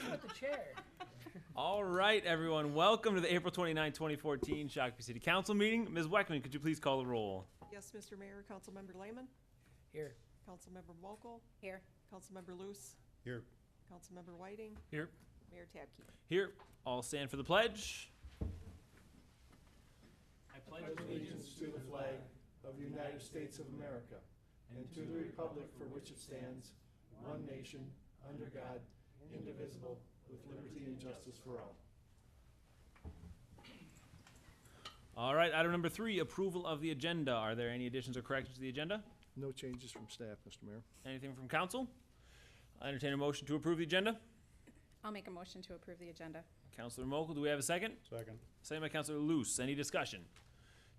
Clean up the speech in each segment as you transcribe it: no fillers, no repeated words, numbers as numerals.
With the chair. All right, everyone. Welcome to the April 29, 2014 Shakopee City Council meeting. Ms. Weckman, could you please call the roll? Yes, Mr. Mayor, Councilmember Lehman, Here. Councilmember Mokel, Here. Councilmember Luce, Here. Councilmember Whiting, Here. Mayor Tabke. Here. All stand for the pledge. I pledge allegiance to the flag of the United States of America and to the republic for which it stands, one nation, under God, indivisible, with liberty and justice for all. All right, item number 3, approval of the agenda. Are there any additions or corrections to the agenda? No changes from staff, Mr. Mayor. Anything from council? I entertain a motion to approve the agenda. I'll make a motion to approve the agenda. Councilor Mokel, do we have a second? Second. Second by Councilor Luce. Any discussion?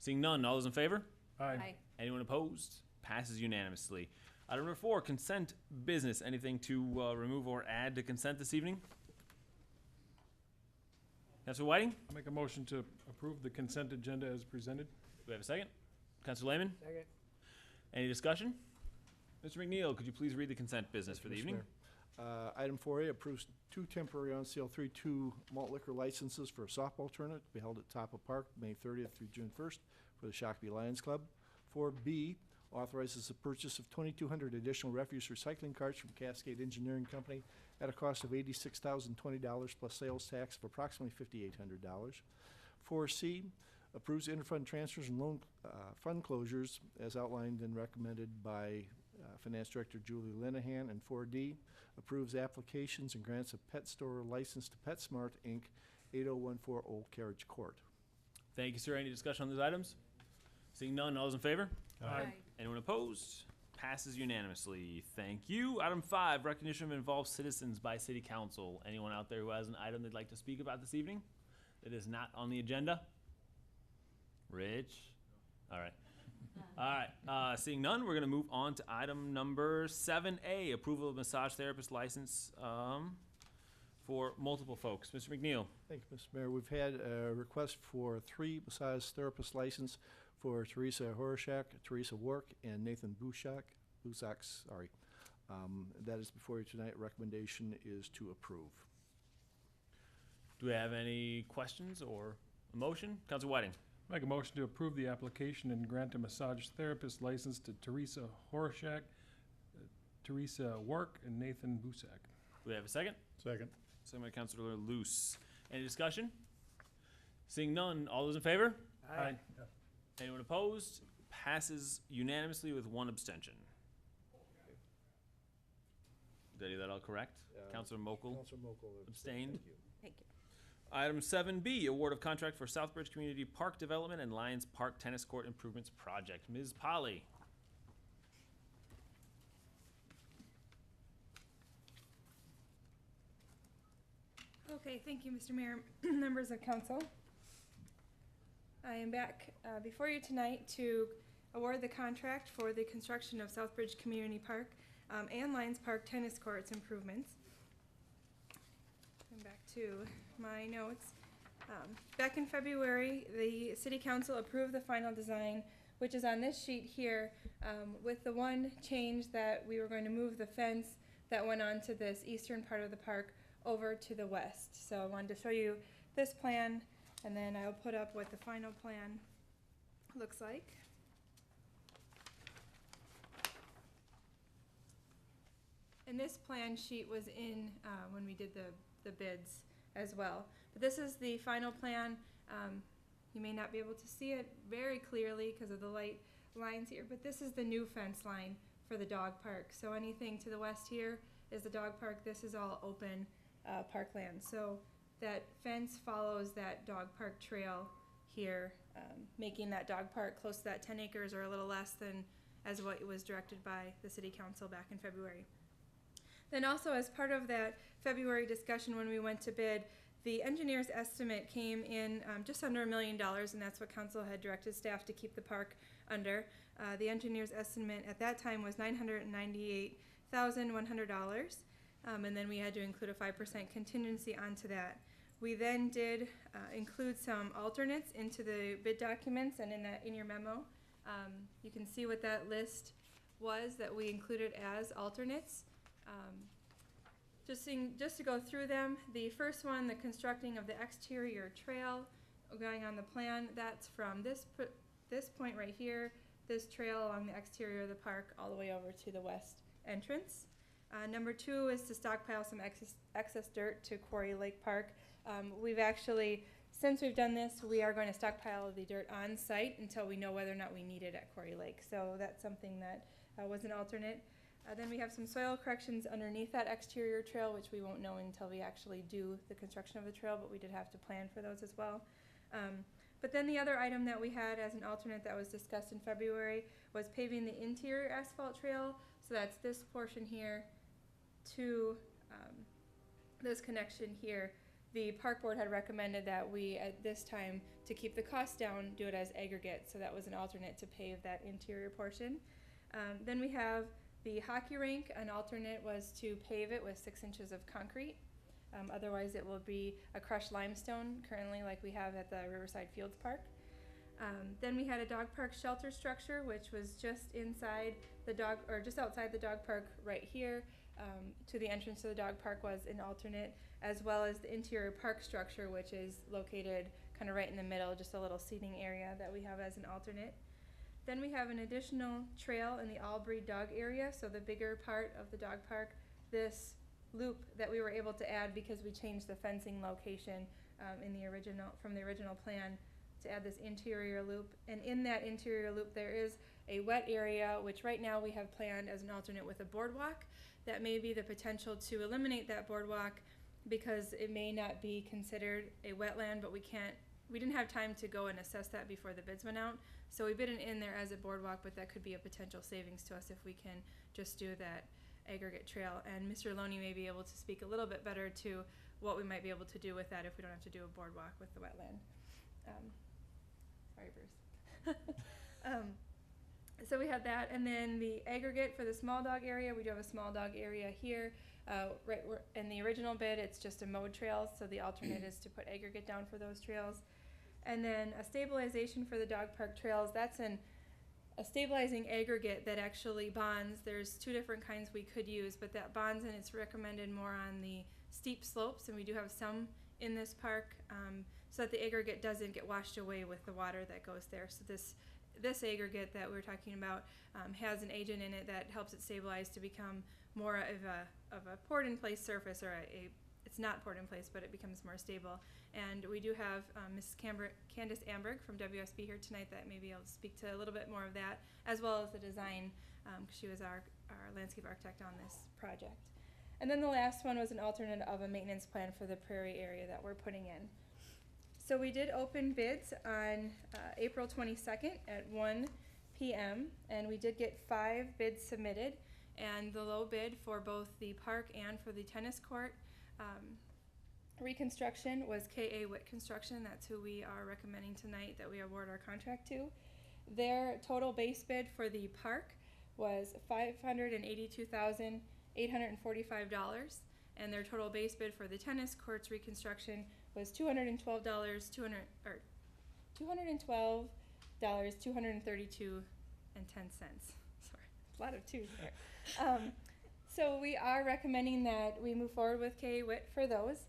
Seeing none, all those in favor? Aye. Anyone opposed? Passes unanimously. Item number 4, consent business. Anything to remove or add to consent this evening? Councilor Whiting? I'll make a motion to approve the consent agenda as presented. Do we have a second? Councilor Lehman? Second. Any discussion? Mr. McNeil, could you please read the consent business for the Mr. evening? Mayor. Item 4A approves 2 temporary on sale 3-2 malt liquor licenses for a softball tournament to be held at Tapa Park, May 30th through June 1st for the Shakopee Lions Club. 4B authorizes the purchase of 2,200 additional refuse recycling carts from Cascade Engineering Company at a cost of $86,020 plus sales tax of approximately $5,800. 4C approves interfund transfers and loan fund closures as outlined and recommended by Finance Director Julie Linehan. And 4D approves applications and grants a pet store license to PetSmart, Inc., 8014 Old Carriage Court. Thank you, sir. Any discussion on those items? Seeing none, all those in favor? Aye. Anyone opposed? Passes unanimously. Thank you. Item 5, recognition of involved citizens by City Council. Anyone out there who has an item they'd like to speak about this evening that is not on the agenda? Rich? All right. All right. Seeing none, we're going to move on to item number 7A, approval of massage therapist license for multiple folks. Mr. McNeil. Thank you, Mr. Mayor. We've had a request for 3 massage therapist license for Teresa Horashak, Teresa Work, and Nathan Busak. That is before you tonight. Recommendation is to approve. Do we have any questions or a motion? Councilor Whiting. Make a motion to approve the application and grant a massage therapist license to Teresa Horashak, Teresa Work, and Nathan Busak. Do we have a second? Second. Second by Councilor Luce. Any discussion? Seeing none, all those in favor? Aye. Anyone opposed? Passes unanimously with 1 abstention. Did I do that all correct? Councilor Mokel Councilor Mokel abstained. Thank you. Thank you. Item 7B, award of contract for Southbridge Community Park Development and Lions Park Tennis Court Improvements Project. Ms. Polly. Okay, thank you, Mr. Mayor, members of council. I am back before you tonight to award the contract for the construction of Southbridge Community Park and Lions Park Tennis Courts improvements. Going back to my notes. Back in February, the City Council approved the final design, which is on this sheet here, with the one change that we were going to move the fence that went on to this eastern part of the park over to the west. So I wanted to show you this plan, and then I'll put up what the final plan looks like. And this plan sheet was in when we did the bids as well. But this is the final plan. You may not be able to see it very clearly because of the light lines here, but this is the new fence line for the dog park. So anything to the west here is the dog park. This is all open parkland. So that fence follows that dog park trail here, making that dog park close to that 10 acres or a little less than as what was directed by the City Council back in February. Then also as part of that February discussion when we went to bid, the engineer's estimate came in just under $1 million, and that's what council had directed staff to keep the park under. The engineer's estimate at that time was $998,100, and then we had to include a 5% contingency onto that. We then did include some alternates into the bid documents and in your memo. You can see what that list was that we included as alternates. just to go through them, the first one, the constructing of the exterior trail going on the plan, that's from this point right here, this trail along the exterior of the park all the way over to the west entrance. Number 2 is to stockpile some excess dirt to Quarry Lake Park. We've actually, since we've done this, we are going to stockpile the dirt on site until we know whether or not we need it at Quarry Lake. So that's something that was an alternate. Then we have some soil corrections underneath that exterior trail, which we won't know until we actually do the construction of the trail, but we did have to plan for those as well. But then the other item that we had as an alternate that was discussed in February was paving the interior asphalt trail. So that's this portion here to this connection here. The park board had recommended that we, at this time, to keep the cost down, do it as aggregate. So that was an alternate to pave that interior portion. Then we have the hockey rink. An alternate was to pave it with 6 inches of concrete. Otherwise, it will be a crushed limestone, currently like we have at the Riverside Fields Park. Then we had a dog park shelter structure, which was just inside the dog, or just outside the dog park right here. To the entrance to the dog park was an alternate, as well as the interior park structure, which is located kind of right in the middle, just a little seating area that we have as an alternate. Then we have an additional trail in the all-breed dog area, so the bigger part of the dog park, this loop that we were able to add because we changed the fencing location from the original plan to add this interior loop. And in that interior loop there is a wet area, which right now we have planned as an alternate with a boardwalk. That may be the potential to eliminate that boardwalk because it may not be considered a wetland, but we didn't have time to go and assess that before the bids went out. So we bid it in there as a boardwalk, but that could be a potential savings to us if we can just do that aggregate trail. And Mr. Loney may be able to speak a little bit better to what we might be able to do with that if we don't have to do a boardwalk with the wetland. Sorry, Bruce. So we had that, and then the aggregate for the small dog area, we do have a small dog area here. In the original bid, it's just a mowed trail, so the alternate is to put aggregate down for those trails. And then a stabilization for the dog park trails, that's a stabilizing aggregate that actually bonds. There's 2 different kinds we could use, but that bonds, and it's recommended more on the steep slopes, and we do have some in this park, so that the aggregate doesn't get washed away with the water that goes there. So this aggregate that we're talking about has an agent in it that helps it stabilize to become more of a poured-in-place surface, or it's not poured in place, but it becomes more stable. And we do have Mrs. Candace Amberg from WSB here tonight that may be able to speak to a little bit more of that, as well as the design, because she was our landscape architect on this project. And then the last one was an alternate of a maintenance plan for the prairie area that we're putting in. So we did open bids on April 22nd at 1 p.m. and we did get 5 bids submitted, and the low bid for both the park and for the tennis court reconstruction was K.A. Witt Construction. That's who we are recommending tonight that we award our contract to. Their total base bid for the park was $582,845, and their total base bid for the tennis courts reconstruction was $212,232.10. Sorry, a lot of twos there. So we are recommending that we move forward with K.A. Witt for those,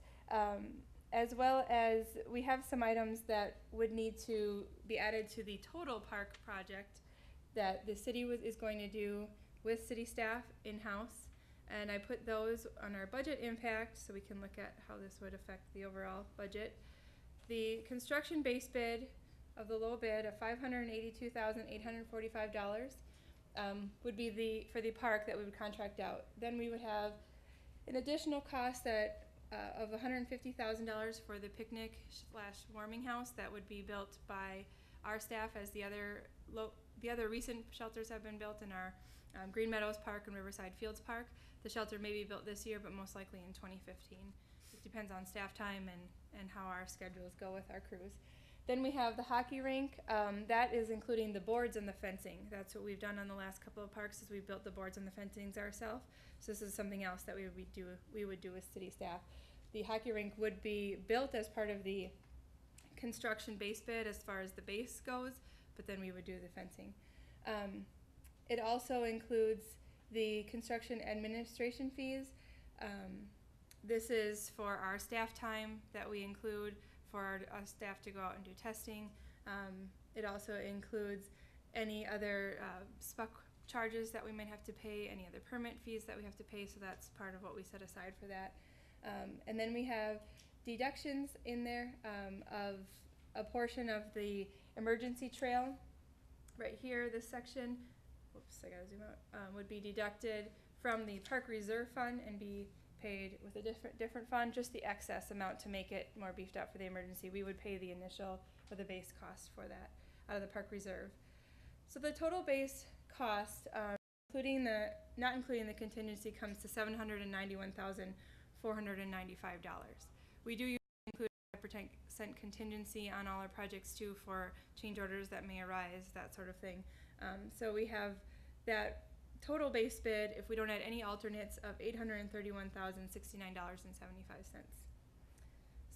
as well as we have some items that would need to be added to the total park project that the city is going to do with city staff in-house. And I put those on our budget impact so we can look at how this would affect the overall budget. The construction base bid of the low bid of $582,845 would be for the park that we would contract out. Then we would have an additional cost of $150,000 for the picnic/warming house that would be built by our staff, as the other recent shelters have been built in our Green Meadows Park and Riverside Fields Park. The shelter may be built this year, but most likely in 2015. It depends on staff time and how our schedules go with our crews. Then we have the hockey rink. That is including the boards and the fencing. That's what we've done on the last couple of parks, is we've built the boards and the fencings ourselves. So this is something else that we would do with city staff. The hockey rink would be built as part of the construction base bid as far as the base goes, but then we would do the fencing. It also includes the construction administration fees. This is for our staff time that we include for our staff to go out and do testing. It also includes any other SPUC charges that we might have to pay, any other permit fees that we have to pay, so that's part of what we set aside for that. And then we have deductions in there of a portion of the emergency trail. Right here, this section, whoops, I gotta zoom out, would be deducted from the park reserve fund and be paid with a different fund, just the excess amount to make it more beefed up for the emergency. We would pay the initial or the base cost for that out of the park reserve. So the total base cost, not including the contingency, comes to $791,495. We do include 5% contingency on all our projects too for change orders that may arise, that sort of thing. So we have that total base bid, if we don't add any alternates, of $831,069.75.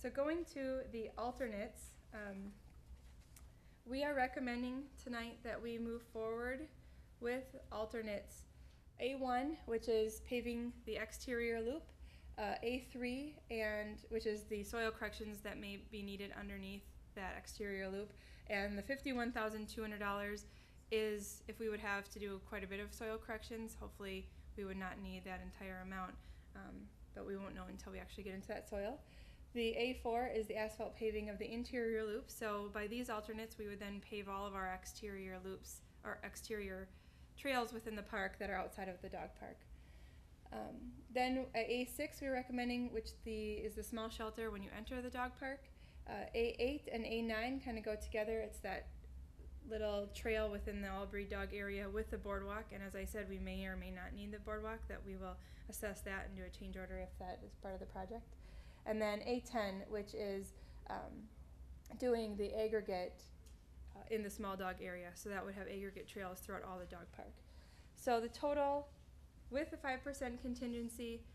So going to the alternates, we are recommending tonight that we move forward with alternates A1, which is paving the exterior loop, A3, which is the soil corrections that may be needed underneath that exterior loop, and the $51,200 is if we would have to do quite a bit of soil corrections. Hopefully we would not need that entire amount, but we won't know until we actually get into that soil. The A4 is the asphalt paving of the interior loop. So by these alternates, we would then pave all of our exterior loops, or exterior trails within the park that are outside of the dog park. Then at A6 we're recommending, which is the small shelter when you enter the dog park. A8 and A9 kind of go together. It's that little trail within the Albury dog area with the boardwalk, and as I said, we may or may not need the boardwalk. That we will assess that and do a change order if that is part of the project. And then A10, which is doing the aggregate in the small dog area, so that would have aggregate trails throughout all the dog park. So the total with the 5% contingency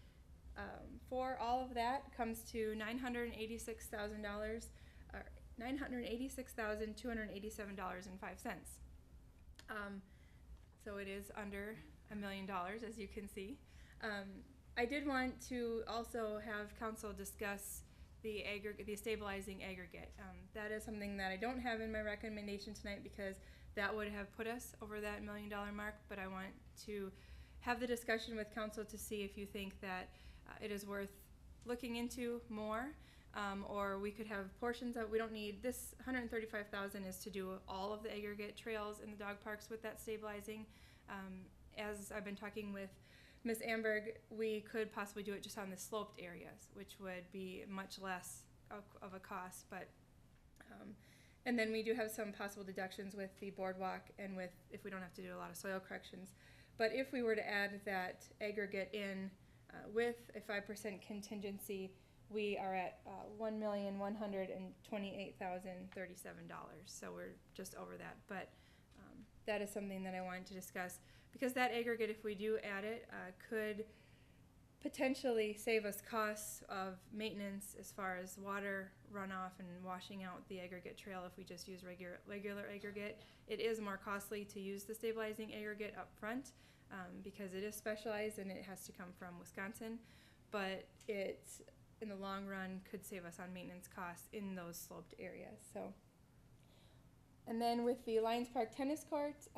for all of that comes to $986,000, or $986,287.05. So it is under $1 million, as you can see. I did want to also have council discuss the stabilizing aggregate. That is something that I don't have in my recommendation tonight because that would have put us over that $1 million mark, but I want to have the discussion with council to see if you think that it is worth looking into more, or we could have portions of, we don't need, this $135,000 is to do all of the aggregate trails in the dog parks with that stabilizing. As I've been talking with Ms. Amberg, we could possibly do it just on the sloped areas, which would be much less of a cost, but and then we do have some possible deductions with the boardwalk and with, if we don't have to do a lot of soil corrections. But if we were to add that aggregate in with a 5% contingency, we are at $1,128,037. So we're just over that, but that is something that I wanted to discuss, because that aggregate, if we do add it, could potentially save us costs of maintenance as far as water runoff and washing out the aggregate trail if we just use regular aggregate. It is more costly to use the stabilizing aggregate up front because it is specialized and it has to come from Wisconsin, but it, in the long run, could save us on maintenance costs in those sloped areas. So, and then with the Lions Park tennis courts,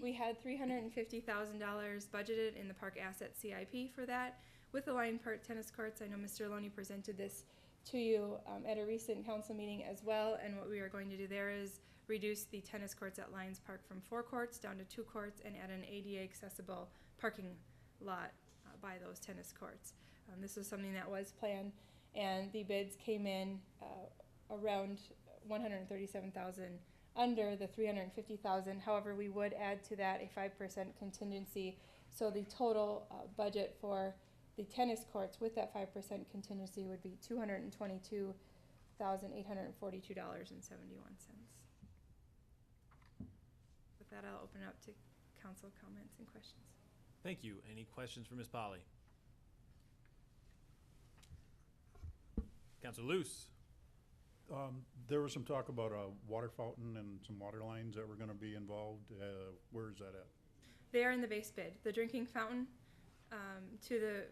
we had $350,000 budgeted in the park asset CIP for that. With the Lions Park tennis courts, I know Mr. Loney presented this to you at a recent council meeting as well, and what we are going to do there is reduce the tennis courts at Lions Park from 4 courts down to 2 courts and add an ADA accessible parking lot by those tennis courts. This was something that was planned, and the bids came in around $137,000 under the $350,000. However, we would add to that a 5% contingency, so the total budget for the tennis courts with that 5% contingency would be $222,842.71. With that, I'll open it up to council comments and questions. Thank you. Any questions for Ms. Polly? Councilor Luce. There was some talk about a water fountain and some water lines that were going to be involved. Where is that at? They are in the base bid. The drinking fountain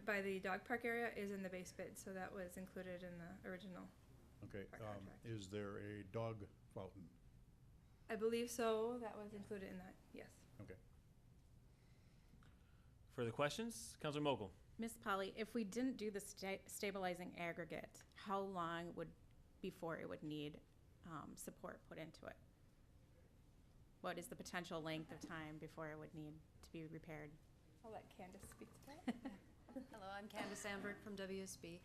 by the dog park area is in the base bid, so that was included in the original. Okay, Our contract. is there a dog fountain? I believe so, that was included in that, yes. Okay. Further questions? Counselor Mokel? Miss Polly, if we didn't do the stabilizing aggregate, how long before it would need support put into it? What is the potential length of time before it would need to be repaired? I'll let Candace speak to that. Hello, I'm Candace Sandberg from WSB.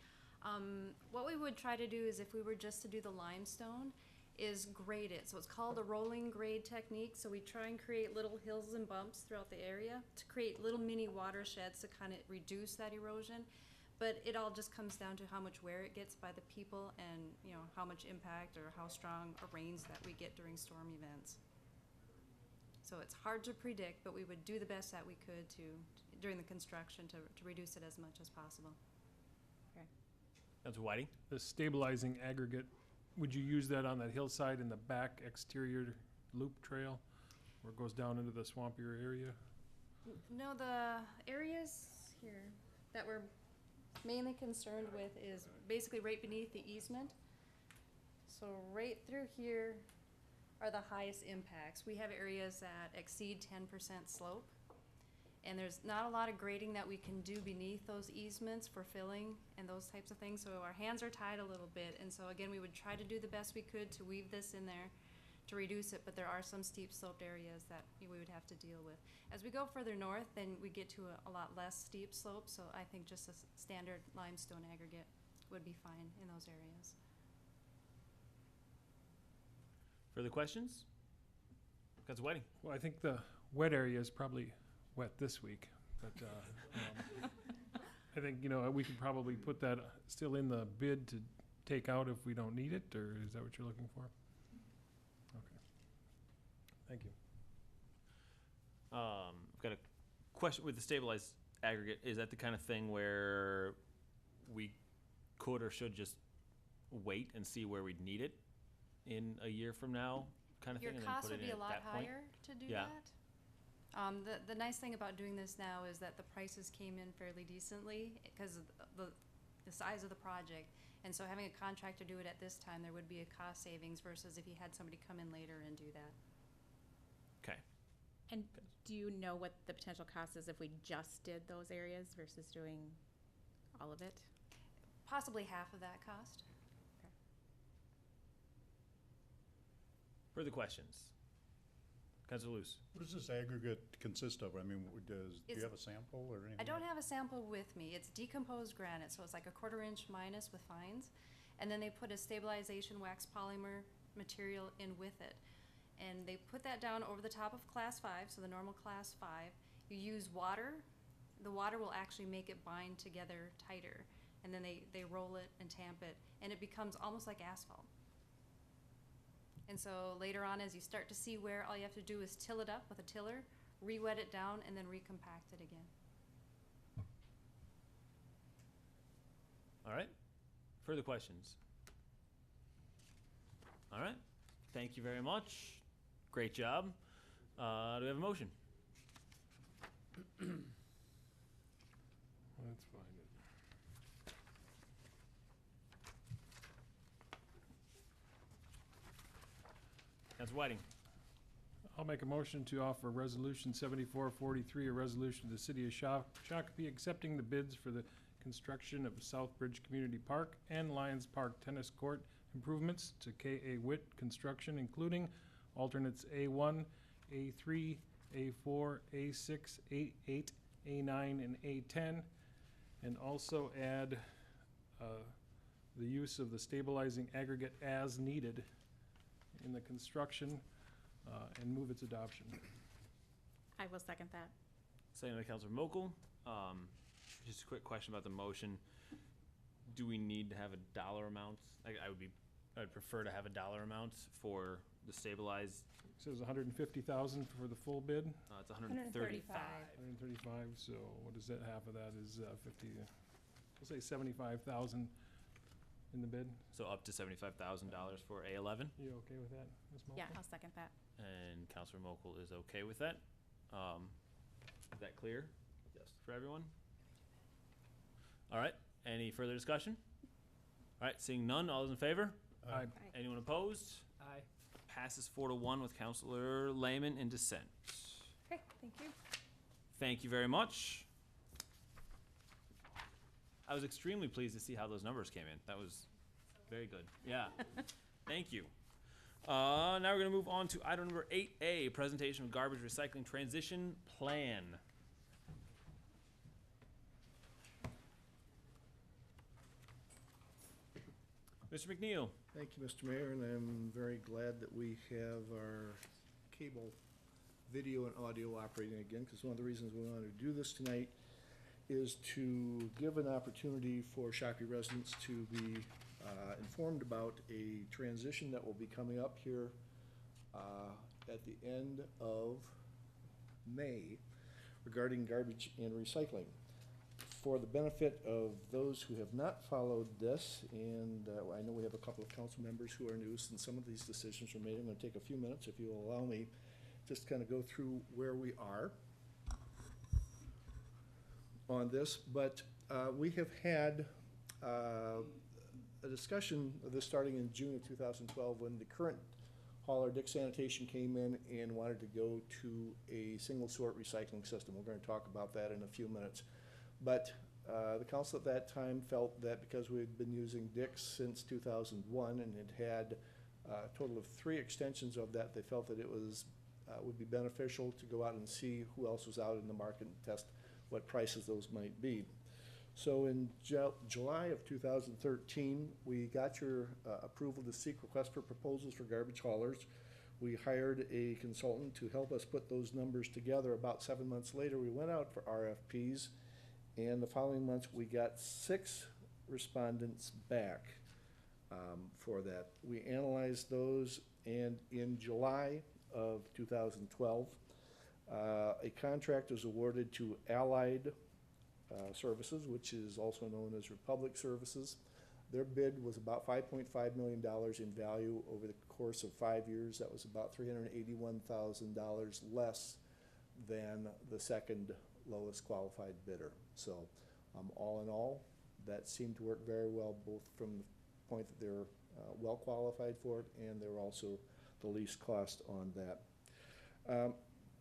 What we would try to do is if we were just to do the limestone, is grade it. So it's called a rolling grade technique. So we try and create little hills and bumps throughout the area to create little mini watersheds to kind of reduce that erosion. But it all just comes down to how much wear it gets by the people and, you know, how much impact or how strong a rains that we get during storm events. So it's hard to predict, but we would do the best that we could during the construction to reduce it as much as possible. Counselor Whiting? The stabilizing aggregate, would you use that on that hillside in the back exterior loop trail where it goes down into the swampier area? No, the areas here that we're mainly concerned with is basically right beneath the easement. So right through here are the highest impacts. We have areas that exceed 10% slope. And there's not a lot of grading that we can do beneath those easements for filling and those types of things. So our hands are tied a little bit. And so again, we would try to do the best we could to weave this in there to reduce it, but there are some steep sloped areas that we would have to deal with. As we go further north, then we get to a lot less steep slopes. So I think just a standard limestone aggregate would be fine in those areas. Further questions? Counselor Whiting? Well, I think the wet area is probably wet this week, but I think, you know, we could probably put that still in the bid to take out if we don't need it, or is that what you're looking for? Okay. Thank you. I've got a question with the stabilized aggregate. Is that the kind of thing where we could or should just wait and see where we'd need it in a year from now, kind of Your thing, and then cost put it would in be a at lot that point? higher to do Yeah. that. The nice thing about doing this now is that the prices came in fairly decently because of the size of the project. And so having a contractor do it at this time, there would be a cost savings versus if you had somebody come in later and do that. Okay. And do you know what the potential cost is if we just did those areas versus doing all of it? Possibly half of that cost. Further questions? Counselor Luce? What does this aggregate consist of? I mean, do you It's- have a sample or anything? I don't have a sample with me. It's decomposed granite, so it's like a 1/4 inch minus with fines. And then they put a stabilization wax polymer material in with it. And they put that down over the top of class 5, so the normal class 5. You use water. The water will actually make it bind together tighter. And then they roll it and tamp it, and it becomes almost like asphalt. And so later on, as you start to see wear, all you have to do is till it up with a tiller, re-wet it down, and then recompact it again. All right. Further questions? All right. Thank you very much. Great job. Do we have a motion? Let's find it. Counselor Whiting? I'll make a motion to offer Resolution 7443, a resolution to the City of Shakopee accepting the bids for the construction of Southbridge Community Park and Lions Park Tennis Court improvements to K.A. Witt Construction, including alternates A1, A3, A4, A6, A8, A9, and A10, and also add the use of the stabilizing aggregate as needed in the construction and move its adoption. I will second that. Second by Counselor Mokel. Just a quick question about the motion. Do we need to have a dollar amount? I'd prefer to have a dollar amount for the stabilized. It says 150,000 for the full bid, It's 135. 135, so what is that, half of that is 50, we'll say 75,000 in the bid. So up to $75,000 for A11. You okay with that, Ms. Moulton? Yeah, I'll second that. And Counselor Mokel is okay with that. Is that clear? Yes. For everyone? All right, any further discussion? All right, seeing none, all those in favor? Aye. Anyone opposed? Aye. Passes 4-1 with Counselor Lehman in dissent. Okay, thank you. Thank you very much. I was extremely pleased to see how those numbers came in. That was very good. Yeah. Thank you. Now we're going to move on to item number 8A, presentation of garbage recycling transition plan. Mr. McNeil. Thank you, Mr. Mayor, and I'm very glad that we have our cable video and audio operating again, because one of the reasons we wanted to do this tonight is to give an opportunity for Shakopee residents to be informed about a transition that will be coming up here at the end of May regarding garbage and recycling. For the benefit of those who have not followed this, and I know we have a couple of council members who are new, since some of these decisions were made, I'm gonna take a few minutes, if you'll allow me, just to kind of go through where we are on this. But we have had a discussion of this starting in June of 2012, when the current hauler, Dick Sanitation, came in and wanted to go to a single sort recycling system. We're going to talk about that in a few minutes. But the council at that time felt that because we had been using Dick's since 2001 and had had a total of 3 extensions of that, they felt that it was would be beneficial to go out and see who else was out in the market and test what prices those might be. So in July of 2013, we got your approval to seek requests for proposals for garbage haulers. We hired a consultant to help us put those numbers together. About 7 months later, we went out for RFPs, and the following months, we got 6 respondents back for that. We analyzed those, and in July of 2012, a contract was awarded to Allied Services, which is also known as Republic Services. Their bid was about $5.5 million in value over the course of 5 years. That was about $381,000 less than the second lowest qualified bidder. So all in all, that seemed to work very well, both from the point that they're well qualified for it, and they're also the least cost on that.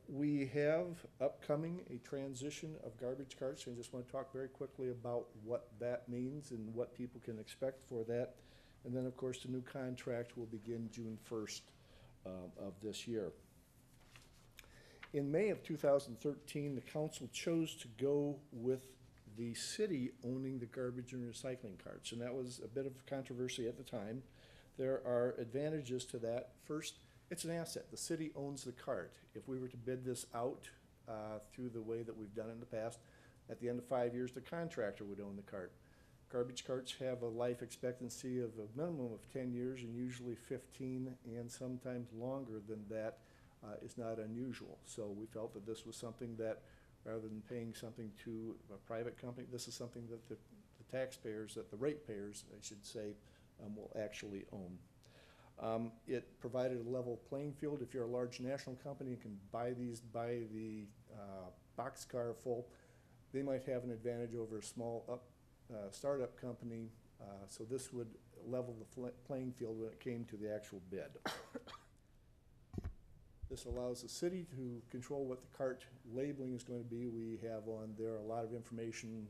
We have upcoming a transition of garbage carts, and I just want to talk very quickly about what that means and what people can expect for that. And then, of course, the new contract will begin June 1st of this year. In May of 2013, the council chose to go with the city owning the garbage and recycling carts, and that was a bit of controversy at the time. There are advantages to that. First, it's an asset. The city owns the cart. If we were to bid this out through the way that we've done it in the past, at the end of 5 years, the contractor would own the cart. Garbage carts have a life expectancy of a minimum of 10 years and usually 15, and sometimes longer than that is not unusual. So we felt that this was something that, rather than paying something to a private company, this is something that the taxpayers, that the ratepayers, I should say, will actually own. It provided a level playing field. If you're a large national company and can buy the boxcar full, they might have an advantage over a small startup company. So this would level the playing field when it came to the actual bid. This allows the city to control what the cart labeling is going to be. We have on there a lot of information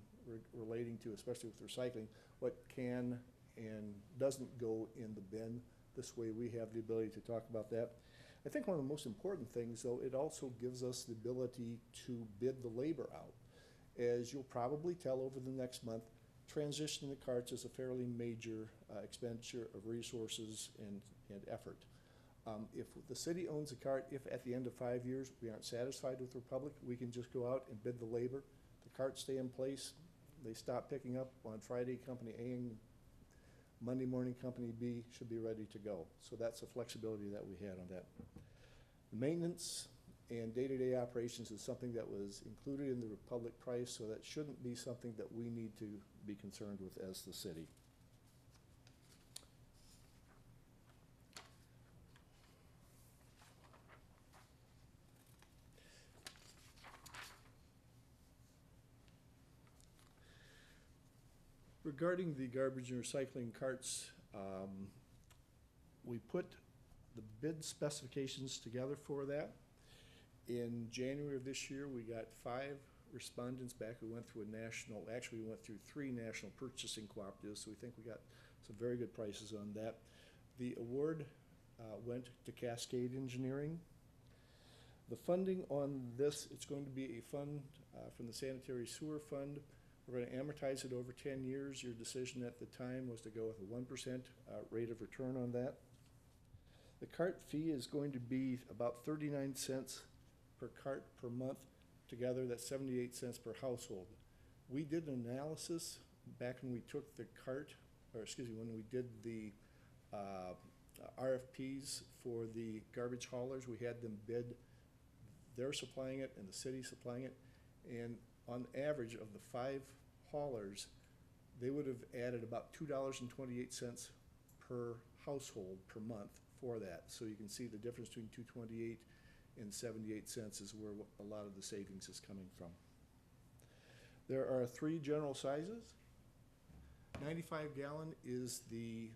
relating to, especially with recycling, what can and doesn't go in the bin. This way we have the ability to talk about that. I think one of the most important things, though, it also gives us the ability to bid the labor out. As you'll probably tell over the next month, transitioning the carts is a fairly major expenditure of resources and effort. If the city owns a cart, if at the end of 5 years we aren't satisfied with Republic, we can just go out and bid the labor. The carts stay in place. They stop picking up on Friday, company A, and Monday morning, company B should be ready to go. So that's the flexibility that we had on that. The maintenance and day-to-day operations is something that was included in the Republic price, so that shouldn't be something that we need to be concerned with as the city. regarding the garbage and recycling carts, we put the bid specifications together for that. In January of this year, we got 5 respondents back. We went through actually we went through 3 national purchasing cooperatives, so we think we got some very good prices on that. The award went to Cascade Engineering. The funding on this, it's going to be a fund from the Sanitary Sewer Fund. We're going to amortize it over 10 years. Your decision at the time was to go with a 1% rate of return on that. The cart fee is going to be about 39 cents per cart per month. Together, that's 78 cents per household. We did an analysis back when we took the when we did the RFPs for the garbage haulers. We had them bid, they're supplying it and the city supplying it. And on average of the 5 haulers, they would have added about $2.28 per household per month for that. So you can see the difference between 228 and 78 cents is where a lot of the savings is coming from. There are 3 general sizes. 95 gallon is the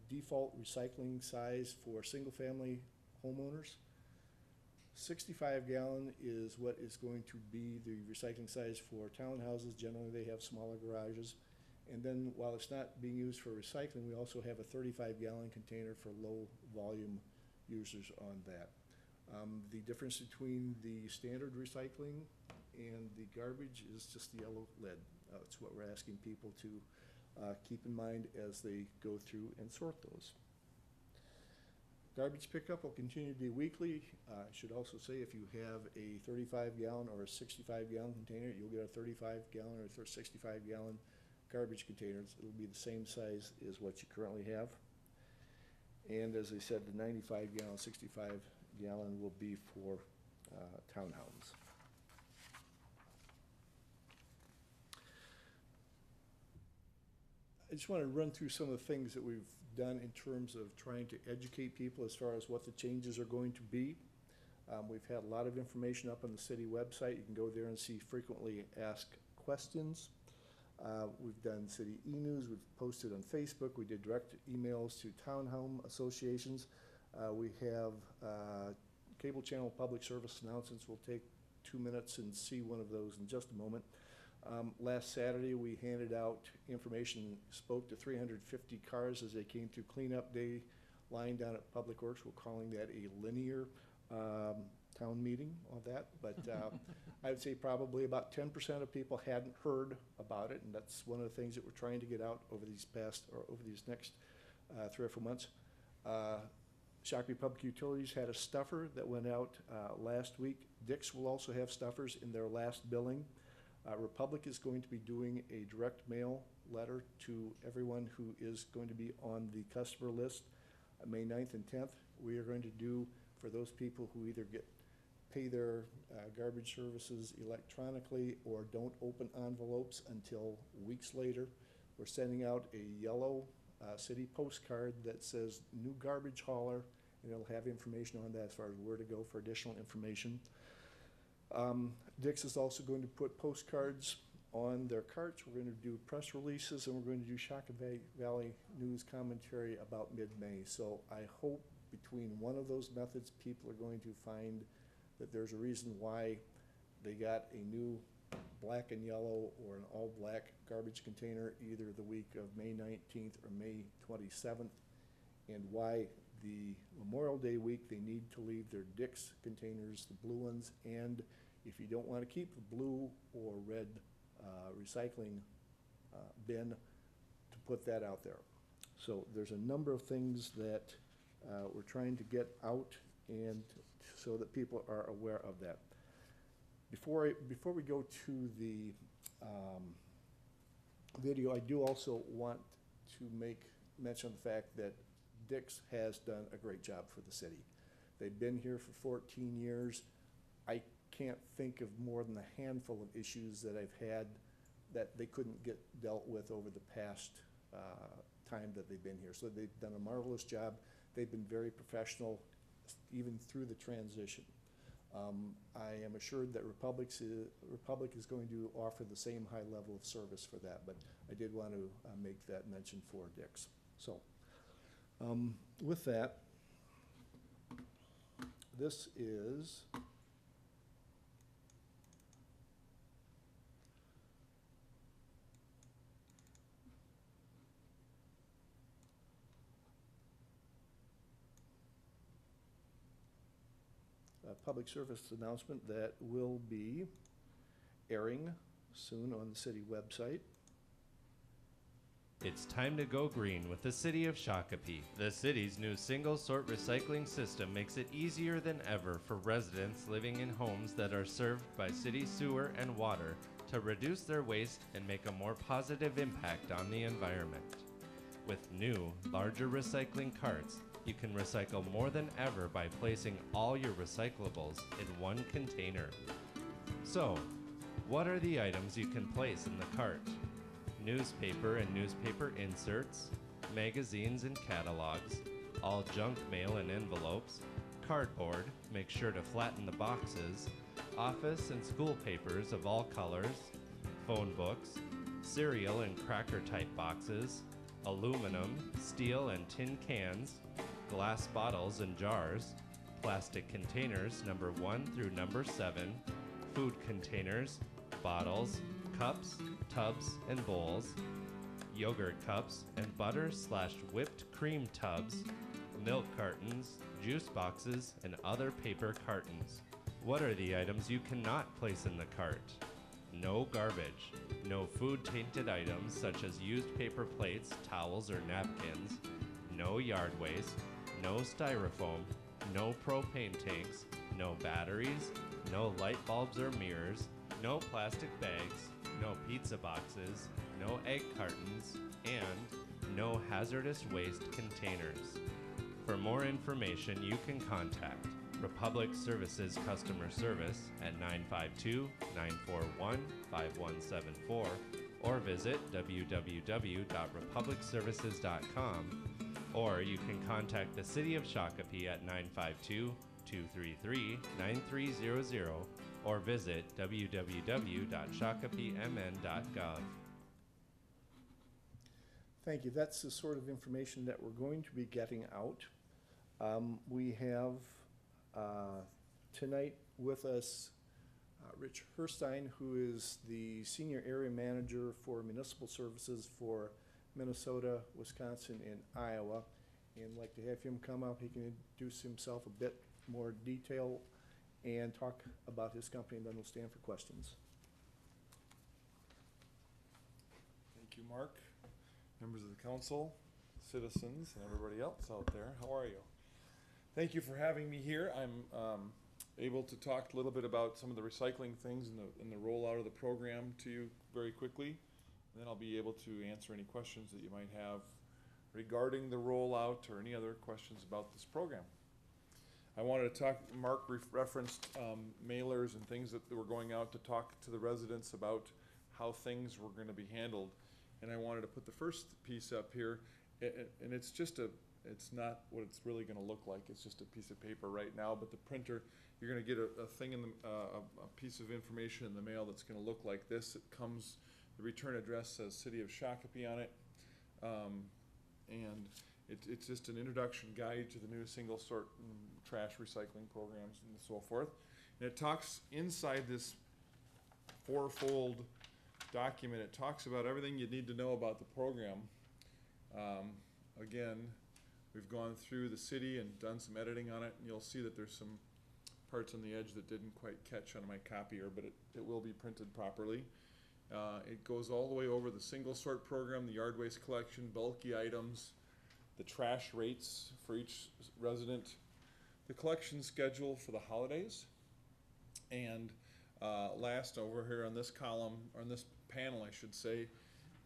default recycling size for single family homeowners. 65 gallon is what is going to be the recycling size for townhouses. Generally they have smaller garages. And then while it's not being used for recycling, we also have a 35 gallon container for low volume users on that. The difference between the standard recycling and the garbage is just the yellow lid. It's what we're asking people to keep in mind as they go through and sort those. Garbage pickup will continue to be weekly. I should also say if you have a 35 gallon or a 65 gallon container, you'll get a 35 gallon or 65 gallon garbage containers. It'll be the same size as what you currently have. And as I said, the 95 gallon, 65 gallon will be for townhomes. I just want to run through some of the things that we've done in terms of trying to educate people as far as what the changes are going to be. We've had a lot of information up on the city website. You can go there and see frequently asked questions. We've done city e-news, we've posted on Facebook, we did direct emails to townhome associations. We have cable channel public service announcements. We'll take 2 minutes and see one of those in just a moment. Last Saturday, we handed out information, spoke to 350 cars as they came through cleanup day line down at Public Works. We're calling that a linear town meeting on that, but I would say probably about 10% of people hadn't heard about it, and that's one of the things that we're trying to get out over these next 3 or 4 months. Shakopee Public Utilities had a stuffer that went out last week. Dix will also have stuffers in their last billing. Republic is going to be doing a direct mail letter to everyone who is going to be on the customer list May 9th and 10th. We are going to do for those people who either pay their garbage services electronically or don't open envelopes until weeks later. We're sending out a yellow city postcard that says new garbage hauler, and it'll have information on that as far as where to go for additional information. Dix is also going to put postcards on their carts. We're going to do press releases, and we're going to do Shakopee Valley News commentary about mid-May. So I hope between one of those methods, people are going to find that there's a reason why they got a new black and yellow or an all-black garbage container either the week of May 19th or May 27th, and why the Memorial Day week they need to leave their Dix containers, the blue ones, and if you don't want to keep the blue or red recycling bin, to put that out there. So there's a number of things that we're trying to get out, and so that people are aware of that. Before we go to the video, I do also want to mention the fact that Dix has done a great job for the city. They've been here for 14 years. I can't think of more than a handful of issues that I've had that they couldn't get dealt with over the past time that they've been here. So they've done a marvelous job. They've been very professional even through the transition. I am assured that Republic is going to offer the same high level of service for that, but I did want to make that mention for Dick's. So, with that, this is a public service announcement that will be airing soon on the city website. It's time to go green with the City of Shakopee. The city's new single-sort recycling system makes it easier than ever for residents living in homes that are served by city sewer and water to reduce their waste and make a more positive impact on the environment. With new, larger recycling carts, you can recycle more than ever by placing all your recyclables in one container. So, what are the items you can place in the cart? Newspaper and newspaper inserts, magazines and catalogs, all junk mail and envelopes, cardboard, make sure to flatten the boxes, office and school papers of all colors, phone books, cereal and cracker type boxes, aluminum, steel and tin cans, glass bottles and jars, plastic containers number 1 through number 7, food containers, bottles, cups, tubs, and bowls, yogurt cups and butter/whipped cream tubs, milk cartons, juice boxes, and other paper cartons. What are the items you cannot place in the cart? No garbage, no food-tainted items such as used paper plates, towels, or napkins, no yard waste, no styrofoam, no propane tanks, no batteries, no light bulbs or mirrors, no plastic bags, no pizza boxes, no egg cartons, and no hazardous waste containers. For more information, you can contact Republic Services Customer Service at 952-941-5174 or visit www.republicservices.com, or you can contact the City of Shakopee at 952-233-9300 or visit www.shakopeemn.gov. Thank you. That's the sort of information that we're going to be getting out. We have tonight with us Rich Herstein, who is the Senior Area Manager for Municipal Services for Minnesota, Wisconsin, and Iowa. And I'd like to have him come up. He can introduce himself a bit more detail and talk about his company, and then we'll stand for questions. Thank you, Mark. Members of the council, citizens, and everybody else out there, how are you? Thank you for having me here. I'm able to talk a little bit about some of the recycling things and the rollout of the program to you very quickly. And then I'll be able to answer any questions that you might have regarding the rollout or any other questions about this program. I wanted to talk, Mark referenced mailers and things that were going out to talk to the residents about how things were going to be handled. And I wanted to put the first piece up here, and it's just it's not what it's really going to look like. It's just a piece of paper right now, but the printer, you're going to get a thing in the, a piece of information in the mail that's going to look like this. It comes, the return address says City of Shakopee on it, and it's just an introduction guide to the new single sort trash recycling programs and so forth. And it talks inside this fourfold document, it talks about everything you need to know about the program. Again, we've gone through the city and done some editing on it, and you'll see that there's some parts on the edge that didn't quite catch on my copier, but it will be printed properly. It goes all the way over the single sort program, the yard waste collection, bulky items, the trash rates for each resident, the collection schedule for the holidays, and last over here on this column, or on this panel I should say,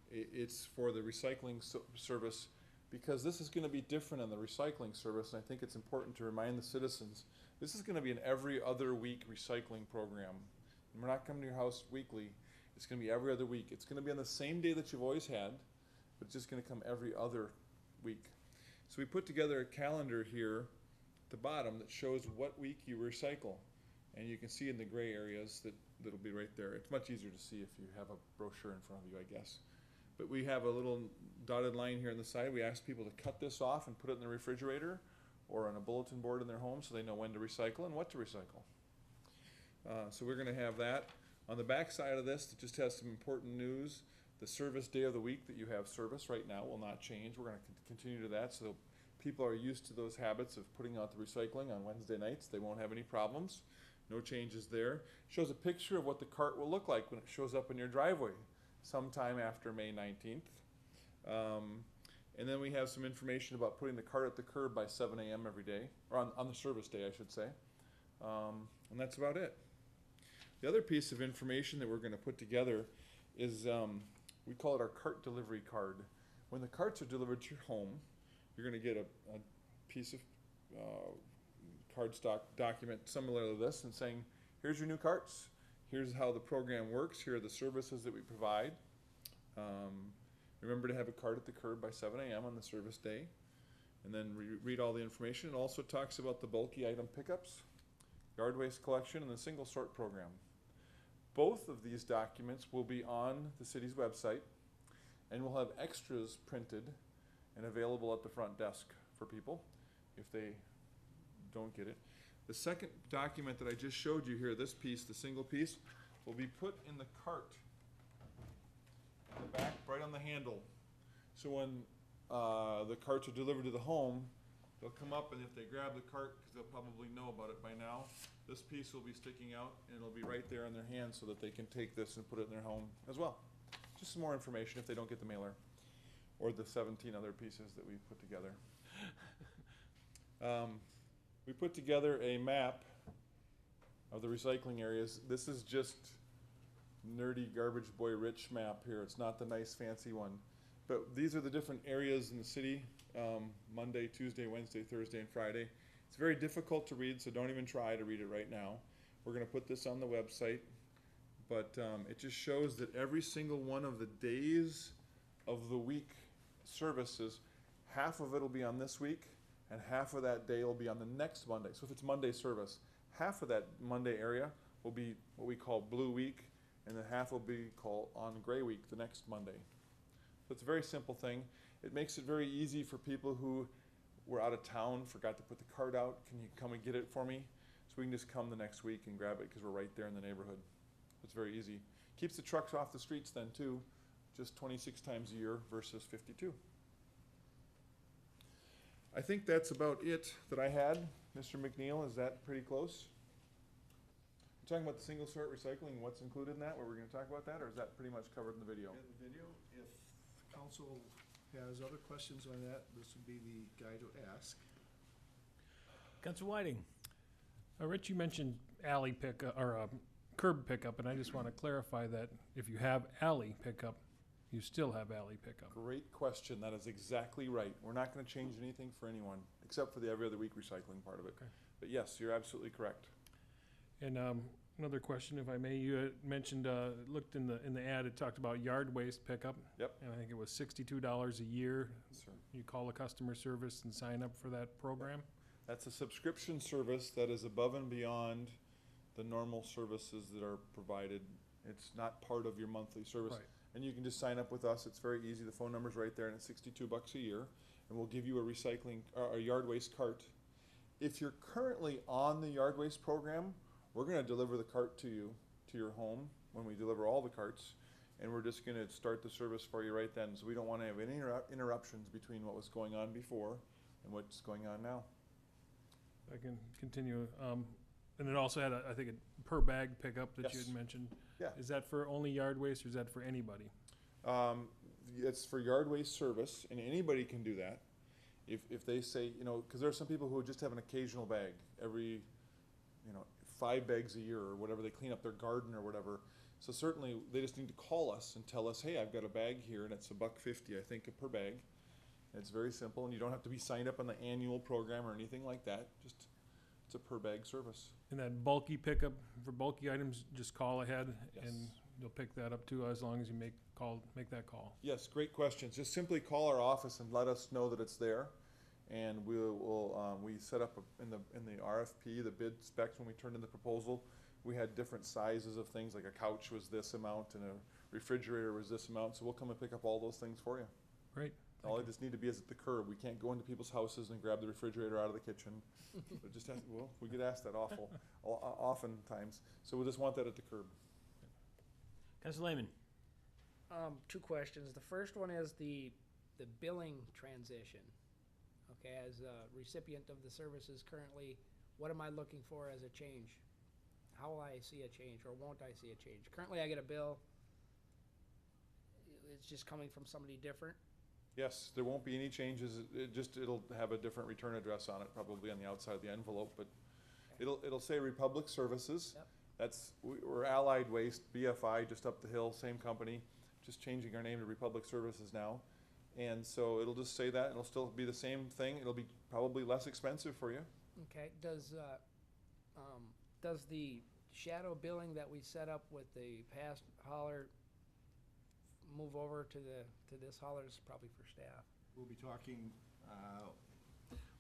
it's for the recycling service, because this is going to be different on the recycling service, and I think it's important to remind the citizens, this is going to be an every other week recycling program. And we're not coming to your house weekly, it's going to be every other week. It's going to be on the same day that you've always had, but it's just going to come every other week. So we put together a calendar here at the bottom that shows what week you recycle. And you can see in the gray areas that'll be right there. It's much easier to see if you have a brochure in front of you, I guess. But we have a little dotted line here on the side. We ask people to cut this off and put it in the refrigerator or on a bulletin board in their home so they know when to recycle and what to recycle. So we're gonna have that. On the back side of this, it just has some important news. The service day of the week that you have service right now will not change. We're gonna continue to that, so people are used to those habits of putting out the recycling on Wednesday nights. They won't have any problems. No changes there. Shows a picture of what the cart will look like when it shows up in your driveway sometime after May 19th. And then we have some information about putting the cart at the curb by 7 a.m. every day, or on the service day, I should say. And that's about it. The other piece of information that we're going to put together is, we call it our cart delivery card. When the carts are delivered to your home, you're going to get a piece of cardstock document similar to this and saying, here's your new carts, here's how the program works, here are the services that we provide. Remember to have a cart at the curb by 7 a.m. on the service day, and then read all the information. It also talks about the bulky item pickups, yard waste collection, and the single sort program. Both of these documents will be on the city's website, and we'll have extras printed and available at the front desk for people if they don't get it. The second document that I just showed you here, this piece, the single piece, will be put in the cart in the back, right on the handle. So when the carts are delivered to the home, they'll come up, and if they grab the cart, because they'll probably know about it by now, this piece will be sticking out, and it'll be right there in their hand so that they can take this and put it in their home as well. Just some more information if they don't get the mailer, or the 17 other pieces that we put together. We put together a map of the recycling areas. This is just nerdy garbage boy rich map here. It's not the nice fancy one. But these are the different areas in the city, Monday, Tuesday, Wednesday, Thursday, and Friday. It's very difficult to read, so don't even try to read it right now. We're gonna put this on the website, but it just shows that every single one of the days of the week services, half of it will be on this week, and half of that day will be on the next Monday. So if it's Monday service, half of that Monday area will be what we call Blue Week, and then half will be called on Gray Week the next Monday. So it's a very simple thing. It makes it very easy for people who were out of town, forgot to put the card out. Can you come and get it for me? So we can just come the next week and grab it because we're right there in the neighborhood. It's very easy. Keeps the trucks off the streets then too, just 26 times a year versus 52. I think that's about it that I had. Mr. McNeil, is that pretty close? We're talking about the single sort recycling and what's included in that. Were we going to talk about that, or is that pretty much covered in the video? In the video, if council has other questions on that, this would be the guy to ask. Councilor Whiting. Rich, you mentioned alley pickup, or curb pickup, and I just want to clarify that if you have alley pickup, you still have alley pickup. Great question. That is exactly right. We're not going to change anything for anyone, except for the every other week recycling part of it. Okay. But yes, you're absolutely correct. And another question, if I may, you had mentioned, looked in the ad, it talked about yard waste pickup. Yep. And I think it was $62 a year. Yes, sir. You call a customer service and sign up for that program? That's a subscription service that is above and beyond the normal services that are provided. It's not part of your monthly service. Right. And you can just sign up with us. It's very easy. The phone number's right there, and it's $62 a year. And we'll give you a recycling, a yard waste cart. If you're currently on the yard waste program, we're gonna deliver the cart to you, to your home, when we deliver all the carts. And we're just gonna start the service for you right then. So we don't wanna have any interruptions between what was going on before and what's going on now. I can continue. And it also had, I think, a per bag pickup that you Yes. had mentioned. Yeah. Is that for only yard waste, or is that for anybody? It's for yard waste service, and anybody can do that. If they say, you know, because there are some people who just have an occasional bag every, 5 bags a year or whatever. They clean up their garden or whatever. So certainly they just need to call us and tell us, hey, I've got a bag here, and it's $1.50, I think, per bag. And it's very simple, and you don't have to be signed up on the annual program or anything like that. Just it's a per bag service. And that bulky pickup, for bulky items, just call ahead Yes. and they'll pick that up too, as long as you make that call. Yes, great questions. Just simply call our office and let us know that it's there, and we we set up in the RFP, the bid specs, when we turned in the proposal, we had different sizes of things, like a couch was this amount and a refrigerator was this amount, so we'll come and pick up all those things for you. Great. All they just need to be is at the curb. We can't go into people's houses and grab the refrigerator out of the kitchen. But just have, well, we get asked that oftentimes, so we just want that at the curb. Councilor Lehman. Two questions. The first one is the billing transition. Okay, as a recipient of the services currently, what am I looking for as a change? How will I see a change, or won't I see a change? Currently, I get a bill. It's just coming from somebody different. Yes, there won't be any changes. It'll have a different return address on it, probably on the outside of the envelope, but it'll say Republic Services. Yep. We're Allied Waste, BFI, just up the hill, same company, just changing our name to Republic Services now. And so it'll just say that, it'll still be the same thing. It'll be probably less expensive for you. Okay, does the shadow billing that we set up with the past hauler move over to this hauler? Is probably for staff. We'll be talking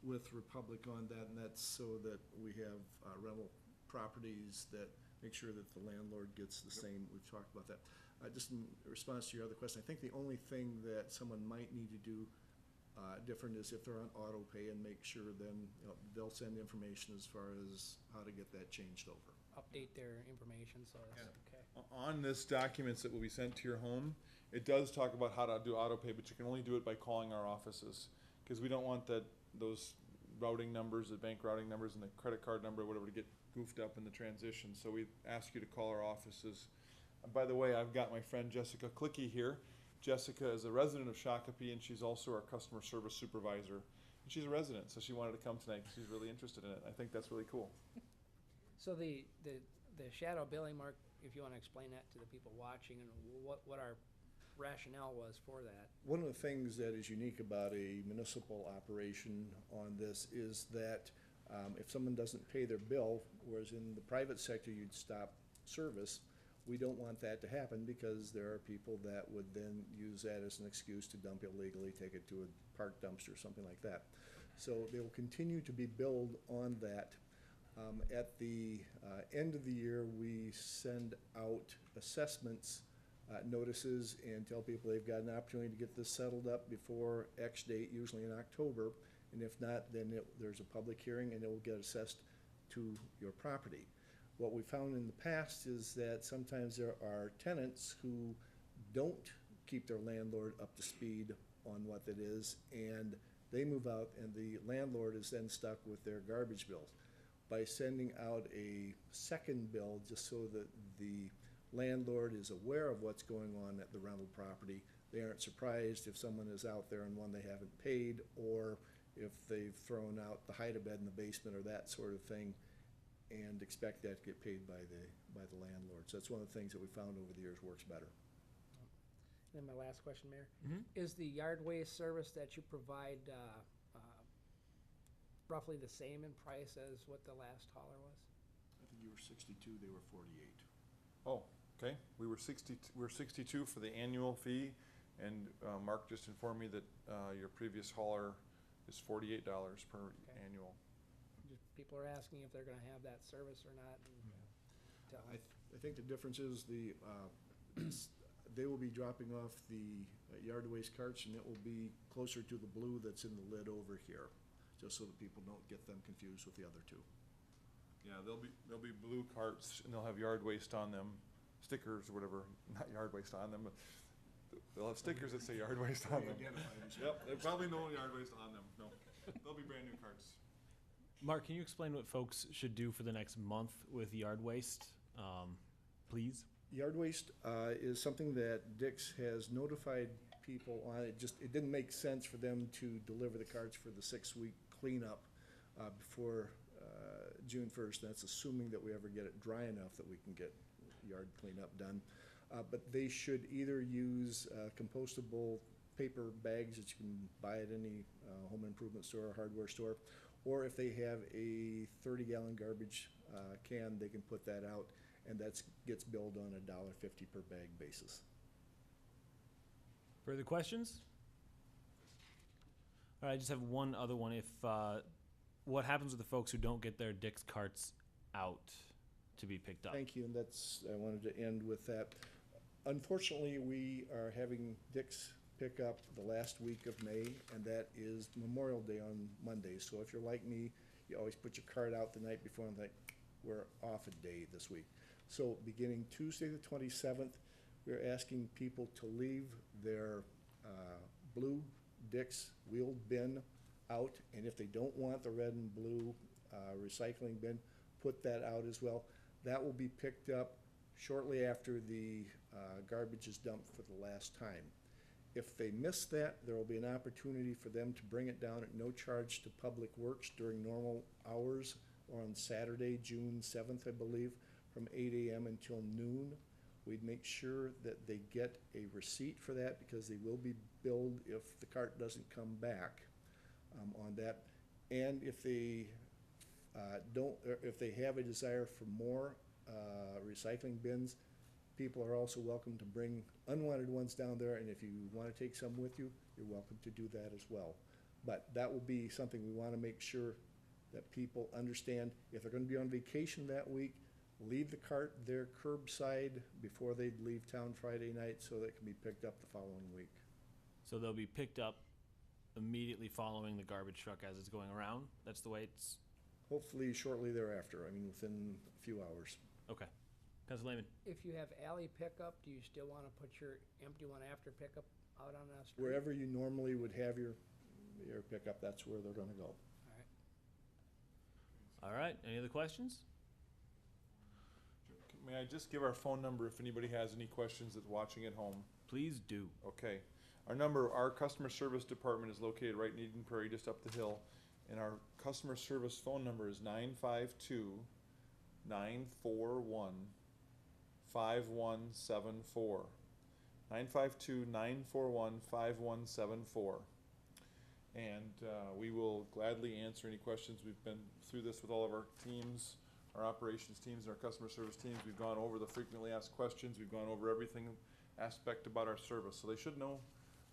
with Republic on that, and that's so that we have rental properties that make sure that the landlord gets the same. We've talked about that. Just in response to your other question, I think the only thing that someone might need to do different is if they're on auto pay, and make sure then they'll send information as far as how to get that changed over. Update their information, so that's okay. On this documents that will be sent to your home, it does talk about how to do auto pay, but you can only do it by calling our offices, because we don't want those routing numbers, the bank routing numbers and the credit card number, whatever, to get goofed up in the transition. So we ask you to call our offices. By the way, I've got my friend Jessica Clicky here. Jessica is a resident of Shakopee, and she's also our customer service supervisor. And she's a resident, so she wanted to come tonight. She's really interested in it. I think that's really cool. So the shadow billing, Mark, if you want to explain that to the people watching, and what our rationale was for that. One of the things that is unique about a municipal operation on this is that if someone doesn't pay their bill, whereas in the private sector you'd stop service, we don't want that to happen, because there are people that would then use that as an excuse to dump illegally, take it to a park dumpster, something like that. So they will continue to be billed on that. At the end of the year, we send out assessments notices and tell people they've got an opportunity to get this settled up before X date, usually in October. And if not, then there's a public hearing and it will get assessed to your property. What we found in the past is that sometimes there are tenants who don't keep their landlord up to speed on what it is, and they move out, and the landlord is then stuck with their garbage bills. By sending out a second bill, just so that the landlord is aware of what's going on at the rental property, they aren't surprised if someone is out there and one they haven't paid, or if they've thrown out the hide-a-bed in the basement or that sort of thing, and expect that to get paid by the landlord. So that's one of the things that we found over the years works better. Then my last question, Mayor. Mhm. Is the yard waste service that you provide roughly the same in price as what the last hauler was? I think you were 62, they were 48. Oh, okay. We were 62 for the annual fee, and Mark just informed me that your previous hauler is $48 per annual. Just people are asking if they're going to have that service or not. And tell them. I think the difference is they will be dropping off the yard waste carts, and it will be closer to the blue that's in the lid over here, just so that people don't get them confused with the other two. Yeah, there'll be blue carts, and they'll have yard waste on them, stickers or whatever, not yard waste on them, but they'll have stickers that say yard waste on them. Yep, there's probably no yard waste on them, no. They'll be brand new carts. Mark, can you explain what folks should do for the next month with yard waste, please? Yard waste is something that Dix has notified people on. It didn't make sense for them to deliver the carts for the 6-week cleanup before June 1st. That's assuming that we ever get it dry enough that we can get yard cleanup done. But they should either use compostable paper bags that you can buy at any home improvement store or hardware store, or if they have a 30-gallon garbage can, they can put that out, and that gets billed on a $1.50 per bag basis. Further questions? All right, I just have one other one. If what happens with the folks who don't get their Dick's carts out to be picked up? Thank you, and I wanted to end with that. Unfortunately, we are having Dick's pick up the last week of May, and that is Memorial Day on Monday. So if you're like me, you always put your cart out the night before and think, we're off a day this week. So beginning Tuesday the 27th, we're asking people to leave their blue Dick's wheeled bin out, and if they don't want the red and blue recycling bin, put that out as well. That will be picked up shortly after the garbage is dumped for the last time. If they miss that, there will be an opportunity for them to bring it down at no charge to Public Works during normal hours, or on Saturday, June 7th, I believe, from 8 a.m. until noon. We'd make sure that they get a receipt for that, because they will be billed if the cart doesn't come back on that. And if they if they have a desire for more recycling bins, people are also welcome to bring unwanted ones down there, and if you want to take some with you, you're welcome to do that as well. But that will be something we want to make sure that people understand. If they're going to be on vacation that week, leave the cart there curbside before they leave town Friday night, so that it can be picked up the following week. So they'll be picked up immediately following the garbage truck as it's going around? That's the way it's, Hopefully shortly thereafter, I mean within a few hours. okay. Councilor Lehman? If you have alley pickup, do you still wanna put your empty one after pickup out on the street? Wherever you normally would have your pickup, that's where they're gonna go. All right, any other questions? May I just give our phone number if anybody has any questions that's watching at home? Please do. Okay. Our customer service department is located right in Eden Prairie, just up the hill. And our customer service phone number is 952-941-5174. 952-941-5174. And we will gladly answer any questions. We've been through this with all of our teams, our operations teams and our customer service teams. We've gone over the frequently asked questions. We've gone over everything aspect about our service. So they should know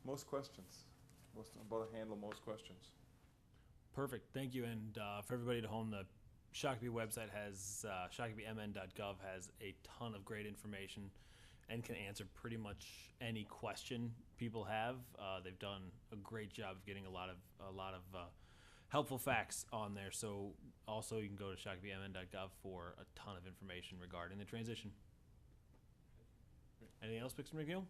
most questions, about to handle most questions. Perfect, thank you. And for everybody at home, the Shakopee website has, shakopee.mn.gov has a ton of great information and can answer pretty much any question people have. They've done a great job of getting a lot of helpful facts on there. So also you can go to shakopee.mn.gov for a ton of information regarding the transition. Anything else, Pixton Review? None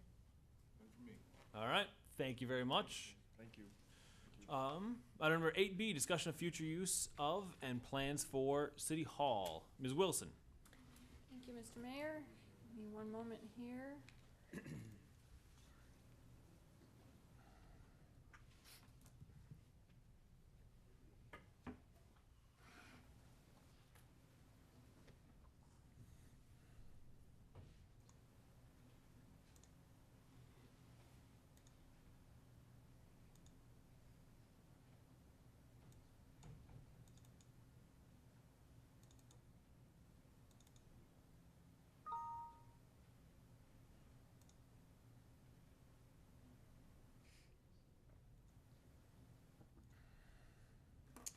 for me. All right, thank you very much. Thank you. Item number 8B, discussion of future use of and plans for City Hall. Ms. Wilson. Thank you, Mr. Mayor. Give me one moment here.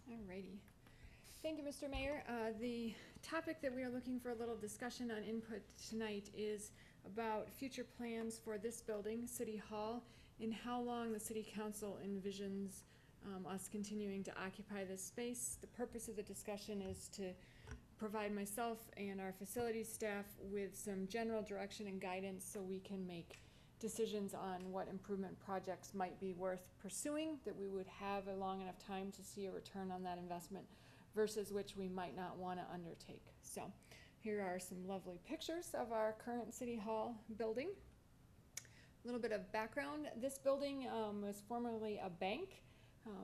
Alrighty. Thank you, Mr. Mayor. The topic that we are looking for a little discussion on input tonight is about future plans for this building, City Hall, and how long the City Council envisions us continuing to occupy this space. The purpose of the discussion is to provide myself and our facilities staff with some general direction and guidance so we can make decisions on what improvement projects might be worth pursuing, that we would have a long enough time to see a return on that investment, versus which we might not want to undertake. So here are some lovely pictures of our current City Hall building. A little bit of background. This building was formerly a bank.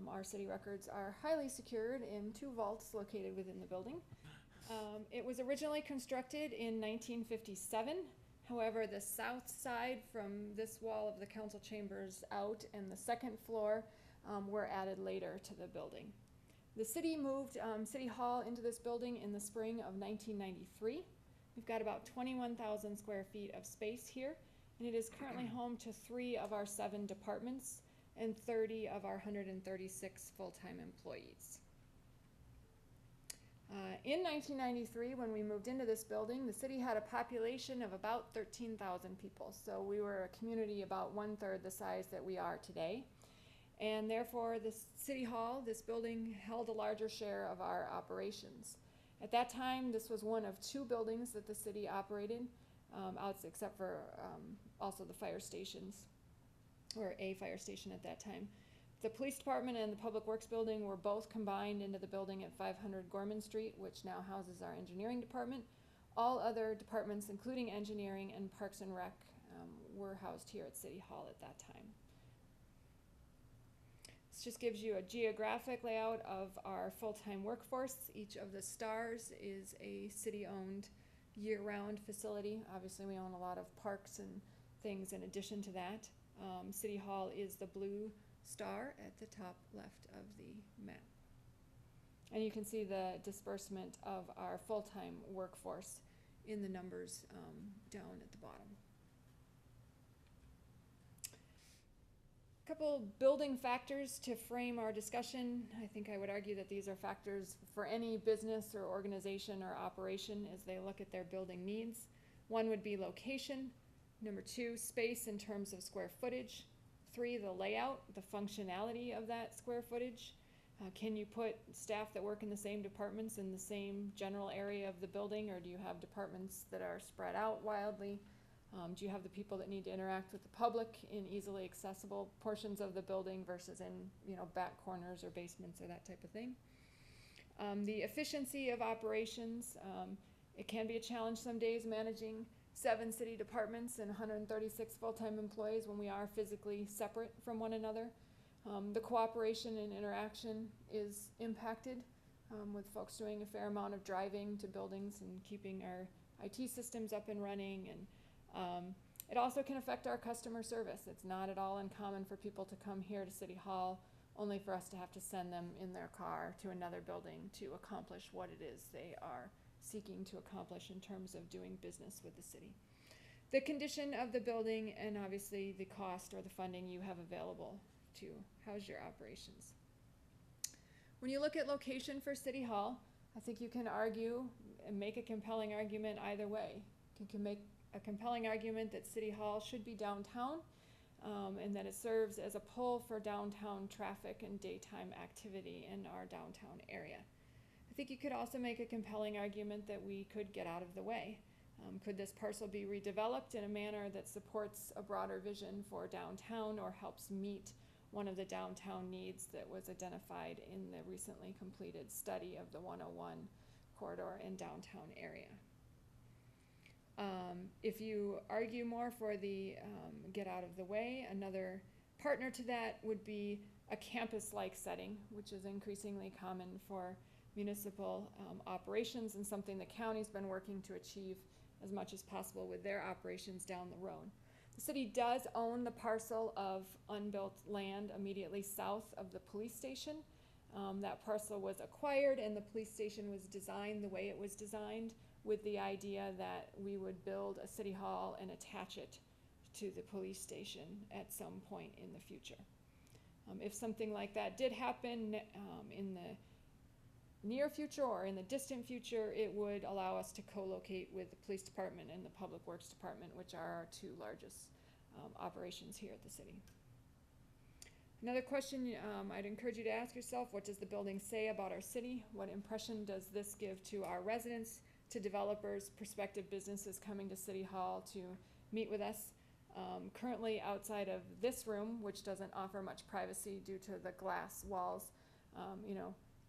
Our city records are highly secured in 2 vaults located within the building. It was originally constructed in 1957. However, the south side from this wall of the council chambers out and the second floor were added later to the building. The city moved City Hall into this building in the spring of 1993. We've got about 21,000 square feet of space here, and it is currently home to 3 of our 7 departments and 30 of our 136 full-time employees. In 1993, when we moved into this building, the city had a population of about 13,000 people. So we were a community about 1/3 the size that we are today. And therefore, this City Hall, this building, held a larger share of our operations. At that time, this was one of 2 buildings that the city operated, except for also the fire stations, or a fire station at that time. The police department and the public works building were both combined into the building at 500 Gorman Street, which now houses our engineering department. All other departments, including engineering and parks and rec, were housed here at City Hall at that time. This just gives you a geographic layout of our full-time workforce. Each of the stars is a city-owned year-round facility. Obviously, we own a lot of parks and things in addition to that. City Hall is the blue star at the top left of the map. And you can see the disbursement of our full-time workforce in the numbers down at the bottom. A couple building factors to frame our discussion. I think I would argue that these are factors for any business or organization or operation as they look at their building needs. One would be location. Number 2, space in terms of square footage. 3, the layout, the functionality of that square footage. Can you put staff that work in the same departments in the same general area of the building, or do you have departments that are spread out wildly? Do you have the people that need to interact with the public in easily accessible portions of the building versus in, back corners or basements or that type of thing? The efficiency of operations, it can be a challenge some days managing 7 city departments and 136 full-time employees when we are physically separate from one another. The cooperation and interaction is impacted with folks doing a fair amount of driving to buildings and keeping our IT systems up and running. And it also can affect our customer service. It's not at all uncommon for people to come here to City Hall only for us to have to send them in their car to another building to accomplish what it is they are seeking to accomplish in terms of doing business with the city. The condition of the building and obviously the cost or the funding you have available to house your operations. When you look at location for City Hall, I think you can argue and make a compelling argument either way. You can make a compelling argument that City Hall should be downtown and that it serves as a pull for downtown traffic and daytime activity in our downtown area. I think you could also make a compelling argument that we could get out of the way. Could this parcel be redeveloped in a manner that supports a broader vision for downtown or helps meet one of the downtown needs that was identified in the recently completed study of the 101 corridor and downtown area? If you argue more for the get out of the way, another partner to that would be a campus-like setting, which is increasingly common for municipal operations and something the county's been working to achieve as much as possible with their operations down the road. The city does own the parcel of unbuilt land immediately south of the police station. That parcel was acquired and the police station was designed the way it was designed, with the idea that we would build a city hall and attach it to the police station at some point in the future. If something like that did happen in the near future or in the distant future, it would allow us to co-locate with the police department and the public works department, which are our 2 largest operations here at the city. Another question I'd encourage you to ask yourself: what does the building say about our city? What impression does this give to our residents, to developers, prospective businesses coming to City Hall to meet with us? Currently outside of this room, which doesn't offer much privacy due to the glass walls,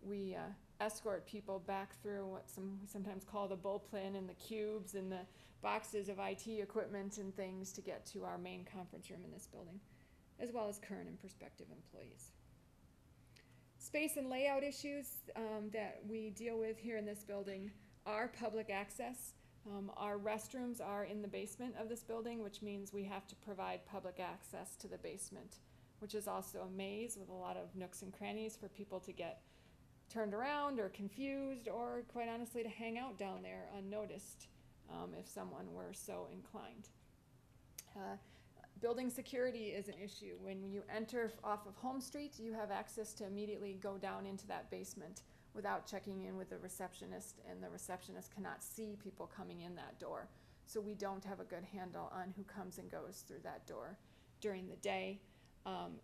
we escort people back through what we sometimes call the bullpen and the cubes and the boxes of IT equipment and things to get to our main conference room in this building, as well as current and prospective employees. Space and layout issues that we deal with here in this building are public access. Our restrooms are in the basement of this building, which means we have to provide public access to the basement, which is also a maze with a lot of nooks and crannies for people to get turned around or confused, or quite honestly to hang out down there unnoticed if someone were so inclined. Building security is an issue. When you enter off of Home Street, you have access to immediately go down into that basement without checking in with the receptionist, and the receptionist cannot see people coming in that door. So we don't have a good handle on who comes and goes through that door during the day.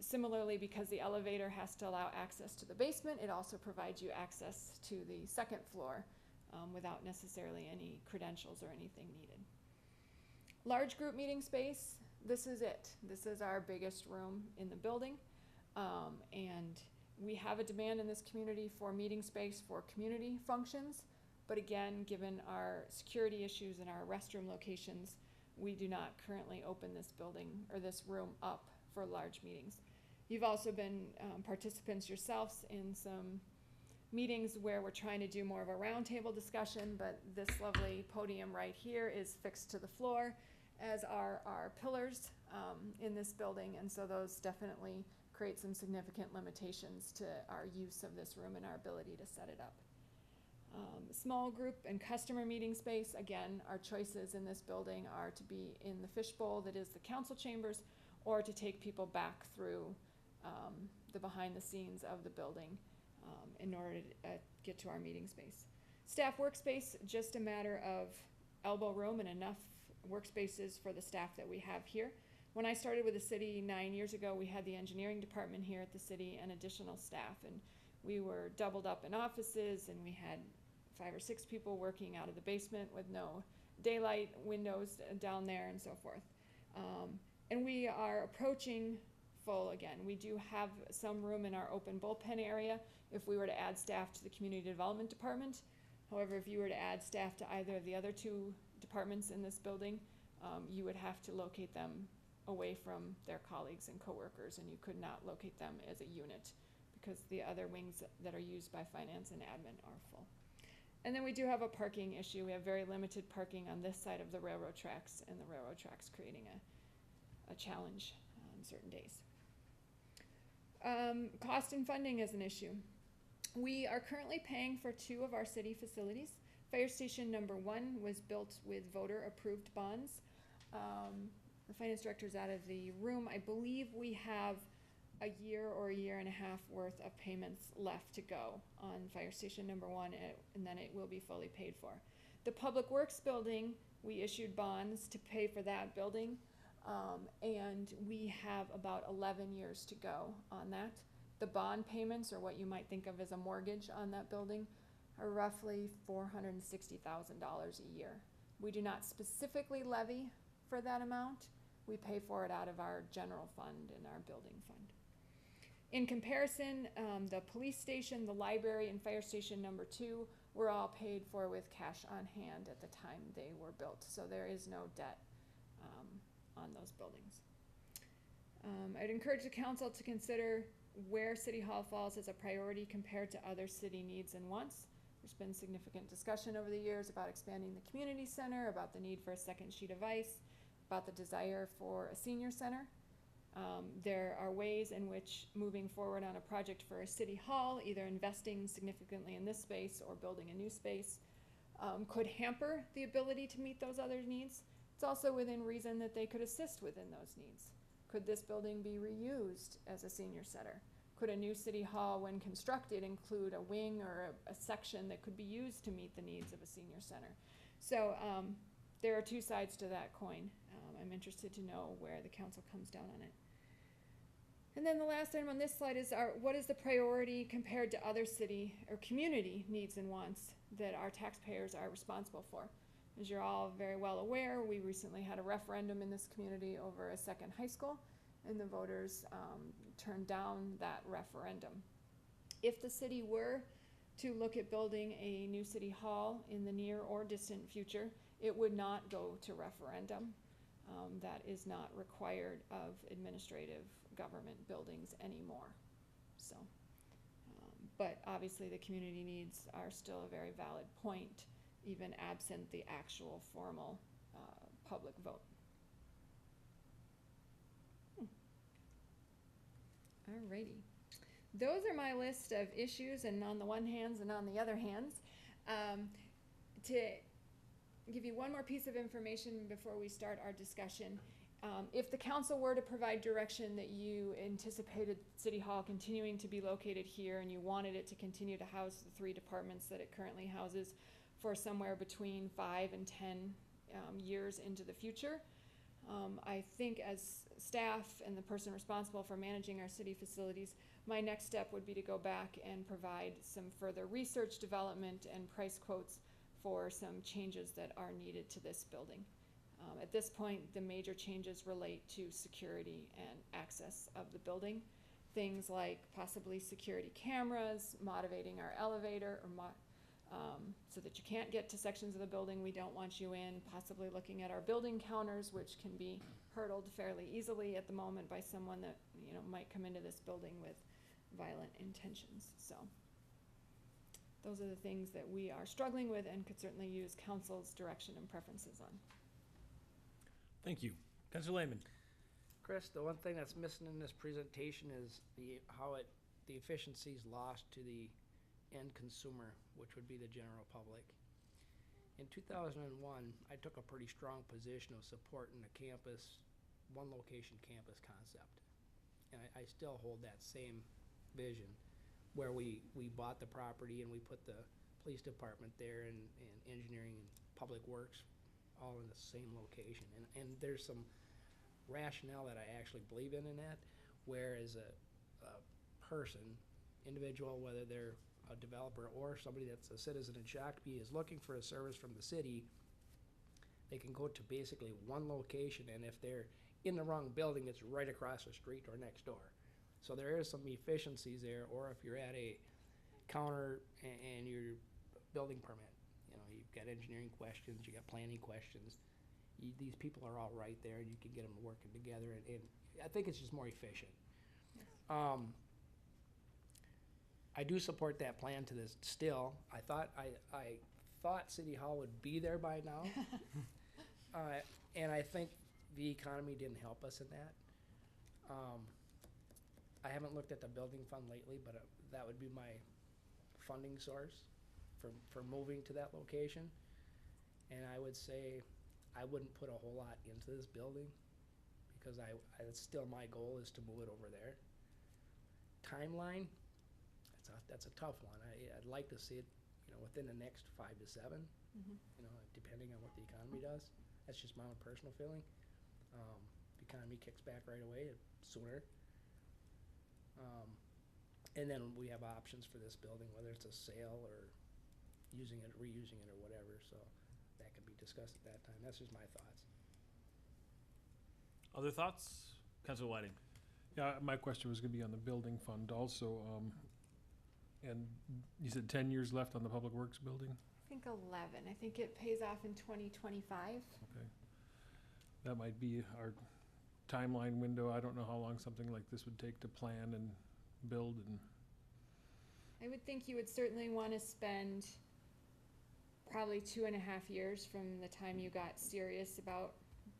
Similarly, because the elevator has to allow access to the basement, it also provides you access to the second floor without necessarily any credentials or anything needed. Large group meeting space, this is it. This is our biggest room in the building. And we have a demand in this community for meeting space for community functions. But again, given our security issues and our restroom locations, we do not currently open this building or this room up for large meetings. You've also been participants yourselves in some meetings where we're trying to do more of a roundtable discussion, but this lovely podium right here is fixed to the floor, as are our pillars in this building, and so those definitely create some significant limitations to our use of this room and our ability to set it up. Small group and customer meeting space, again, our choices in this building are to be in the fishbowl that is the council chambers, or to take people back through the behind the scenes of the building in order to get to our meeting space. Staff workspace, just a matter of elbow room and enough workspaces for the staff that we have here. When I started with the city 9 years ago, we had the engineering department here at the city and additional staff, and we were doubled up in offices, and we had 5 or 6 people working out of the basement with no daylight windows down there and so forth. And we are approaching full again. We do have some room in our open bullpen area if we were to add staff to the community development department. However, if you were to add staff to either of the other 2 departments in this building, you would have to locate them away from their colleagues and coworkers, and you could not locate them as a unit because the other wings that are used by finance and admin are full. And then we do have a parking issue. We have very limited parking on this side of the railroad tracks, and the railroad tracks creating a challenge on certain days. Cost and funding is an issue. We are currently paying for 2 of our city facilities. Fire station number 1 was built with voter approved bonds. The finance director's out of the room. I believe we have a year or a year and a half worth of payments left to go on fire station number 1, and then it will be fully paid for. The public works building, we issued bonds to pay for that building, and we have about 11 years to go on that. The bond payments, or what you might think of as a mortgage on that building, are roughly $460,000 a year. We do not specifically levy for that amount. We pay for it out of our general fund and our building fund. In comparison, the police station, the library, and fire station number 2 were all paid for with cash on hand at the time they were built. So there is no debt on those buildings. I'd encourage the council to consider where City Hall falls as a priority compared to other city needs and wants. There's been significant discussion over the years about expanding the community center, about the need for a second sheet of ice, about the desire for a senior center. There are ways in which moving forward on a project for a city hall, either investing significantly in this space or building a new space, could hamper the ability to meet those other needs. It's also within reason that they could assist within those needs. Could this building be reused as a senior center? Could a new city hall, when constructed, include a wing or a section that could be used to meet the needs of a senior center? So there are 2 sides to that coin. I'm interested to know where the council comes down on it. And then the last item on this slide is what is the priority compared to other city or community needs and wants that our taxpayers are responsible for? As you're all very well aware, we recently had a referendum in this community over a second high school, and the voters turned down that referendum. If the city were to look at building a new city hall in the near or distant future, it would not go to referendum. That is not required of administrative government buildings anymore. So, but obviously the community needs are still a very valid point, even absent the actual formal public vote. Alrighty. Those are my list of issues, and on the one hands and on the other hands. To give you one more piece of information before we start our discussion, If the council were to provide direction that you anticipated City Hall continuing to be located here and you wanted it to continue to house the 3 departments that it currently houses for somewhere between 5 and 10 years into the future, I think as staff and the person responsible for managing our city facilities, my next step would be to go back and provide some further research, development, and price quotes for some changes that are needed to this building. At this point, the major changes relate to security and access of the building. Things like possibly security cameras, motivating our elevator, or so that you can't get to sections of the building we don't want you in, possibly looking at our building counters, which can be hurdled fairly easily at the moment by someone that, you know, might come into this building with violent intentions. So those are the things that we are struggling with and could certainly use council's direction and preferences on. Thank you. Councilor Lehman. Chris, the one thing that's missing in this presentation is the efficiencies lost to the end consumer, which would be the general public. In 2001, I took a pretty strong position of supporting the campus, one location campus concept. And I still hold that same vision, where we bought the property and we put the police department there and engineering and public works all in the same location. And there's some rationale that I actually believe in that, whereas a person, individual, whether they're a developer or somebody that's a citizen in Shakopee is looking for a service from the city, they can go to basically one location, and if they're in the wrong building, it's right across the street or next door. So there is some efficiencies there, or if you're at a counter and you're building permit, you know, you've got engineering questions, you got planning questions, these people are all right there, and you can get them working together, and I think it's just more efficient. I do support that plan to this still. I thought City Hall would be there by now. And I think the economy didn't help us in that. I haven't looked at the building fund lately, but that would be my funding source for moving to that location. And I would say I wouldn't put a whole lot into this building, because it's still my goal is to move it over there. Timeline, that's a tough one. I'd like to see it, you know, within the next 5 to 7. You know, depending on what the economy does. That's just my own personal feeling. The economy kicks back right away, sooner. And then we have options for this building, whether it's a sale or using it, reusing it, or whatever. So that can be discussed at that time. That's just my thoughts. Other thoughts? Councilor Whiting. Yeah, my question was gonna be on the building fund also. And you said 10 years left on the Public Works building? I think 11. I think it pays off in 2025. Okay. That might be our timeline window. I don't know how long something like this would take to plan and build and. I would think you would certainly want to spend probably 2.5 years from the time you got serious about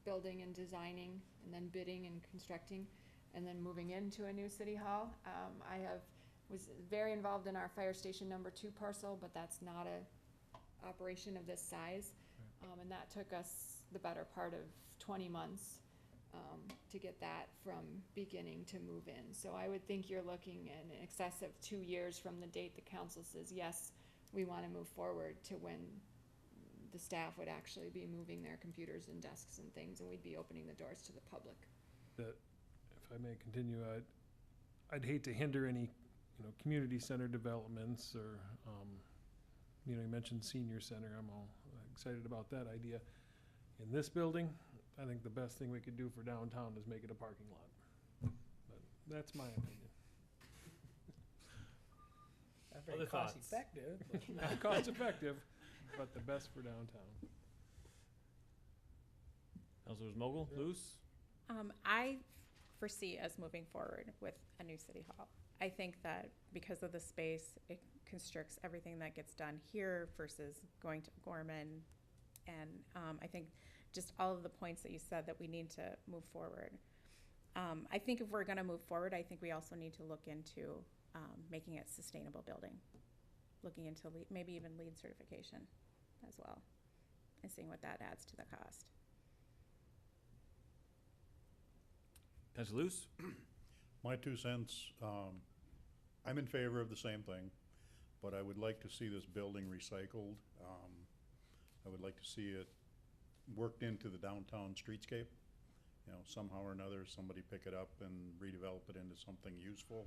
building and designing, and then bidding and constructing, and then moving into a new city hall. Was very involved in our Fire Station number 2 parcel, but that's not a operation of this size. And that took us the better part of 20 months to get that from beginning to move in. So I would think you're looking in excess of 2 years from the date the council says, yes, we want to move forward, to when the staff would actually be moving their computers and desks and things, and we'd be opening the doors to the public. If I may continue, I'd hate to hinder any, you know, community center developments, or, you know, you mentioned senior center. I'm all excited about that idea. In this building, I think the best thing we could do for downtown is make it a parking lot. But that's my opinion. Not very Other cost thoughts? effective. Not cost effective, but the best for downtown. Councilors Mogul, Luce? I foresee us moving forward with a new city hall. I think that because of the space, it constricts everything that gets done here versus going to Gorman. And I think just all of the points that you said that we need to move forward. I think if we're gonna move forward, I think we also need to look into making it sustainable building. Looking into maybe even LEED certification as well, and seeing what that adds to the cost. Councilor Luce? My 2 cents, I'm in favor of the same thing, but I would like to see this building recycled. I would like to see it worked into the downtown streetscape. You know, somehow or another, somebody pick it up and redevelop it into something useful.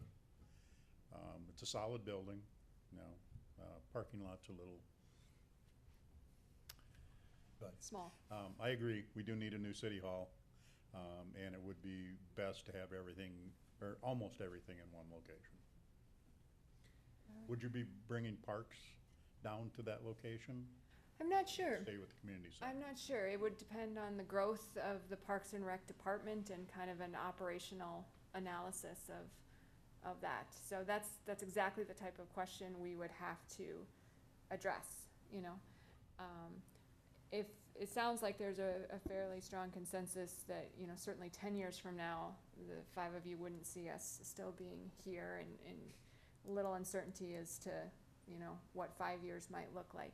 It's a solid building, you know, parking lot's a little. But, Small. I agree, we do need a new city hall, and it would be best to have everything, or almost everything in one location. Would you be bringing parks down to that location? I'm not sure. Stay with the community center? I'm not sure. It would depend on the growth of the Parks and Rec department and kind of an operational analysis of that. So that's exactly the type of question we would have to address, you know. If it sounds like there's a fairly strong consensus that, you know, certainly 10 years from now, the 5 of you wouldn't see us still being here, and little uncertainty as to, you know, what 5 years might look like.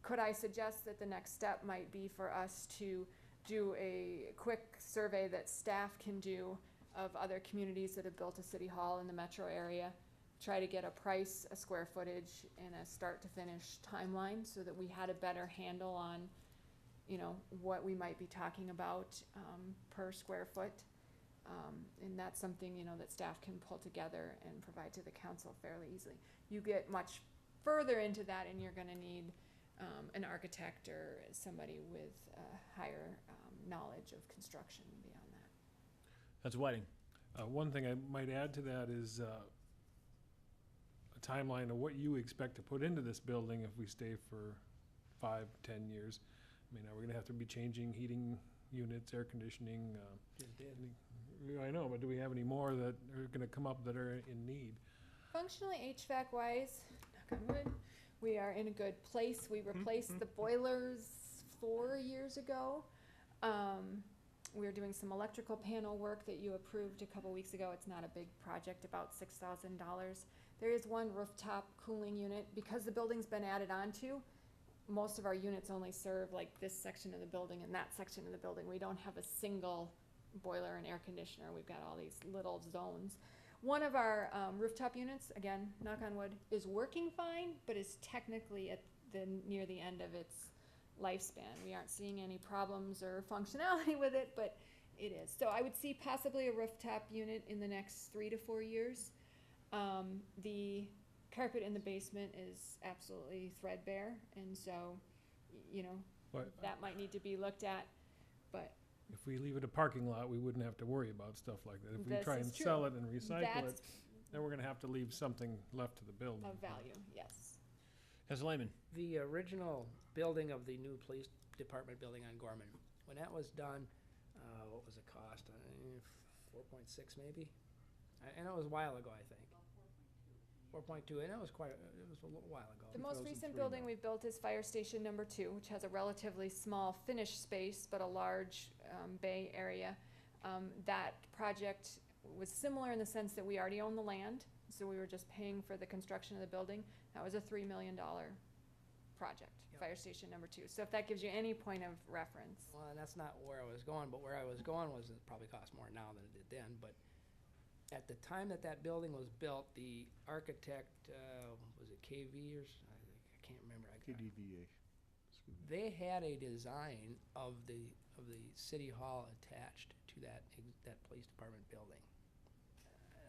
Could I suggest that the next step might be for us to do a quick survey that staff can do of other communities that have built a city hall in the metro area, try to get a price, a square footage, and a start to finish timeline so that we had a better handle on, you know, what we might be talking about per square foot. And that's something, you know, that staff can pull together and provide to the council fairly easily. You get much further into that and you're gonna need an architect or somebody with higher knowledge of construction beyond that. Councilor Whiting? One thing I might add to that is a timeline of what you expect to put into this building if we stay for 5, 10 years. I mean, are we gonna have to be changing heating units, air conditioning? I know, but do we have any more that are gonna come up that are in need? Functionally HVAC wise, knock on wood, we are in a good place. We replaced the boilers 4 years ago. We're doing some electrical panel work that you approved a couple weeks ago. It's not a big project, about $6,000. There is one rooftop cooling unit. Because the building's been added onto, most of our units only serve like this section of the building and that section of the building. We don't have a single boiler and air conditioner. We've got all these little zones. One of our rooftop units, again, knock on wood, is working fine, but is technically at near the end of its lifespan. We aren't seeing any problems or functionality with it, but it is. So I would see possibly a rooftop unit in the next 3 to 4 years. The carpet in the basement is absolutely threadbare, and so, you know, that might need to be looked at, but. If we leave it a parking lot, we wouldn't have to worry about stuff like that. If we This try is and true. sell it and recycle That's it, then we're gonna have to leave something left to the building. of value, yes. Councilor Lehman? The original building of the new police department building on Gorman, when that was done, what was the cost? 4.6 maybe? And it was a while ago, I think. 4.2, and it was it was a little while ago. The most recent building we've built is Fire Station Number 2, which has a relatively small finished space, but a large bay area. That project was similar in the sense that we already own the land, so we were just paying for the construction of the building. That was a $3 million project, Yep. Fire Station Number 2. So if that gives you any point of reference. Well, and that's not where I was going, but where I was going was it probably costs more now than it did then, but at the time that that building was built, the architect, was it KV or, I can't remember. KDVA. They had a design of the city hall attached to that police department building.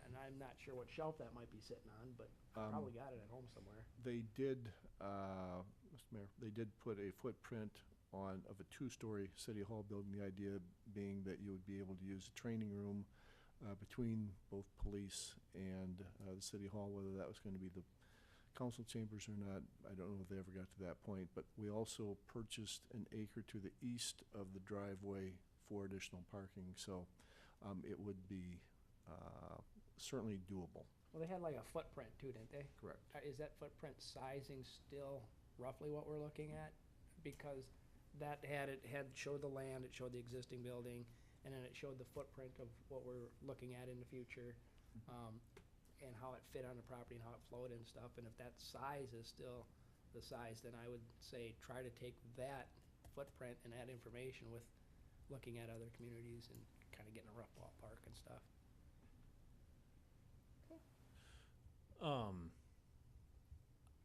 And I'm not sure what shelf that might be sitting on, but probably got it at home somewhere. They did, Mr. Mayor, they did put a footprint of a 2-story city hall building. The idea being that you would be able to use the training room between both police and the city hall. Whether that was going to be the council chambers or not, I don't know if they ever got to that point. But we also purchased an acre to the east of the driveway for additional parking. So it would be certainly doable. Well, they had like a footprint too, didn't they? Correct. Is that footprint sizing still roughly what we're looking at? Because that showed the land, it showed the existing building, and then it showed the footprint of what we're looking at in the future, and how it fit on the property and how it flowed and stuff. And if that size is still the size, then I would say try to take that footprint and that information with looking at other communities and kinda get in a rough ballpark and stuff.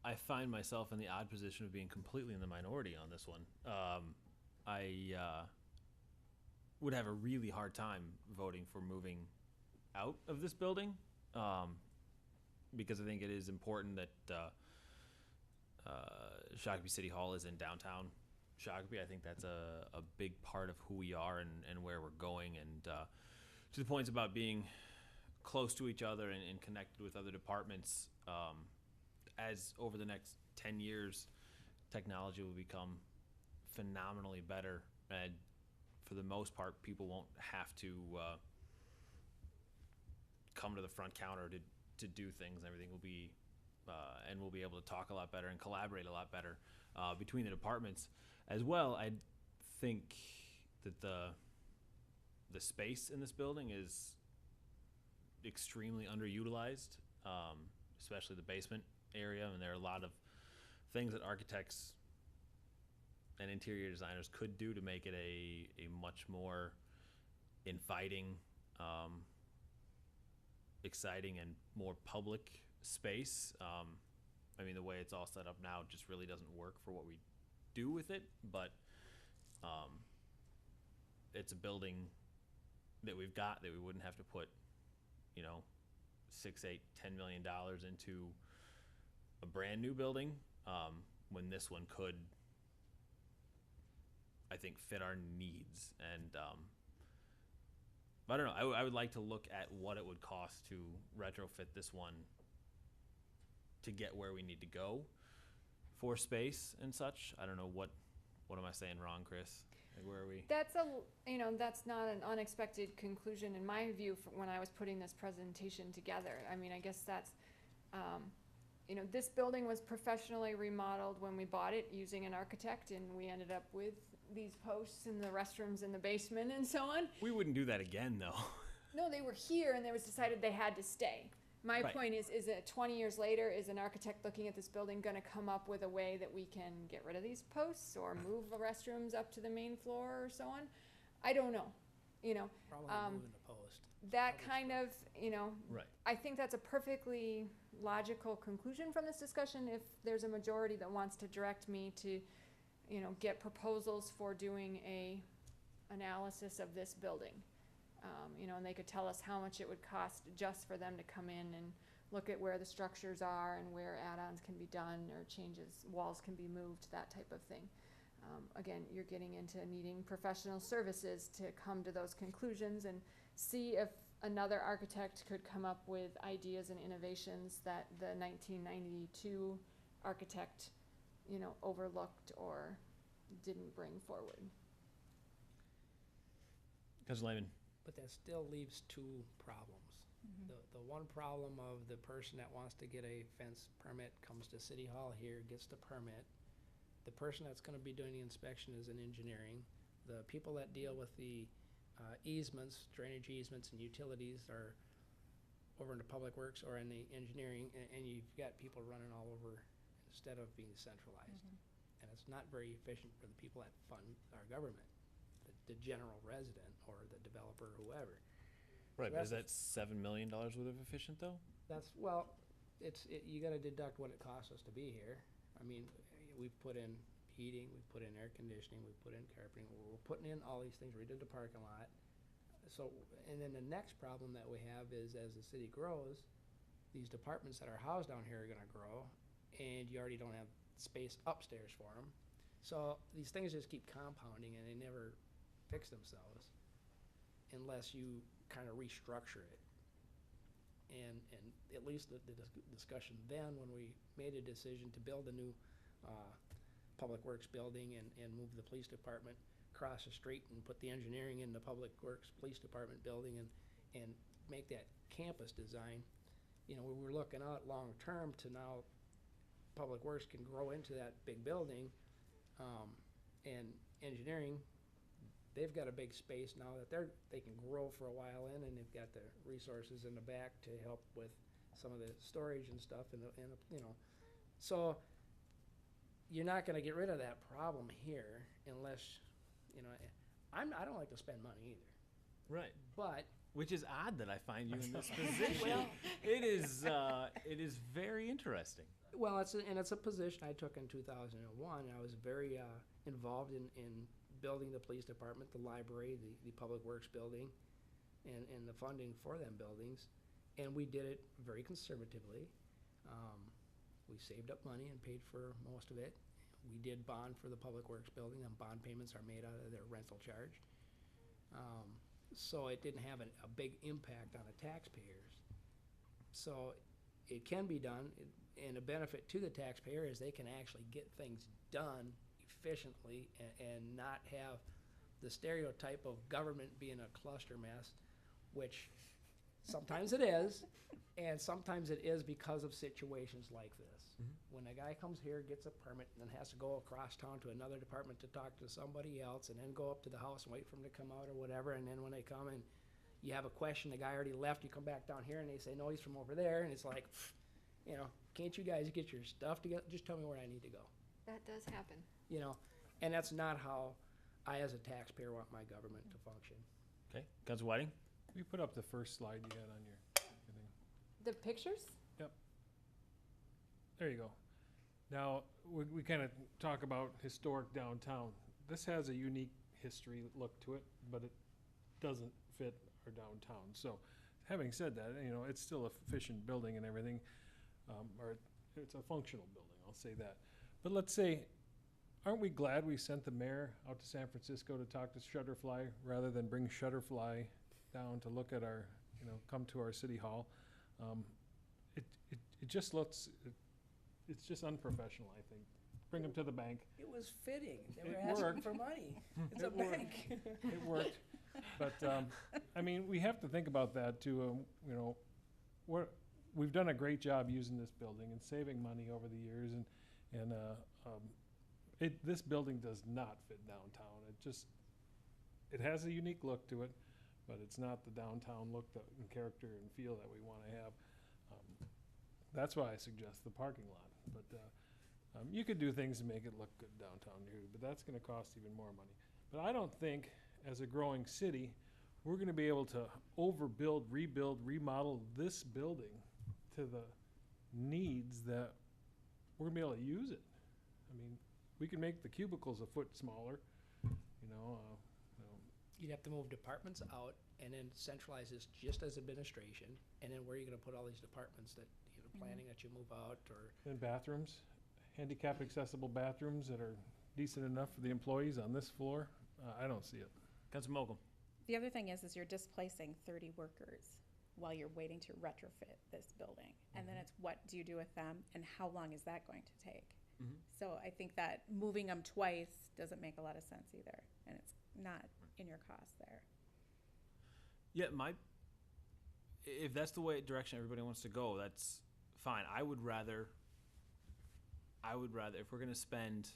I find myself in the odd position of being completely in the minority on this one. I would have a really hard time voting for moving out of this building, because I think it is important that Shakopee City Hall is in downtown Shakopee. I think that's a big part of who we are and where we're going. And to the points about being close to each other and connected with other departments, as over the next 10 years, technology will become phenomenally better. And for the most part, people won't have to come to the front counter to do things. Everything will be, and we'll be able to talk a lot better and collaborate a lot better between the departments as well. I think that the space in this building is extremely underutilized, especially the basement area. And there are a lot of things that architects and interior designers could do to make it a much more inviting, exciting, and more public space. I mean, the way it's all set up now just really doesn't work for what we do with it, but it's a building that we've got that we wouldn't have to put, $6, $8, $10 million into a brand new building, when this one could, I think, fit our needs. And I don't know, I would like to look at what it would cost to retrofit this one to get where we need to go for space and such. I don't know, what am I saying wrong, Chris? Like, where are we? That's that's not an unexpected conclusion in my view when I was putting this presentation together. I mean, I guess that's, this building was professionally remodeled when we bought it using an architect, and we ended up with these posts and the restrooms in the basement and so on. We wouldn't do that again, though. No, they were here, and it was decided they had to stay. My Right. point is it 20 years later, is an architect looking at this building going to come up with a way that we can get rid of these posts or move the restrooms up to the main floor or so on? I don't know. Probably moving the post. That kind of, Right. I think that's a perfectly logical conclusion from this discussion. If there's a majority that wants to direct me to, get proposals for doing a analysis of this building. And they could tell us how much it would cost just for them to come in and look at where the structures are and where add-ons can be done or changes, walls can be moved, that type of thing. Again, you're getting into needing professional services to come to those conclusions and see if another architect could come up with ideas and innovations that the 1992 architect, overlooked or didn't bring forward. Councilor Lehman. But that still leaves two problems. The one problem of the person that wants to get a fence permit comes to City Hall here, gets the permit. The person that's gonna be doing the inspection is in engineering. The people that deal with the easements, drainage easements and utilities are over in the Public Works or in the engineering, and you've got people running all over instead of being centralized. And it's not very efficient for the people that fund our government, the general resident or the developer, whoever. Right, So but is that $7 million worth of efficient, though? That's, well, you gotta deduct what it costs us to be here. I mean, we've put in heating, we've put in air conditioning, we've put in carpeting, we're putting in all these things, we redid the parking lot. So, and then the next problem that we have is as the city grows, these departments that are housed down here are gonna grow, and you already don't have space upstairs for them. So these things just keep compounding and they never fix themselves unless you kind of restructure it. And at least the discussion then, when we made a decision to build a new Public Works building and move the police department across the street and put the engineering in the Public Works Police Department building and make that campus design, we were looking out long term to now Public Works can grow into that big building, and engineering, they've got a big space now that they can grow for a while in, and they've got the resources in the back to help with some of the storage and stuff, so you're not gonna get rid of that problem here unless, I don't like to spend money either. Right. But Which is odd that I find you in this position. It is very interesting. well, it's a position I took in 2001. I was very involved in building the police department, the library, the public works building, and the funding for them buildings, and we did it very conservatively. We saved up money and paid for most of it. We did bond for the public works building, and bond payments are made out of their rental charge. So it didn't have a big impact on the taxpayers. So it can be done, and a benefit to the taxpayer is they can actually get things done efficiently and not have the stereotype of government being a cluster mess, which sometimes it is, and sometimes it is because of situations like this. When a guy comes here, gets a permit, and then has to go across town to another department to talk to somebody else, and then go up to the house and wait for them to come out or whatever, and then when they come and you have a question, the guy already left, you come back down here and they say, no, he's from over there, and it's like, can't you guys get your stuff together? Just tell me where I need to go, That does happen. And that's not how I, as a taxpayer, want my government to function. Okay, Councilor Whiting? We put up the first slide you had on your thing. The pictures? There you go. Now, we kind of talk about historic downtown. This has a unique history look to it, but it doesn't fit our downtown. So, having said that, it's still a efficient building and everything, or it's a functional building, I'll say that. But let's say, aren't we glad we sent the mayor out to San Francisco to talk to Shutterfly rather than bring Shutterfly down to look at our, come to our city hall? It just looks, it's just unprofessional, I think. Bring them to the bank. It was fitting. They It were asking worked. for money. It's It a worked. bank. It worked. But, we have to think about that too. We've done a great job using this building and saving money over the years, and this building does not fit downtown. It has a unique look to it, but it's not the downtown look and character and feel that we want to have. That's why I suggest the parking lot. But you could do things to make it look good downtown too, but that's going to cost even more money. But I don't think, as a growing city, we're going to be able to overbuild, rebuild, remodel this building to the needs that we're going to be able to use it. We can make the cubicles a foot smaller, You'd have to move departments out and then centralize this just as administration. And then where are you gonna put all these departments that, planning that you move out or? And bathrooms, handicap accessible bathrooms that are decent enough for the employees on this floor. I don't see it. Councilor Mokel? The other thing is you're displacing 30 workers while you're waiting to retrofit this building. And then it's what do you do with them and how long is that going to take? So I think that moving them twice doesn't make a lot of sense either, and it's not in your cost there. Yeah, if that's the direction everybody wants to go, that's fine. I would rather, if we're gonna spend,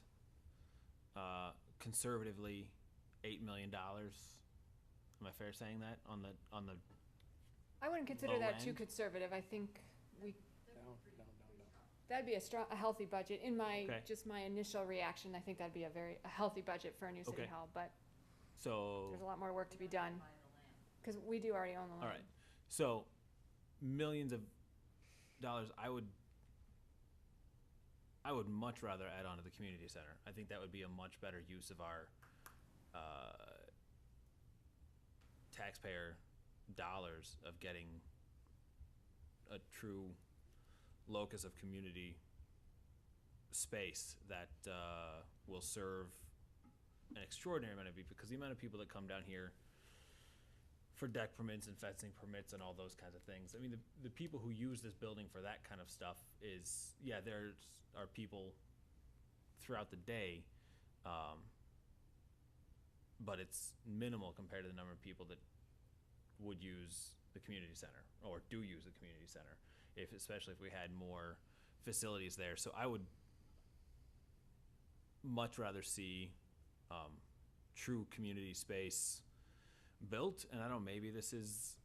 conservatively, $8 million, am I fair saying that, on the I wouldn't consider Low that too end? conservative. I think No. that'd be a healthy budget. In my, Okay. just my initial reaction, I think that'd be a healthy budget for a new city Okay. hall, but So, there's a lot more work to be done. Cause we do already own the land. all right, so millions of dollars, I would much rather add on to the community center. I think that would be a much better use of our taxpayer dollars of getting a true locus of community space that will serve an extraordinary amount of people, because the amount of people that come down here for deck permits and fencing permits and all those kinds of things. The people who use this building for that kind of stuff is, there are people throughout the day, but it's minimal compared to the number of people that would use the community center or do use the community center, especially if we had more facilities there. So I would much rather see true community space built, and I don't know, maybe this is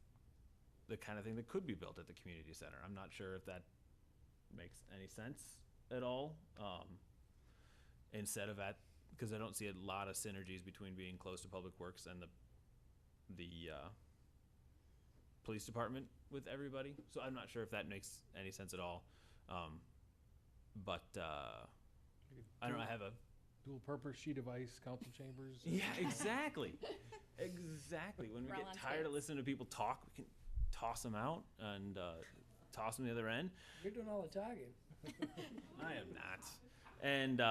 the kind of thing that could be built at the community center. I'm not sure if that makes any sense at all. Instead of because I don't see a lot of synergies between being close to Public Works and the the police department with everybody. So I'm not sure if that makes any sense at all. But I don't know. I have a Dual-purpose sheet of ice, council chambers. yeah, exactly, exactly. When we Roll get on tired of skates. listening to people talk, we can toss them out and toss them the other end. You're doing all the talking. I am not. And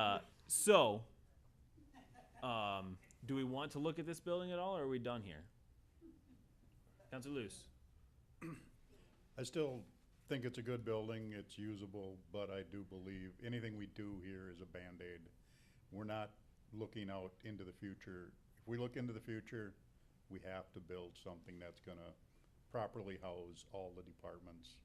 so, do we want to look at this building at all, or are we done here? Councilor Luce. I still think it's a good building, it's usable, but I do believe anything we do here is a Band-Aid. We're not looking out into the future. If we look into the future, we have to build something that's gonna properly house all the departments.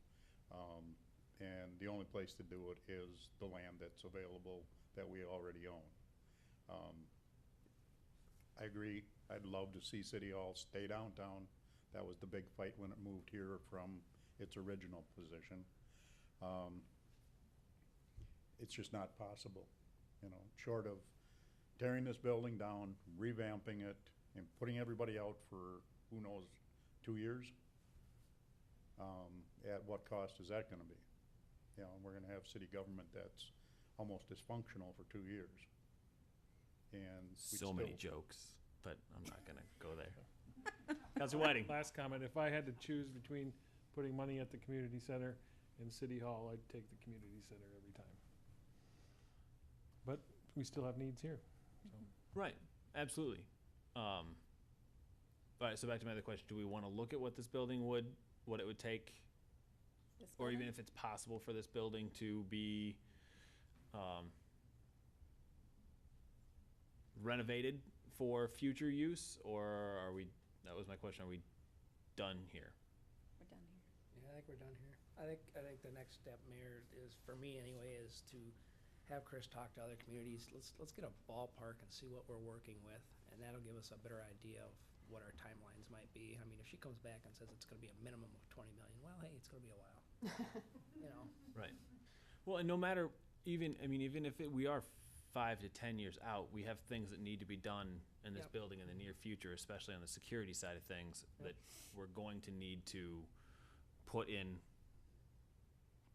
And the only place to do it is the land that's available that we already own. I agree, I'd love to see City Hall stay downtown. That was the big fight when it moved here from its original position. It's just not possible, you know, short of tearing this building down, revamping it, and putting everybody out for, who knows, 2 years. At what cost is that gonna be? You know, and we're gonna have city government that's almost dysfunctional for 2 years. And we'd So many still- jokes, but I'm not gonna go there. Councilor Whiting. Last comment, if I had to choose between putting money at the community center and City Hall, I'd take the community center every time. But we still have needs here, so. Right, absolutely. All right, so back to my other question: do we want to look at what this building would, what it would take, This or even building? if it's possible for this building to be renovated for future use, or are we? That was my question. Are we done here? We're done here. Yeah, I think we're done here. I think the next step, Mayor, is, for me anyway, is to have Chris talk to other communities. Let's get a ballpark and see what we're working with, and that'll give us a better idea of what our timelines might be. I mean, if she comes back and says it's gonna be a minimum of 20 million, well, hey, it's gonna be a while. You know, Right. Well, and no matter even, I mean, even if we are 5 to 10 years out, we have things that need to be done in this Yep. building in the near future, especially on the security side of things, that we're going to need to put in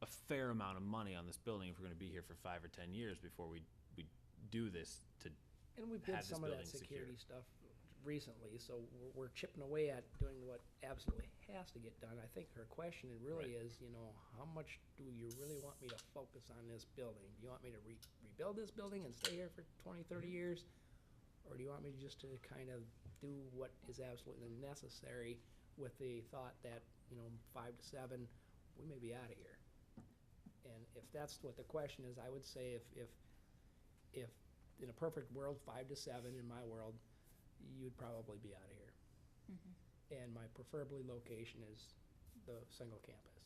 a fair amount of money on this building if we're going to be here for 5 or 10 years before we do this to and we have did this some of that building secure. security stuff recently, so we're chipping away at doing what absolutely has to get done. I think her question really is, you know, how much do you really want me to focus on this building? Do you want me to rebuild this building and stay here for 20, 30 years? Or do you want me just to kind of do what is absolutely necessary with the thought that, you know, 5 to 7, we may be out of here? And if that's what the question is, I would say if in a perfect world, 5 to 7 in my world, you'd probably be out of here. And my preferably location is the single campus.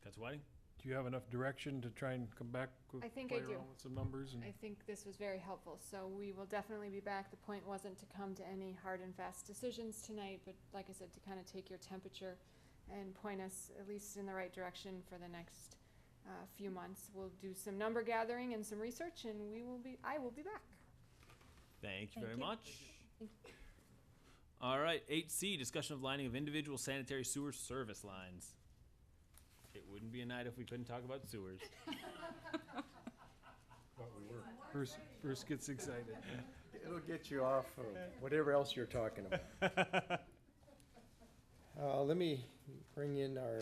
Councilor Whiting? Do you have enough direction to try and come back with, I think play I do. around with some numbers and? I think this was very helpful, so we will definitely be back. The point wasn't to come to any hard and fast decisions tonight, but like I said, to kind of take your temperature and point us at least in the right direction for the next few months. We'll do some number gathering and some research, and I will be back. Thank you Thank very you. much. All right, 8C, discussion of lining of individual sanitary sewer service lines. It wouldn't be a night if we couldn't talk about sewers. Bruce gets excited. It'll get you off of whatever else you're talking about. Let me bring in our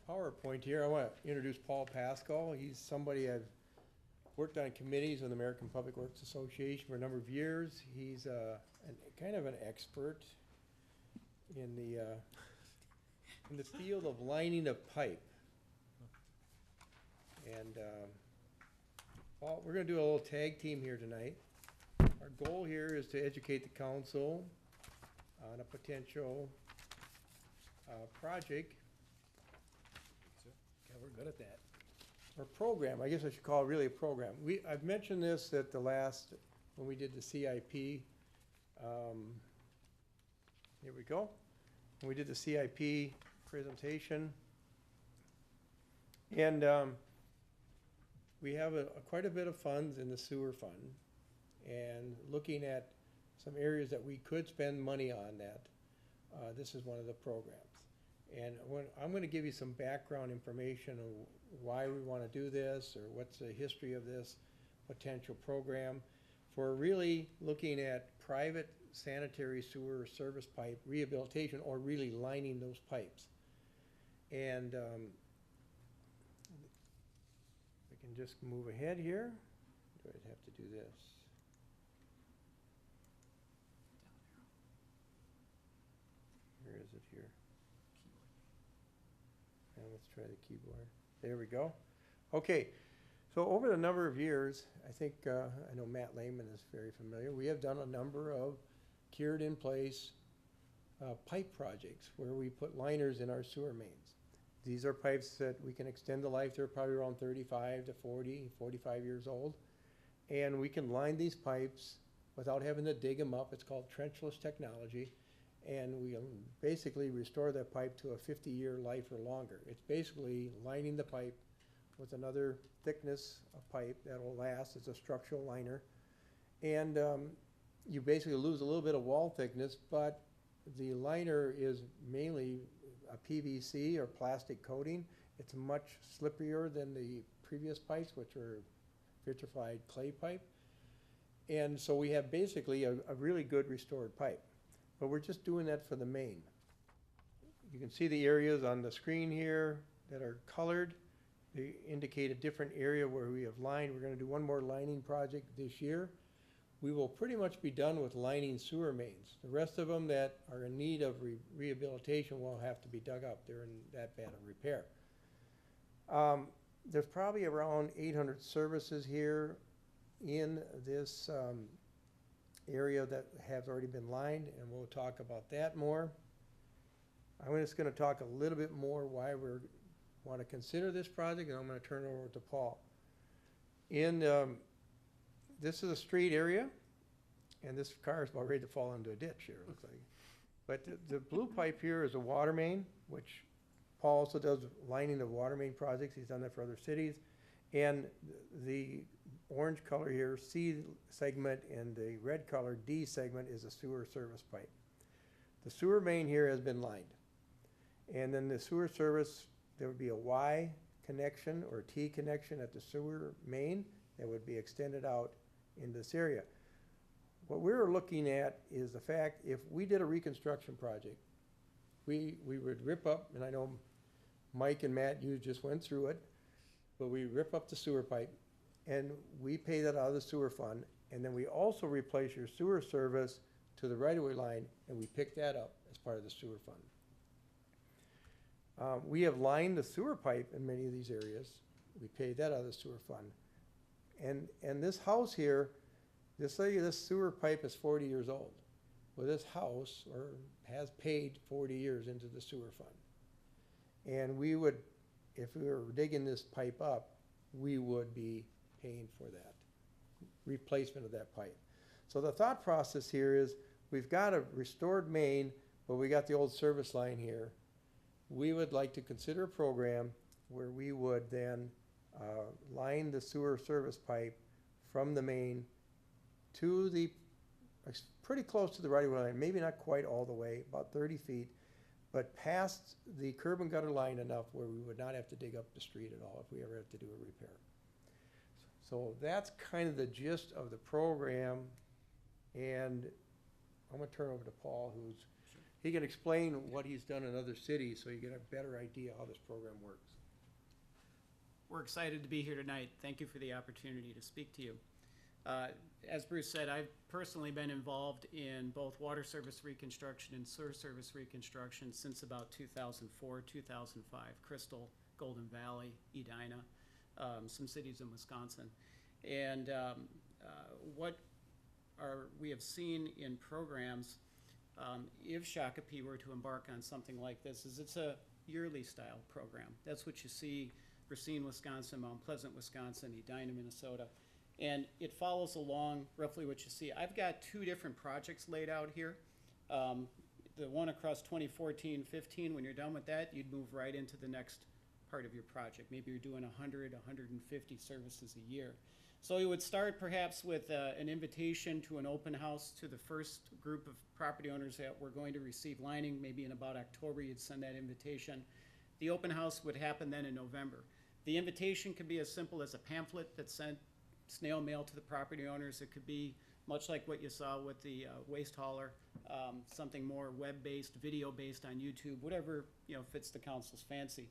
PowerPoint here. I want to introduce Paul Pascal. He's somebody I've worked on committees with the American Public Works Association for a number of years. He's kind of an expert in the field of lining of pipe. And Paul, we're going to do a little tag team here tonight. Our goal here is to educate the council on a potential project Yeah, we're good at that. or program. I guess I should call it really a program. I've mentioned this at the last, when we did the CIP. Here we go. When we did the CIP presentation. And we have quite a bit of funds in the sewer fund. And looking at some areas that we could spend money on that, this is one of the programs. And I'm gonna give you some background information of why we wanna do this, or what's the history of this potential program for really looking at private sanitary sewer service pipe rehabilitation, or really lining those pipes. And I can just move ahead here. Do I have to do this? Where is it here? Now let's try the keyboard. There we go. Okay, so over the number of years, I think, I know Matt Lehman is very familiar, we have done a number of cured in place pipe projects where we put liners in our sewer mains. These are pipes that we can extend the life. They're probably around 35 to 40, 45 years old. And we can line these pipes without having to dig them up. It's called trenchless technology. And we basically restore that pipe to a 50-year life or longer. It's basically lining the pipe with another thickness of pipe that will last. It's a structural liner. And you basically lose a little bit of wall thickness, but the liner is mainly a PVC or plastic coating. It's much slipperier than the previous pipes, which are vitrified clay pipe. And so we have basically a really good restored pipe. But we're just doing that for the main. You can see the areas on the screen here that are colored. They indicate a different area where we have lined. We're gonna do one more lining project this year. We will pretty much be done with lining sewer mains. The rest of them that are in need of rehabilitation will have to be dug up. They're in that bad of repair. There's probably around 800 services here in this area that have already been lined, and we'll talk about that more. I'm just gonna talk a little bit more why we want to consider this project, and I'm gonna turn it over to Paul. This is a street area, and this car is about ready to fall into a ditch here, it looks like. But the blue pipe here is a water main, which Paul also does lining of water main projects. He's done that for other cities. And the orange color here, C segment, and the red color, D segment, is a sewer service pipe. The sewer main here has been lined. And then the sewer service, there would be a Y connection or T connection at the sewer main that would be extended out in this area. What we're looking at is the fact, if we did a reconstruction project, we would rip up, and I know Mike and Matt, you just went through it, but we rip up the sewer pipe and we pay that out of the sewer fund, and then we also replace your sewer service to the right-of-way line, and we pick that up as part of the sewer fund. We have lined the sewer pipe in many of these areas. We pay that out of the sewer fund. And this house here, this sewer pipe is 40 years old. Well, this house has paid 40 years into the sewer fund. And we would, if we were digging this pipe up, we would be paying for that replacement of that pipe. So the thought process here is, we've got a restored main, but we got the old service line here. We would like to consider a program where we would then line the sewer service pipe from the main to the, pretty close to the right-of-way line, maybe not quite all the way, about 30 feet, but past the curb and gutter line enough where we would not have to dig up the street at all if we ever have to do a repair. So that's kind of the gist of the program, and I'm gonna turn over to Paul, he can explain what he's done in other cities so you get a better idea how this program works. We're excited to be here tonight. Thank you for the opportunity to speak to you. As Bruce said, I've personally been involved in both water service reconstruction and sewer service reconstruction since about 2004, 2005. Crystal, Golden Valley, Edina, some cities in Wisconsin. And what we have seen in programs, if Shakopee were to embark on something like this, is it's a yearly style program. That's what you see, Racine, Wisconsin, Mount Pleasant, Wisconsin, Edina, Minnesota. And it follows along roughly what you see. I've got two different projects laid out here. The one across 2014-15, when you're done with that, you'd move right into the next part of your project. Maybe you're doing 100, 150 services a year. So you would start perhaps with an invitation to an open house to the first group of property owners that were going to receive lining. Maybe in about October, you'd send that invitation. The open house would happen then in November. The invitation could be as simple as a pamphlet that's sent snail mail to the property owners. It could be much like what you saw with the waste hauler, something more web-based, video-based on YouTube, whatever fits the council's fancy.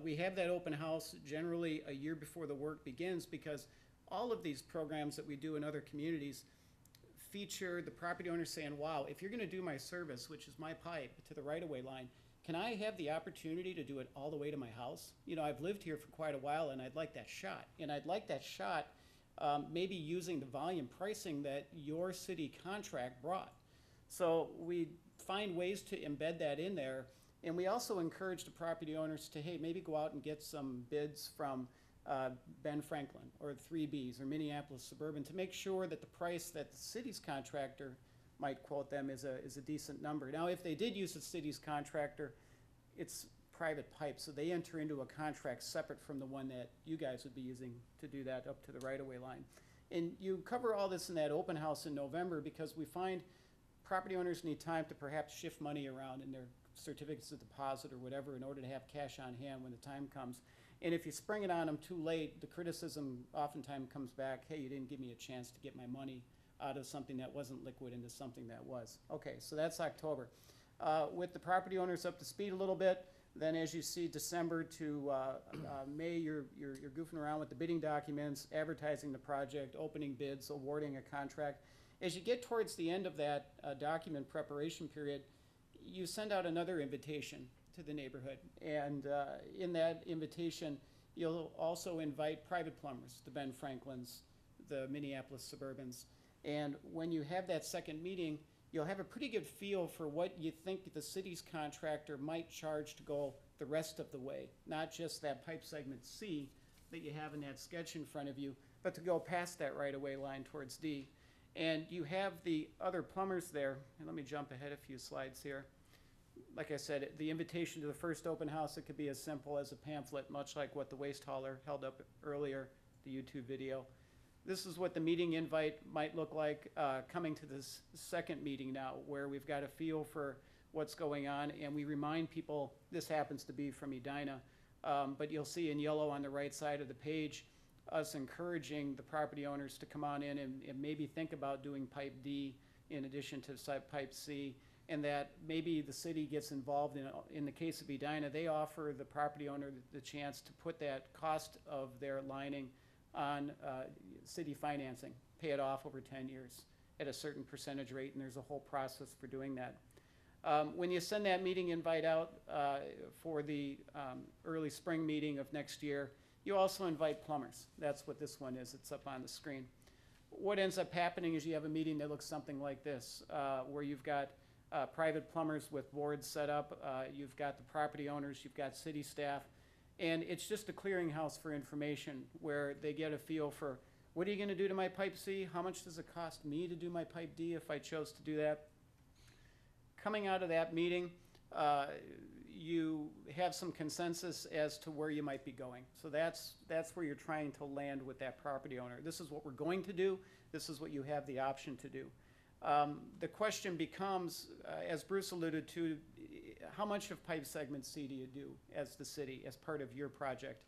We have that open house generally a year before the work begins, because all of these programs that we do in other communities feature the property owner saying, wow, if you're gonna do my service, which is my pipe to the right-of-way line, can I have the opportunity to do it all the way to my house? I've lived here for quite a while, and I'd like that shot. And I'd like that shot maybe using the volume pricing that your city contract brought. So we find ways to embed that in there. And we also encourage the property owners to, hey, maybe go out and get some bids from Ben Franklin or 3Bs or Minneapolis Suburban to make sure that the price that the city's contractor might quote them is a decent number. Now, if they did use the city's contractor, it's private pipe, so they enter into a contract separate from the one that you guys would be using to do that up to the right-of-way line. And you cover all this in that open house in November, because we find property owners need time to perhaps shift money around in their certificates of deposit or whatever in order to have cash on hand when the time comes. And if you spring it on them too late, the criticism oftentimes comes back, hey, you didn't give me a chance to get my money out of something that wasn't liquid into something that was. Okay, so that's October. With the property owners up to speed a little bit, then as you see December to May, you're goofing around with the bidding documents, advertising the project, opening bids, awarding a contract. As you get towards the end of that document preparation period, you send out another invitation to the neighborhood. And in that invitation, you'll also invite private plumbers, the Ben Franklins, the Minneapolis Suburbans. And when you have that second meeting, you'll have a pretty good feel for what you think the city's contractor might charge to go the rest of the way, not just that pipe segment C that you have in that sketch in front of you, but to go past that right-of-way line towards D. And you have the other plumbers there, and let me jump ahead a few slides here. Like I said, the invitation to the first open house, it could be as simple as a pamphlet, much like what the waste hauler held up earlier, the YouTube video. This is what the meeting invite might look like coming to this second meeting now, where we've got a feel for what's going on, and we remind people, this happens to be from Edina, but you'll see in yellow on the right side of the page, us encouraging the property owners to come on in and maybe think about doing pipe D in addition to pipe C, and that maybe the city gets involved in the case of Edina, they offer the property owner the chance to put that cost of their lining on city financing, pay it off over 10 years at a certain percentage rate, and there's a whole process for doing that. When you send that meeting invite out for the early spring meeting of next year, you also invite plumbers. That's what this one is. It's up on the screen. What ends up happening is you have a meeting that looks something like this, where you've got private plumbers with boards set up, you've got the property owners, you've got city staff, and it's just a clearinghouse for information where they get a feel for, what are you gonna do to my pipe C? How much does it cost me to do my pipe D if I chose to do that? Coming out of that meeting, you have some consensus as to where you might be going. So that's where you're trying to land with that property owner. This is what we're going to do. This is what you have the option to do. The question becomes, as Bruce alluded to, how much of pipe segment C do you do as the city, as part of your project?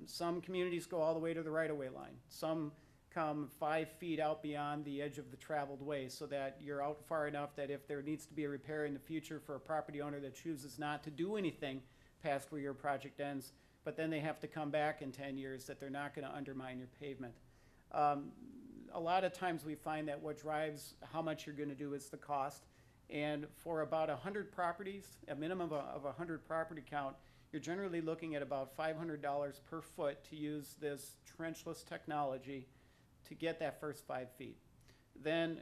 Some communities go all the way to the right-of-way line. Some come 5 feet out beyond the edge of the traveled way, so that you're out far enough that if there needs to be a repair in the future for a property owner that chooses not to do anything past where your project ends, but then they have to come back in 10 years, that they're not going to undermine your pavement. A lot of times we find that what drives how much you're going to do is the cost. And for about 100 properties, a minimum of 100 property count, you're generally looking at about $500 per foot to use this trenchless technology to get that first 5 feet. Then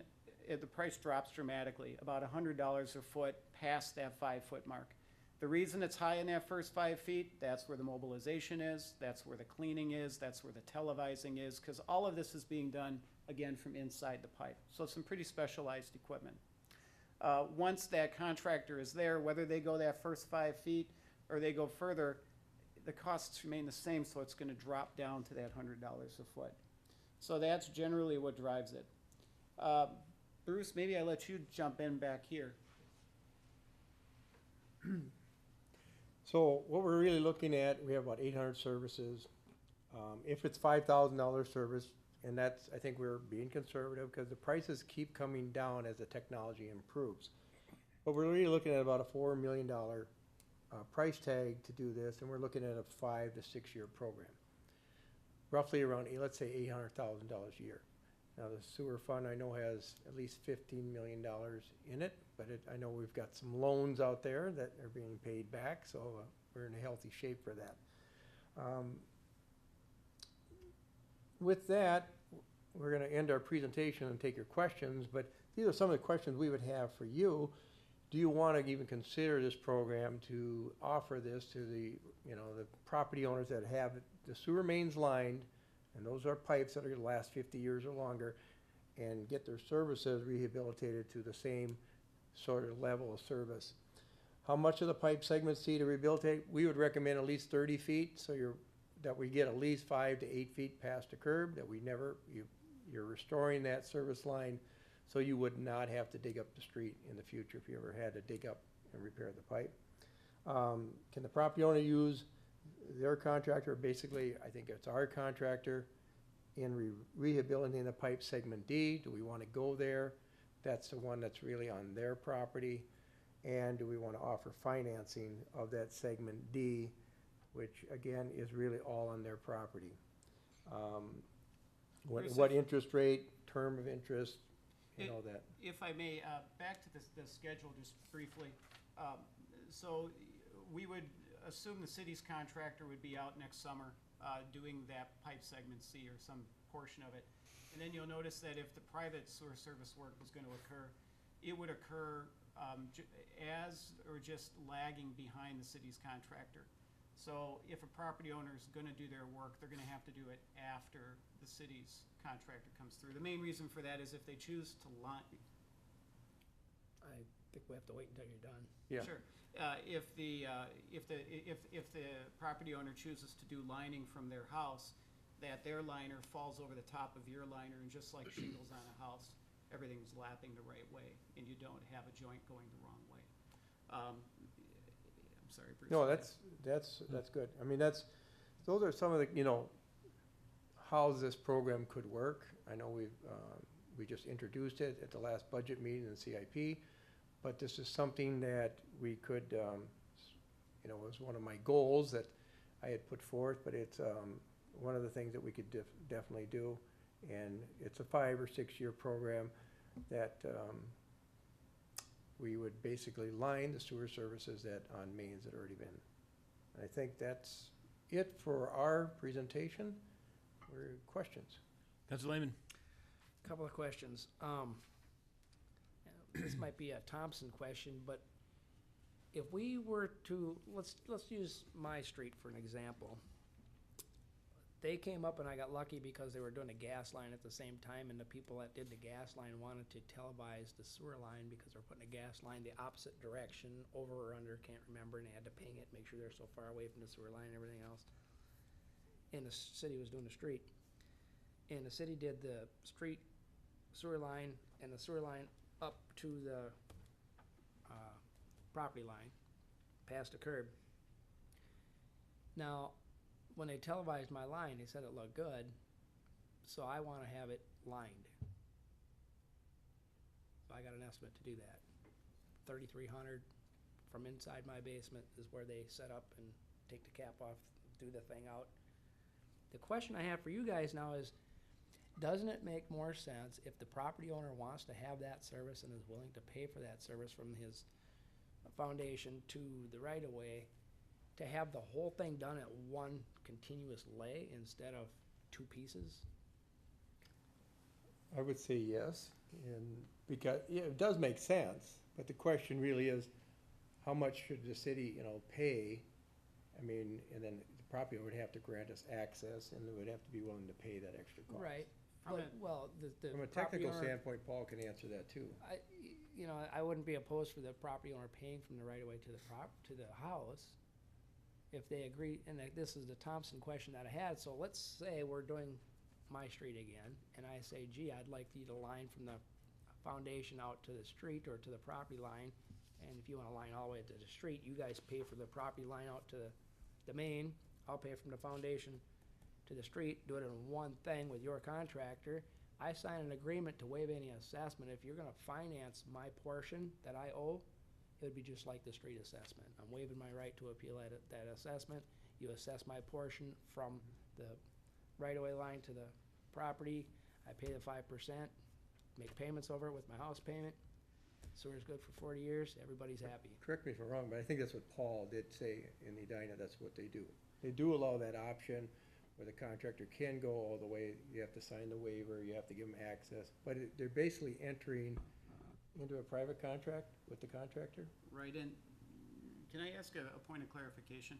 the price drops dramatically, about $100 a foot past that 5 foot mark. The reason it's high in that first 5 feet, that's where the mobilization is, that's where the cleaning is, that's where the televising is, because all of this is being done, again, from inside the pipe. So some pretty specialized equipment. Once that contractor is there, whether they go that first 5 feet or they go further, the costs remain the same, so it's gonna drop down to that $100 a foot. So that's generally what drives it. Bruce, maybe I let you jump in back here. So what we're really looking at, we have about 800 services. If it's $5,000 service, and that's, I think we're being conservative because the prices keep coming down as the technology improves. But we're really looking at about a $4 million price tag to do this, and we're looking at a 5 to 6 year program. Roughly around, let's say $800,000 a year. Now the sewer fund I know has at least $15 million in it, but I know we've got some loans out there that are being paid back, so we're in a healthy shape for that. With that, we're going to end our presentation and take your questions, but these are some of the questions we would have for you. Do you want to even consider this program to offer this to the property owners that have the sewer mains lined, and those are pipes that are going to last 50 years or longer, and get their services rehabilitated to the same sort of level of service? How much of the pipe segments need to rehabilitate? We would recommend at least 30 feet, so that we get at least 5 to 8 feet past the curb, that you're restoring that service line so you would not have to dig up the street in the future if you ever had to dig up and repair the pipe. Can the property owner use their contractor? Basically, I think it's our contractor in rehabilitating the pipe segment D. Do we want to go there? That's the one that's really on their property. And do we want to offer financing of that segment D, which again is really all on their property? What interest rate, term of interest, that. If I may, back to the schedule just briefly. So we would assume the city's contractor would be out next summer doing that pipe segment C or some portion of it. And then you'll notice that if the private sewer service work was going to occur, it would occur as or just lagging behind the city's contractor. So if a property owner is going to do their work, they're going to have to do it after the city's contractor comes through. The main reason for that is if they choose to line. I think we have to wait until you're done. Yeah. Sure. If the property owner chooses to do lining from their house, that their liner falls over the top of your liner, and just like shingles on a house, everything's lapping the right way, and you don't have a joint going the wrong way. I'm sorry, Bruce. No, that's good. I mean, those are some of the, how this program could work. I know we just introduced it at the last budget meeting in CIP, but this is something that we could, was one of my goals that I had put forth, but it's one of the things that we could definitely do. And it's a 5 or 6 year program that we would basically line the sewer services that on mains that already been. And I think that's it for our presentation. Questions? Councilor Lehman. Couple of questions. This might be a Thompson question, but if we were to, let's use my street for an example. They came up and I got lucky because they were doing a gas line at the same time, and the people that did the gas line wanted to televise the sewer line because they're putting a gas line the opposite direction, over or under, can't remember, and they had to ping it, make sure they're so far away from the sewer line and everything else. And the city was doing the street. And the city did the street sewer line and the sewer line up to the property line, past the curb. Now, when they televised my line, they said it looked good, so I want to have it lined. So I got an estimate to do that. 3,300 from inside my basement is where they set up and take the cap off, do the thing out. The question I have for you guys now is, doesn't it make more sense if the property owner wants to have that service and is willing to pay for that service from his foundation to the right-of-way, to have the whole thing done at one continuous lay instead of 2 pieces? I would say yes, and because it does make sense, but the question really is, how much should the city, pay? I mean, and then the property owner would have to grant us access, and they would have to be willing to pay that extra cost. Right. From From a technical standpoint, Paul can answer that too. I wouldn't be opposed for the property owner paying from the right of way to the house. if they agree, and this is the Thompson question that I had, so let's say we're doing my street again, and I say, gee, I'd like you to line from the foundation out to the street or to the property line, and if you wanna line all the way to the street, you guys pay for the property line out to the main, I'll pay from the foundation to the street, do it in one thing with your contractor. I sign an agreement to waive any assessment. If you're gonna finance my portion that I owe, it would be just like the street assessment. I'm waiving my right to appeal that assessment. You assess my portion from the right-of-way line to the property. I pay the 5%, make payments over it with my house payment. Sewer's good for 40 years, everybody's happy. Correct me if I'm wrong, but I think that's what Paul did say in Edina, that's what they do. They do allow that option where the contractor can go all the way, you have to sign the waiver, you have to give them access, but they're basically entering into a private contract with the contractor? Right, and can I ask a point of clarification?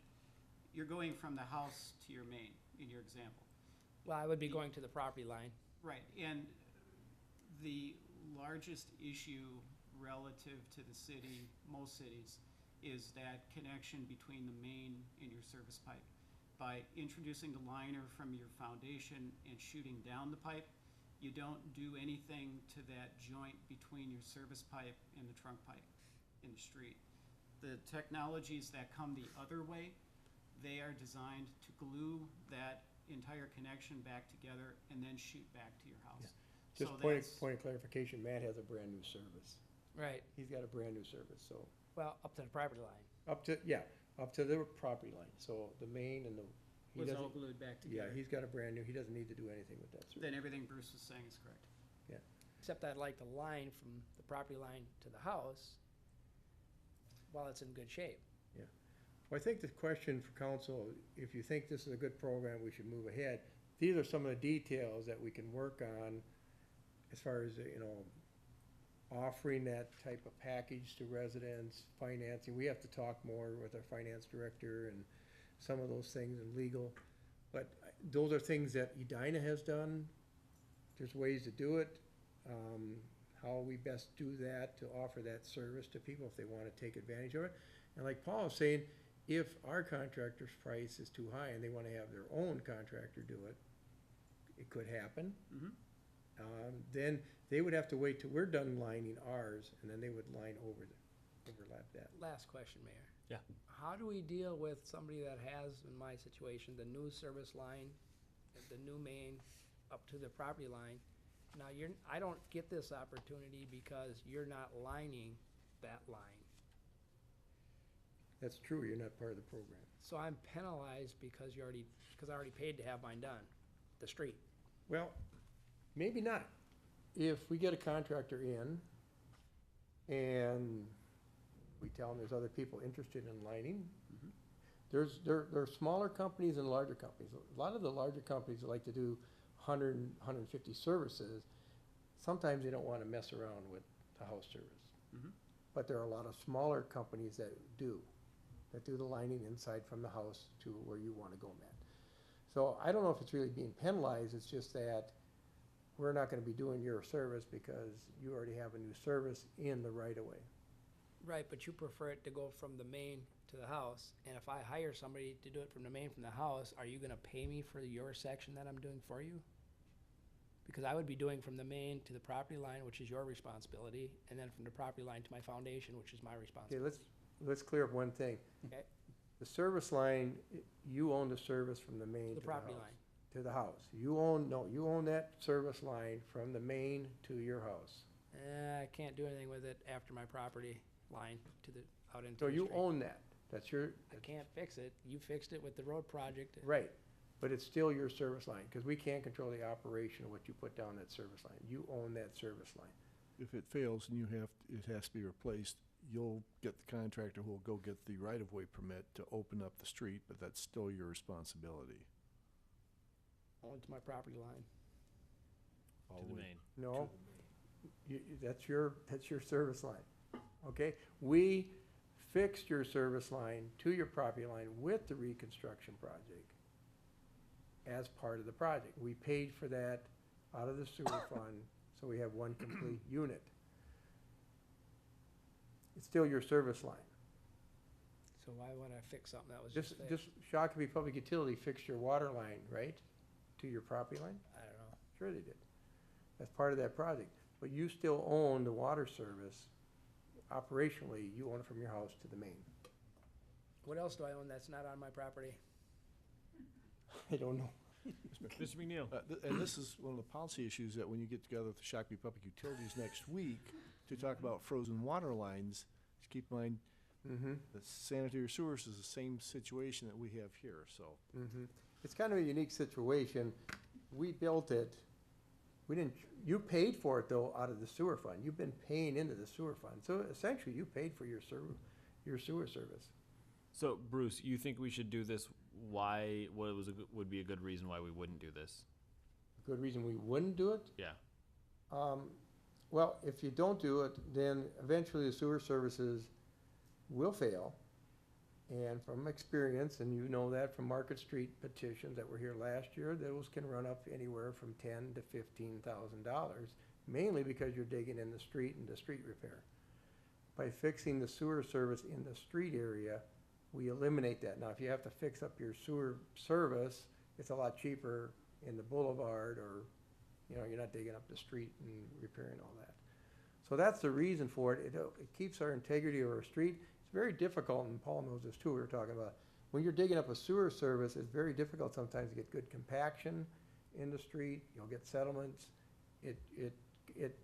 You're going from the house to your main, in your example. Well, I would be going to the property line. Right, and the largest issue relative to the city, most cities, is that connection between the main and your service pipe. By introducing the liner from your foundation and shooting down the pipe, you don't do anything to that joint between your service pipe and the trunk pipe in the street. The technologies that come the other way, they are designed to glue that entire connection back together and then shoot back to your house. Just So point that's- of clarification, Matt has a brand new service. Right, He's got a brand new service, so well, up to the property line. up to the property line, so the main and he Was all doesn't, glued back yeah, together. he's got a brand new, he doesn't need to do anything with that service. Then everything Bruce was saying is correct. Except I'd like the line from the property line to the house while it's in good shape. Well, I think the question for council, if you think this is a good program, we should move ahead. These are some of the details that we can work on as far as, offering that type of package to residents, financing. We have to talk more with our finance director and some of those things and legal. But those are things that Edina has done. There's ways to do it. How we best do that to offer that service to people if they want to take advantage of it. And like Paul was saying, if our contractor's price is too high and they want to have their own contractor do it, it could happen. Mhm. Then they would have to wait till we're done lining ours, and then they would line overlap that. Last question, Mayor. Yeah. How do we deal with somebody that has, in my situation, the new service line, the new main up to the property line? Now, I don't get this opportunity because you're not lining that line. That's true, you're not part of the program. So I'm penalized because I already paid to have mine done, the street. Well, maybe not. If we get a contractor in and we tell them there's other people interested in lining, there are smaller companies and larger companies. A lot of the larger companies that like to do 100, 150 services, sometimes they don't want to mess around with the house service. Mhm. But there are a lot of smaller companies that do the lining inside from the house to where you want to go, Matt. So I don't know if it's really being penalized, it's just that we're not gonna be doing your service because you already have a new service in the right of way. Right, but you prefer it to go from the main to the house, and if I hire somebody to do it from the main from the house, are you gonna pay me for your section that I'm doing for you? Because I would be doing from the main to the property line, which is your responsibility, and then from the property line to my foundation, which is my Okay, responsibility. let's clear up one thing. Okay. The service line, you own the service from the main The to the property house. line. To the house. You own that service line from the main to your house. I can't do anything with it after my property line to the, out into So the you street. own that. That's your, I can't fix it. You fixed it with the road project. right. But it's still your service line, because we can't control the operation of what you put down that service line. You own that service line. If it fails and it has to be replaced, you'll get the contractor who will go get the right-of-way permit to open up the street, but that's still your responsibility. Onto my property line. To the main. No, that's your service line, okay? We fixed your service line to your property line with the reconstruction project as part of the project. We paid for that out of the sewer fund, so we have one complete unit. It's still your service line. So why would I fix something that was just Just fixed? Shakopee Public Utility fixed your water line, right, to your property line? I don't know. Sure they did. That's part of that project. But you still own the water service. Operationally, you own it from your house to the main. What else do I own that's not on my property? I don't know. Mr. McNeil. And this is one of the policy issues that when you get together with the Shakopee Public Utilities next week to talk about frozen water lines, just keep in mind, Mm-hmm. the sanitary sewers is the same situation that we have here, so. Mm-hmm. It's kind of a unique situation. We built it, we didn't, you paid for it though out of the sewer fund. You've been paying into the sewer fund. So essentially you paid for your sewer service. So, Bruce, you think we should do this? Why? What would be a good reason why we wouldn't do this? Good reason we wouldn't do it? Yeah. Well, if you don't do it, then eventually the sewer services will fail. And from experience, and you know that from Market Street petitions that were here last year, those can run up anywhere from $10,000 to $15,000, mainly because you're digging in the street and the street repair. By fixing the sewer service in the street area, we eliminate that. Now, if you have to fix up your sewer service, it's a lot cheaper in the boulevard, or, you know, you're not digging up the street and repairing all that. So that's the reason for it. It keeps our integrity of our street. It's very difficult, and Paul knows this too, we were talking about. When you're digging up a sewer service, it's very difficult sometimes to get good compaction in the street. You'll get settlements. It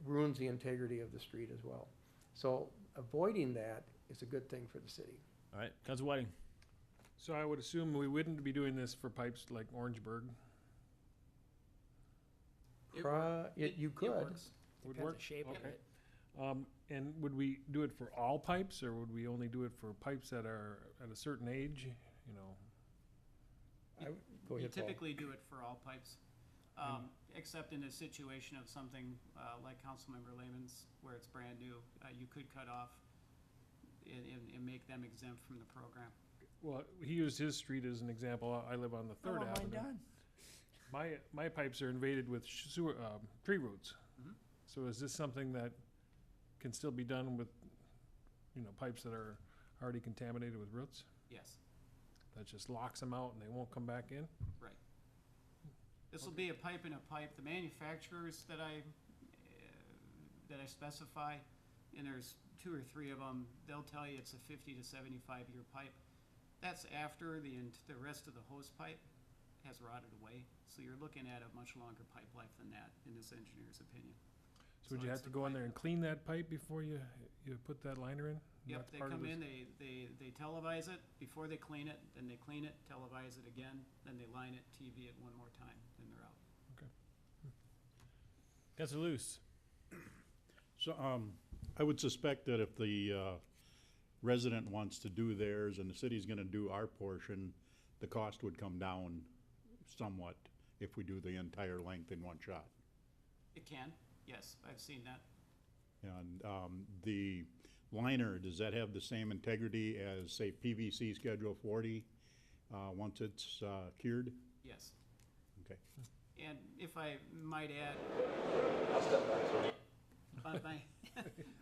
ruins the integrity of the street as well. So avoiding that is a good thing for the city. All right, Council Whiting. So I would assume we wouldn't be doing this for pipes like Orangeburg. You could. Would Depends work? the shape of Okay. it. And would we do it for all pipes, or would we only do it for pipes that are at a certain age, you know? Go You ahead, Paul. typically do it for all pipes, except in a situation of something like Councilmember Lehman's, where it's brand new. You could cut off and make them exempt from the program. Well, he used his street as an example. I live on the Third Avenue. My pipes are invaded with sewer, tree roots. Mhm. So is this something that can still be done with, you know, pipes that are already contaminated with roots? Yes, That just locks them out and they won't come back in? right. This will be a pipe in a pipe. The manufacturers that I specify, and there's 2 or 3 of them, they'll tell you it's a 50 to 75-year pipe. That's after the rest of the hose pipe has rotted away. So you're looking at a much longer pipe life than that, in this engineer's opinion. So would you have to go in there and clean that pipe before you put that liner in? Yep, That's they part of come this? in, they televise it before they clean it, then they clean it, televise it again, then they line it, TV it one more time, then they're out. Council Luce. So, I would suspect that if the, resident wants to do theirs and the city's gonna do our portion, the cost would come down somewhat if we do the entire length in one shot. It can, yes, I've seen that. And, the liner, does that have the same integrity as, say, PVC Schedule 40, once it's, cured? Yes. Okay. And if I might add,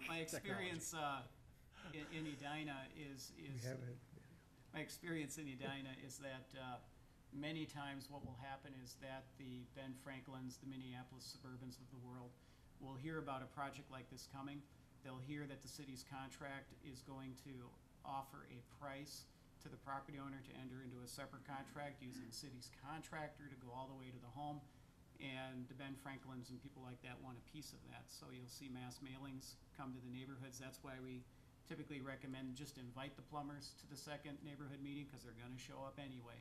my experience in Edina is my experience in Edina is that many times what will happen is that the Ben Franklins, the Minneapolis Suburbans of the world, will hear about a project like this coming. They'll hear that the city's contract is going to offer a price to the property owner to enter into a separate contract using the city's contractor to go all the way to the home. And the Ben Franklins and people like that want a piece of that. So you'll see mass mailings come to the neighborhoods. That's why we typically recommend just invite the plumbers to the second neighborhood meeting, because they're gonna show up anyway.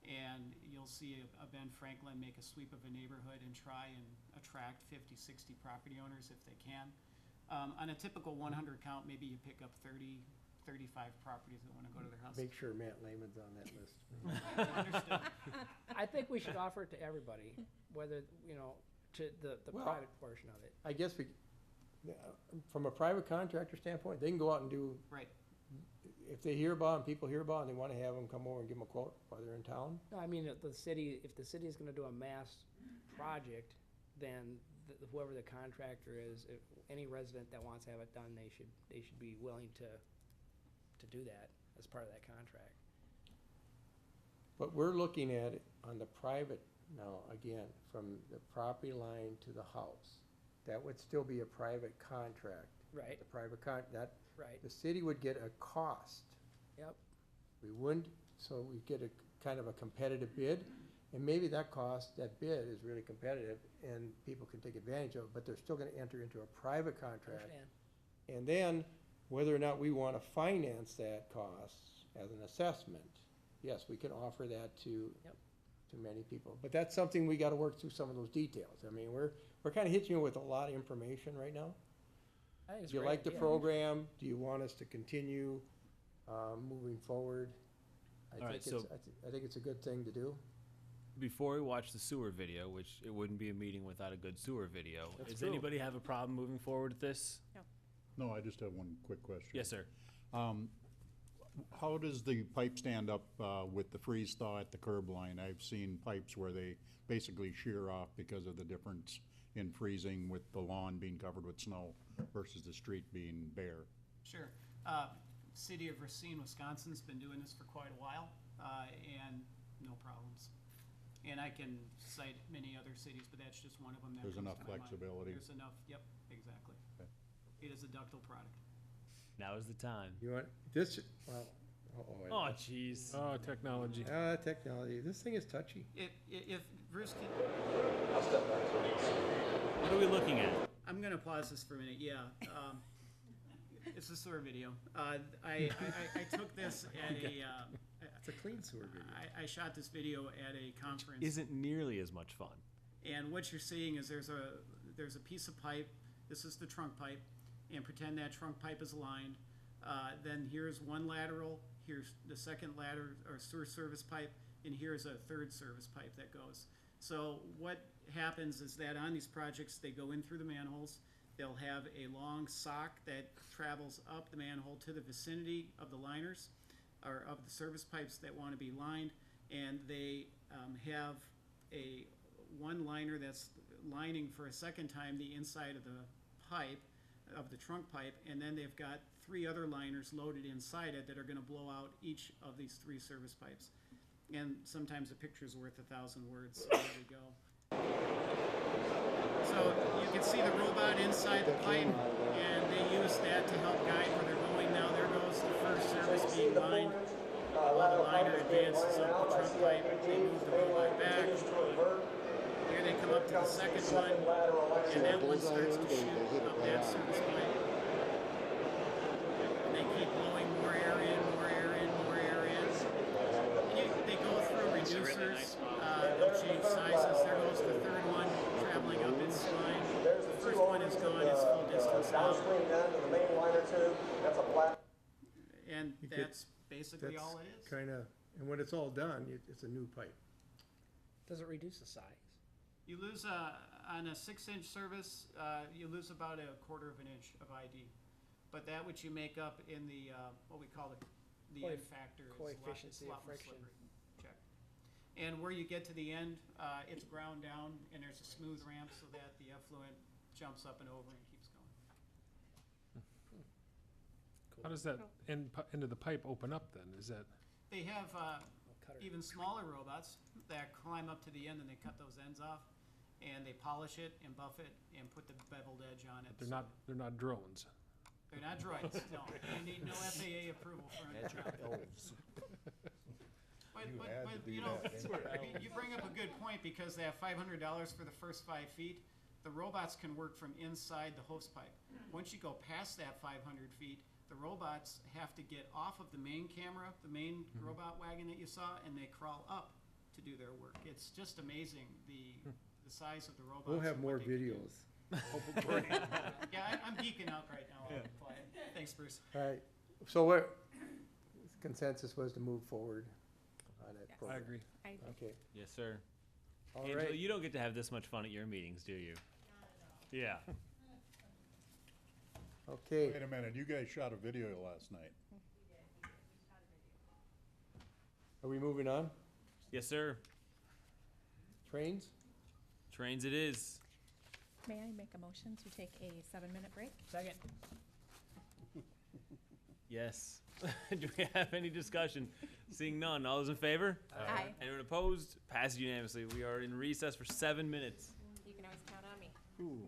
And you'll see a Ben Franklin make a sweep of a neighborhood and try and attract 50, 60 property owners if they can. On a typical 100 count, maybe you pick up 30, 35 properties that wanna go to their house. Make sure Matt Lehman's on that list. Understood. I think we should offer it to everybody, whether, you know, to the Well, private portion of it. I guess from a private contractor standpoint, they can go out and do, Right. if they hear about it, and people hear about it, and they wanna have them come over and give them a quote while they're in town. No, I mean, if the city is gonna do a mass project, then whoever the contractor is, if any resident that wants to have it done, they should be willing to do that. as part of that contract. But we're looking at it on the private, now, again, from the property line to the house. That would still be a private contract. Right, The private that, right, the city would get a cost. yep, We wouldn't, so we get a kind of a competitive bid, and maybe that cost, that bid is really competitive, and people can take advantage of it, but they're still gonna enter into a private contract. understand. And then, whether or not we wanna finance that cost as an assessment, yes, we can offer that to, Yep. to many people. But that's something we gotta work through some of those details. I mean, we're kinda hitting you with a lot of information right now. I think it's Do you a great like the idea. program? Do you want us to continue, moving forward? All right, so- I think it's a good thing to do. Before we watch the sewer video, which it wouldn't be a meeting without a good sewer video, That's does true. anybody have a problem moving forward with this? No, I just have one quick question. Yes, sir. How does the pipe stand up with the freeze thaw at the curb line? I've seen pipes where they basically shear off because of the difference in freezing with the lawn being covered with snow versus the street being bare. Sure. City of Racine, Wisconsin's been doing this for quite a while, and no problems. And I can cite many other cities, but that's just one of them that There's comes enough to my mind. flexibility. There's enough, yep, exactly. Okay. It is a ductile product. Now is the time. You want, this, well, Oh, jeez. Oh, technology. technology, this thing is touchy. If Bruce can, What are we looking at? I'm gonna pause this for a minute, yeah. It's a sewer video. I took this at It's a clean sewer video. I shot this video at a conference. Isn't nearly as much fun. And what you're seeing is there's a piece of pipe. This is the trunk pipe, and pretend that trunk pipe is lined. Then here's one lateral. Here's the second lateral or sewer service pipe, and here's a third service pipe that goes. So what happens is that on these projects, they go in through the manholes. They'll have a long sock that travels up the manhole to the vicinity of the liners, or of the service pipes that want to be lined, and they have a one liner that's lining for a second time the inside of the pipe, of the trunk pipe, and then they've got 3 other liners loaded inside it that are going to blow out each of these 3 service pipes. And sometimes a picture's worth 1,000 words, so there we go. So you can see the robot inside the pipe, and they use that to help guide where they're going. Now there goes the first service being lined. While the liner advances up the trunk pipe, they move the robot back. Here they come up to the second one, and that one starts to shoot up that service pipe. And they keep blowing more air in, more air in, more air in. They go through reducers, they'll change sizes. There goes the third one, traveling up its line. The first one is gone, it's full distance now. And You could- that's basically That's all it is. kinda, and when it's all done, it's a new pipe. Does it reduce the size? You lose, on a 6-inch service, you lose about a quarter of an inch of ID. But that which you make up in the, what we call the end factor is a lot, it's Coefficiency a of lot more friction. slippery. Check. And where you get to the end, it's ground down and there's a smooth ramp so that the effluent jumps up and over and keeps going. How does that end of the pipe open up then? Is that, They have, Cutter. even smaller robots that climb up to the end and they cut those ends off. And they polish it and buff it and put the beveled edge on it. they're not drones? They're not droids, no. You need no FAA approval for a job. But, you know, you bring up a good point because they have $500 for the first 5 feet. The robots can work from inside the hose pipe. Once you go past that 500 feet, the robots have to get off of the main camera, the main robot wagon that you saw, and they crawl up to do their work. It's just amazing the size of the robots. We'll have and more what they can do. videos. Yeah, I'm geeking out right now. I'll be quiet. Thanks, Bruce. All right, so what, consensus was to move forward on that Yes. program. I agree. I agree. Okay, Yes, sir. all Angela, right. you don't get to have this much fun at your meetings, do you? Yeah. Okay, Wait a minute, you guys shot a video last night. are we moving on? Yes, sir. Trains? Trains it is. May I make a motion to take a 7-minute break? Second. Yes. Do we have any discussion? Seeing none, all those in favor? Aye. Anyone opposed? Passes unanimously. We are in recess for 7 minutes. You can always count on me. Ooh.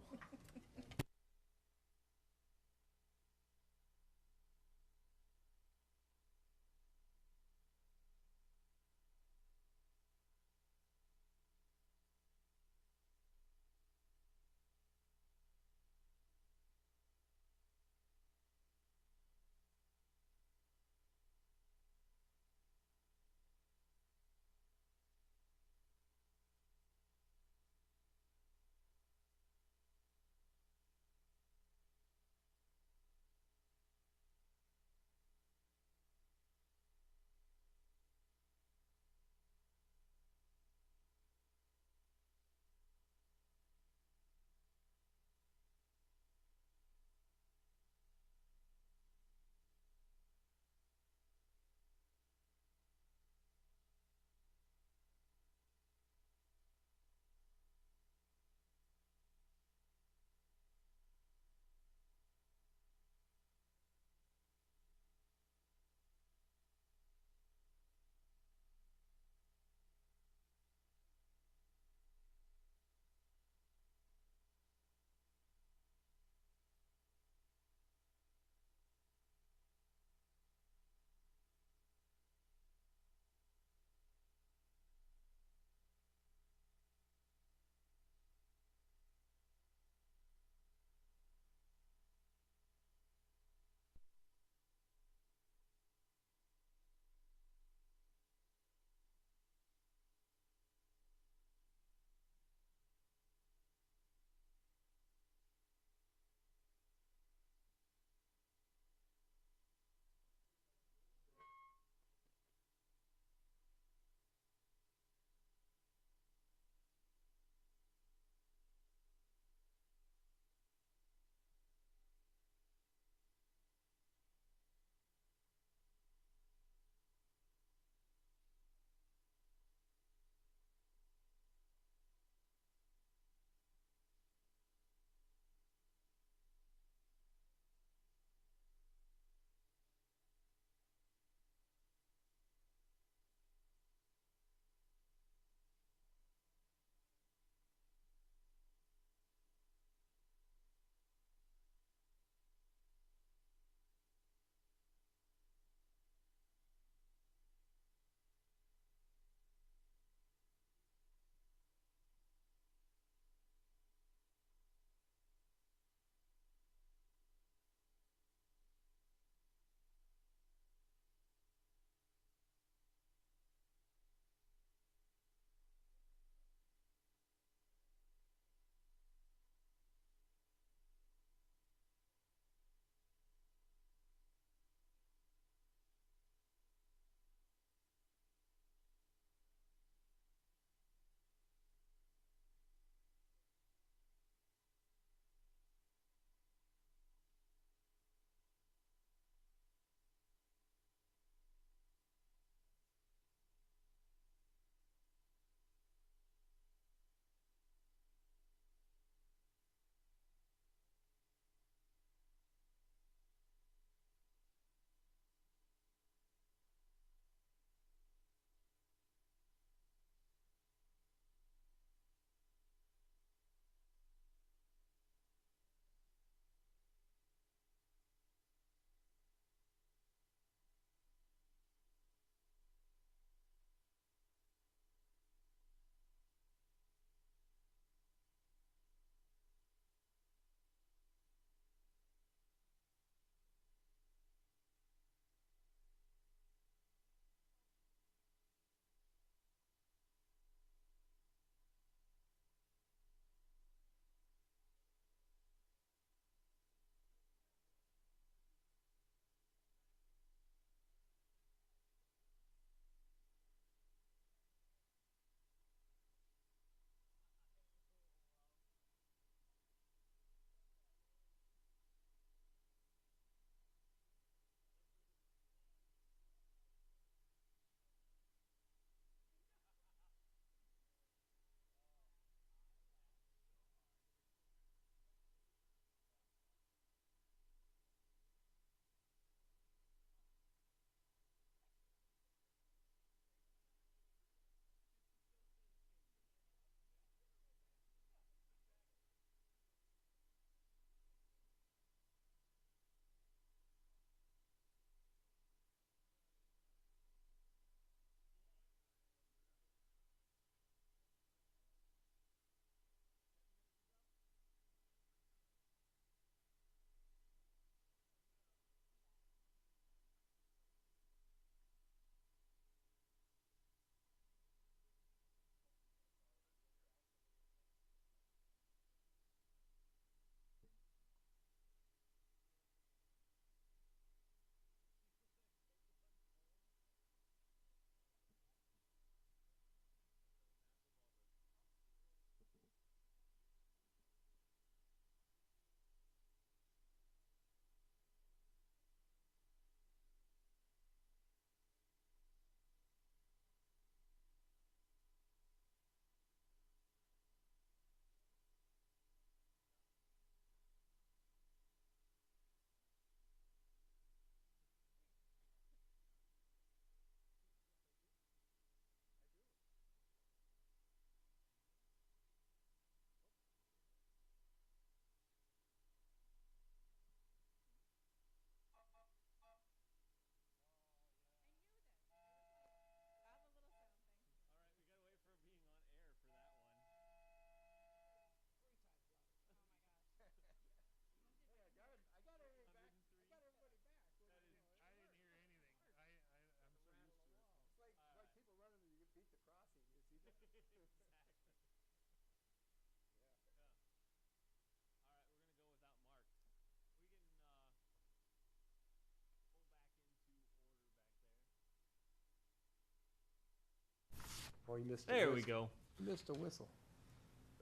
Oh, you missed a There we whistle. go. You missed a whistle.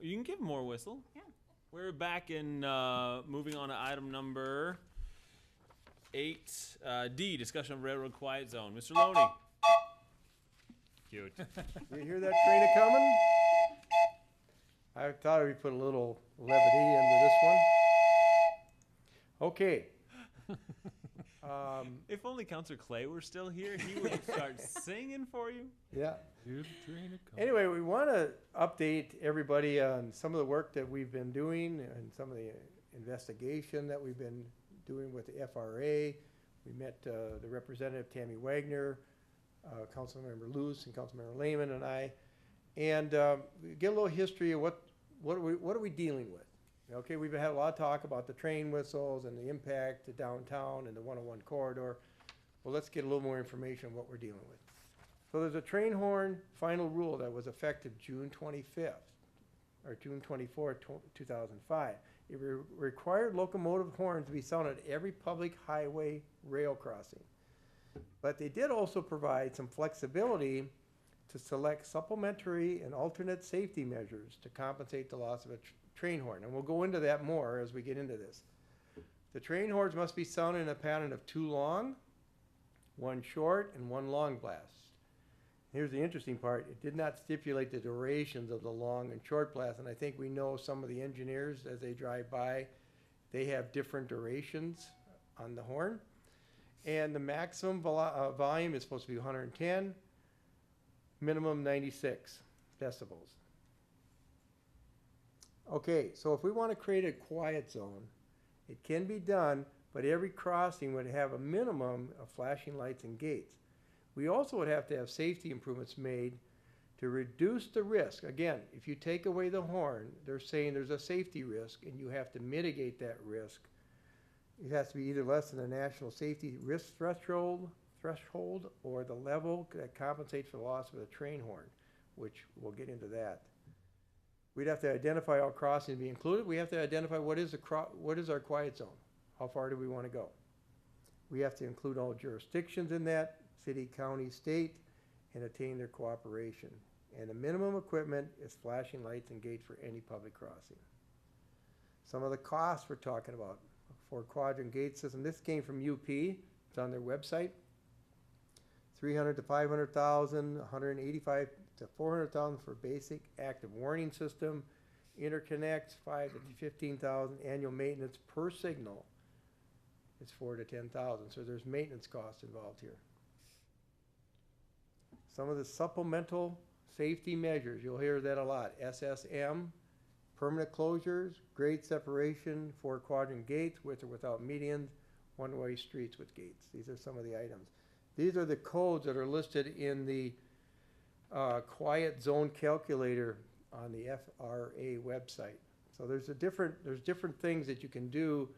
You can give more whistle. Yeah. We're back in, moving on to item number 8, D, discussion of railroad quiet zone. Mr. Loney. Cute. You hear that train a coming? I thought we'd put a little levity into this one. Okay. If only Counselor Clay were still here, he would start singing for you. Yeah. Here's the train a comin'. Anyway, we want to update everybody on some of the work that we've been doing and some of the investigation that we've been doing with the FRA. We met the representative Tammy Wagner, Councilmember Luce and Councilmember Lehman and I, and we get a little history of what are we dealing with. Okay, we've had a lot of talk about the train whistles and the impact to downtown and the 101 corridor. Well, let's get a little more information on what we're dealing with. So there's a train horn final rule that was effective June 25th, or June 24th, 2005. It required locomotive horns to be sounded at every public highway rail crossing. But they did also provide some flexibility to select supplementary and alternate safety measures to compensate the loss of a train horn. And we'll go into that more as we get into this. The train horns must be sounded in a pattern of 2 long, 1 short, and 1 long blast. Here's the interesting part. It did not stipulate the durations of the long and short blast, and I think we know some of the engineers, as they drive by, they have different durations on the horn. And the maximum volume is supposed to be 110, minimum 96 decibels. Okay, so if we want to create a quiet zone, it can be done, but every crossing would have a minimum of flashing lights and gates. We also would have to have safety improvements made to reduce the risk. Again, if you take away the horn, they're saying there's a safety risk and you have to mitigate that risk. It has to be either less than the national safety risk threshold or the level that compensates for the loss of the train horn, which we'll get into that. We'd have to identify all crossings to be included. We have to identify what is our quiet zone. How far do we want to go? We have to include all jurisdictions in that, city, county, state, and attain their cooperation. And the minimum equipment is flashing lights and gates for any public crossing. Some of the costs we're talking about for quadrant gate system. This came from UP. It's on their website. 300 to 500,000, 185 to 400,000 for basic active warning system. Interconnects 5 to 15,000. Annual maintenance per signal is 4 to 10,000. So there's maintenance costs involved here. Some of the supplemental safety measures, you'll hear that a lot. SSM, permanent closures, grade separation, 4 quadrant gates with or without medians, 1-way streets with gates. These are some of the items. These are the codes that are listed in the quiet zone calculator on the FRA website. So there's different things that you can do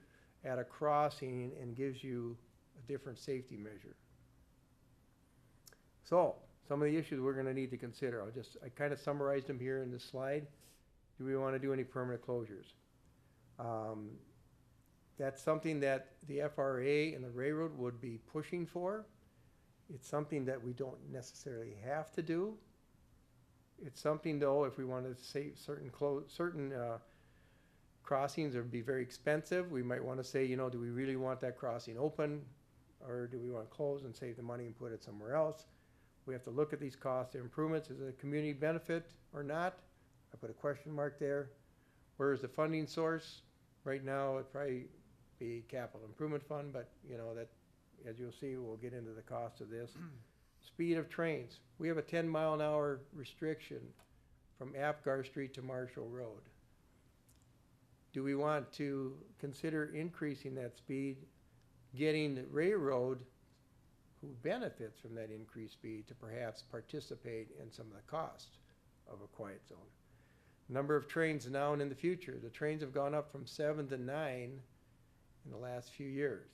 at a crossing and gives you a different safety measure. So some of the issues we're going to need to consider. I kind of summarized them here in this slide. Do we want to do any permanent closures? That's something that the FRA and the railroad would be pushing for. It's something that we don't necessarily have to do. It's something, though, if we want to save certain crossings, it would be very expensive. We might want to say, do we really want that crossing open, or do we want to close and save the money and put it somewhere else? We have to look at these cost improvements. Is it a community benefit or not? I put a question mark there. Where is the funding source? Right now, it'd probably be capital improvement fund, but that, as you'll see, we'll get into the cost of this. Speed of trains. We have a 10-mile-an-hour restriction from Apgar Street to Marshall Road. Do we want to consider increasing that speed, getting the railroad, who benefits from that increased speed, to perhaps participate in some of the cost of a quiet zone? Number of trains now and in the future. The trains have gone up from 7 to 9 in the last few years.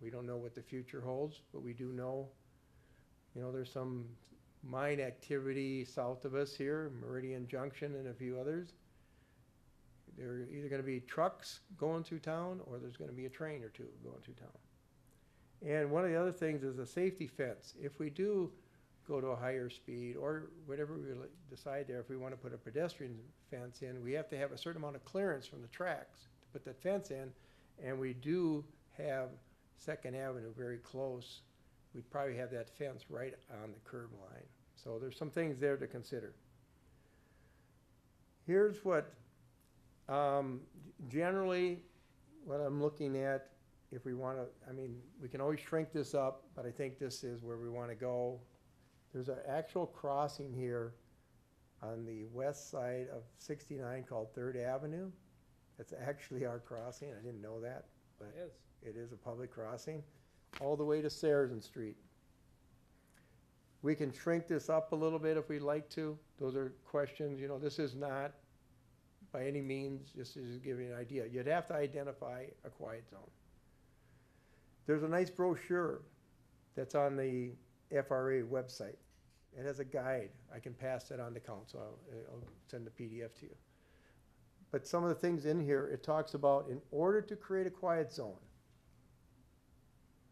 We don't know what the future holds, but we do know, there's some mine activity south of us here, Meridian Junction and a few others. There are either going to be trucks going through town, or there's going to be a train or two going through town. And one of the other things is a safety fence. If we do go to a higher speed, or whatever we decide there. If we want to put a pedestrian fence in, we have to have a certain amount of clearance from the tracks to put that fence in, and we do have Second Avenue very close. We'd probably have that fence right on the curb line. So there's some things there to consider. Here's what, generally, what I'm looking at, if we want to, I mean, we can always shrink this up, but I think this is where we want to go. There's an actual crossing here on the west side of 69 called Third Avenue. That's actually our crossing. I didn't know that, but It is. it is a public crossing, all the way to Saracen Street. We can shrink this up a little bit if we'd like to. Those are questions, you know, this is not by any means, just to give you an idea. You'd have to identify a quiet zone. There's a nice brochure that's on the FRA website. It has a guide. I can pass that on to council. I'll send the PDF to you. But some of the things in here, it talks about in order to create a quiet zone,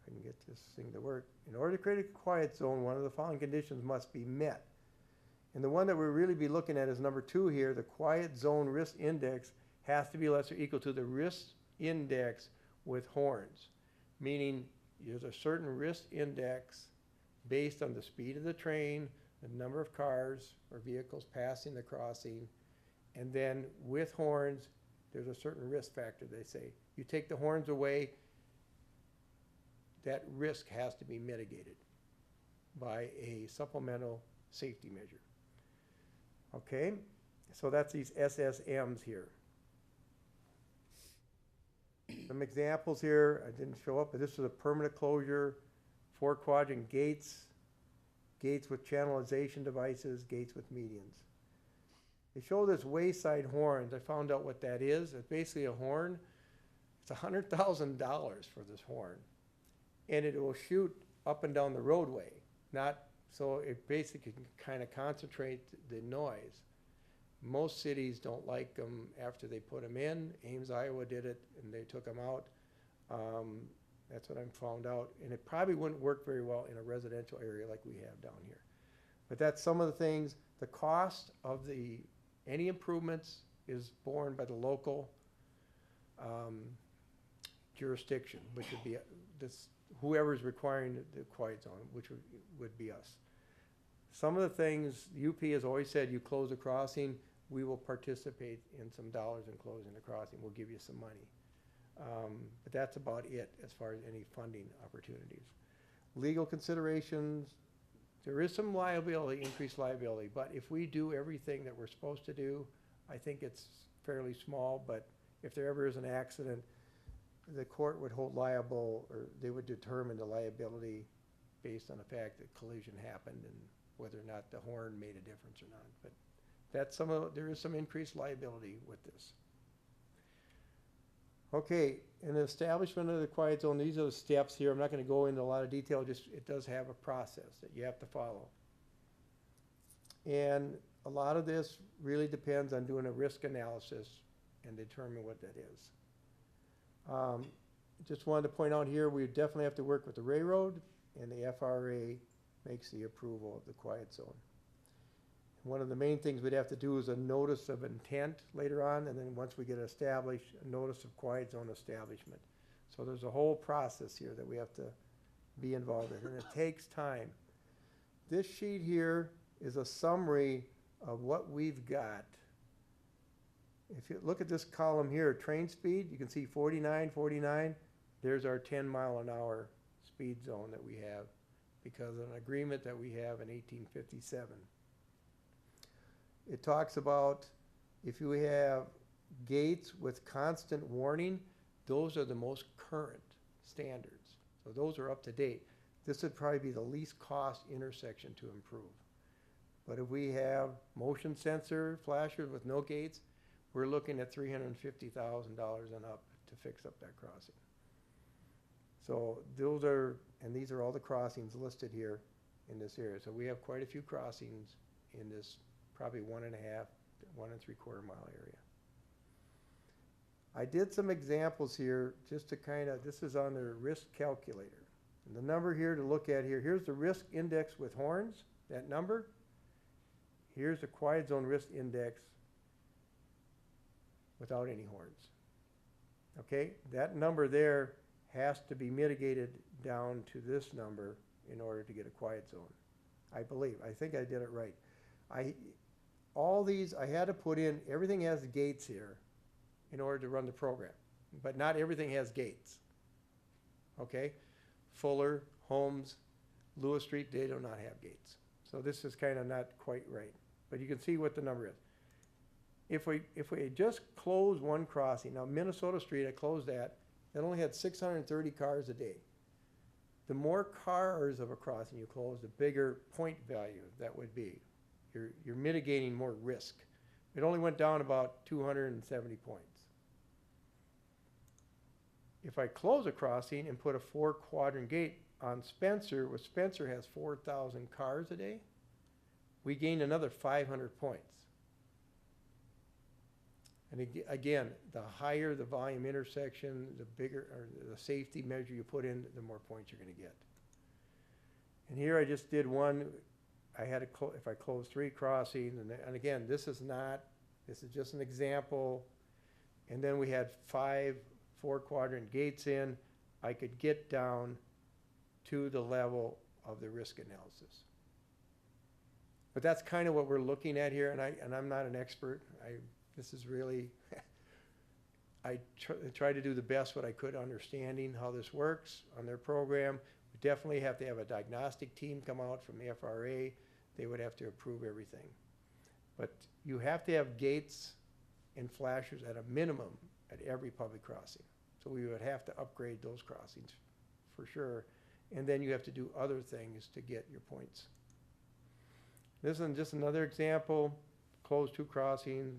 I can get this thing to work. In order to create a quiet zone, one of the following conditions must be met. And the one that we'll really be looking at is number 2 here. The quiet zone risk index has to be less or equal to the risk index with horns. Meaning there's a certain risk index based on the speed of the train, the number of cars or vehicles passing the crossing, and then with horns, there's a certain risk factor, they say. You take the horns away, that risk has to be mitigated by a supplemental safety measure. Okay, so that's these SSMs here. Some examples here, I didn't show up, but this is a permanent closure, 4-quadrant gates, gates with channelization devices, gates with medians. They show this wayside horns. I found out what that is. It's basically a horn. It's $100,000 for this horn. And it will shoot up and down the roadway, not so it basically can kind of concentrate the noise. Most cities don't like them after they put them in. Ames, Iowa did it, and they took them out. That's what I found out. And it probably wouldn't work very well in a residential area like we have down here. But that's some of the things. The cost of any improvements is borne by the local jurisdiction, which would be whoever's requiring the quiet zone, which would be us. Some of the things, UP has always said, you close a crossing, we will participate in some dollars in closing the crossing. We'll give you some money. But that's about it as far as any funding opportunities. Legal considerations, there is some liability, increased liability, but if we do everything that we're supposed to do, I think it's fairly small, but if there ever is an accident, the court would hold liable, or they would determine the liability based on the fact that collision happened and whether or not the horn made a difference or not. But that's there is some increased liability with this. Okay, in the establishment of the quiet zone, these are the steps here. I'm not going to go into a lot of detail, just it does have a process that you have to follow. And a lot of this really depends on doing a risk analysis and determine what that is. Just wanted to point out here, we definitely have to work with the railroad, and the FRA makes the approval of the quiet zone. One of the main things we'd have to do is a notice of intent later on, and then once we get established, a notice of quiet zone establishment. So there's a whole process here that we have to be involved in, and it takes time. This sheet here is a summary of what we've got. If you look at this column here, train speed, you can see 49, 49. There's our 10-mile-an-hour speed zone that we have because of an agreement that we have in 1857. It talks about if you have gates with constant warning, those are the most current standards. So those are up to date. This would probably be the least cost intersection to improve. But if we have motion sensor flashers with no gates, we're looking at $350,000 and up to fix up that crossing. So those are, and these are all the crossings listed here in this area. So we have quite a few crossings in this probably 1.5 to 1 3/4 mile area. I did some examples here just to kind of, this is on the risk calculator. And the number here to look at here, here's the risk index with horns. that number, here's the quiet zone risk index without any horns. Okay, that number there has to be mitigated down to this number in order to get a quiet zone. I believe, I think I did it right. All these, I had to put in, everything has gates here in order to run the program, but not everything has gates. Okay, Fuller, Holmes, Lewis Street, they do not have gates. So this is kind of not quite right, but you can see what the number is. If we just close one crossing, now Minnesota Street, I closed that, it only had 630 cars a day. The more cars of a crossing you close, the bigger point value that would be. You're mitigating more risk. It only went down about 270 points. If I close a crossing and put a 4-quadrant gate on Spencer, where Spencer has 4,000 cars a day, we gain another 500 points. And again, the higher the volume intersection, the bigger, or the safety measure you put in, the more points you're going to get. And here I just did one. I had to if I close 3 crossings, and again, this is just an example. And then we had 5 4-quadrant gates in. I could get down to the level of the risk analysis. But that's kind of what we're looking at here, and I'm not an expert. This is really, I try to do the best what I could understanding how this works on their program. We definitely have to have a diagnostic team come out from the FRA. They would have to approve everything. But you have to have gates and flashers at a minimum at every public crossing. So we would have to upgrade those crossings for sure. And then you have to do other things to get your points. This is just another example. Close 2 crossings,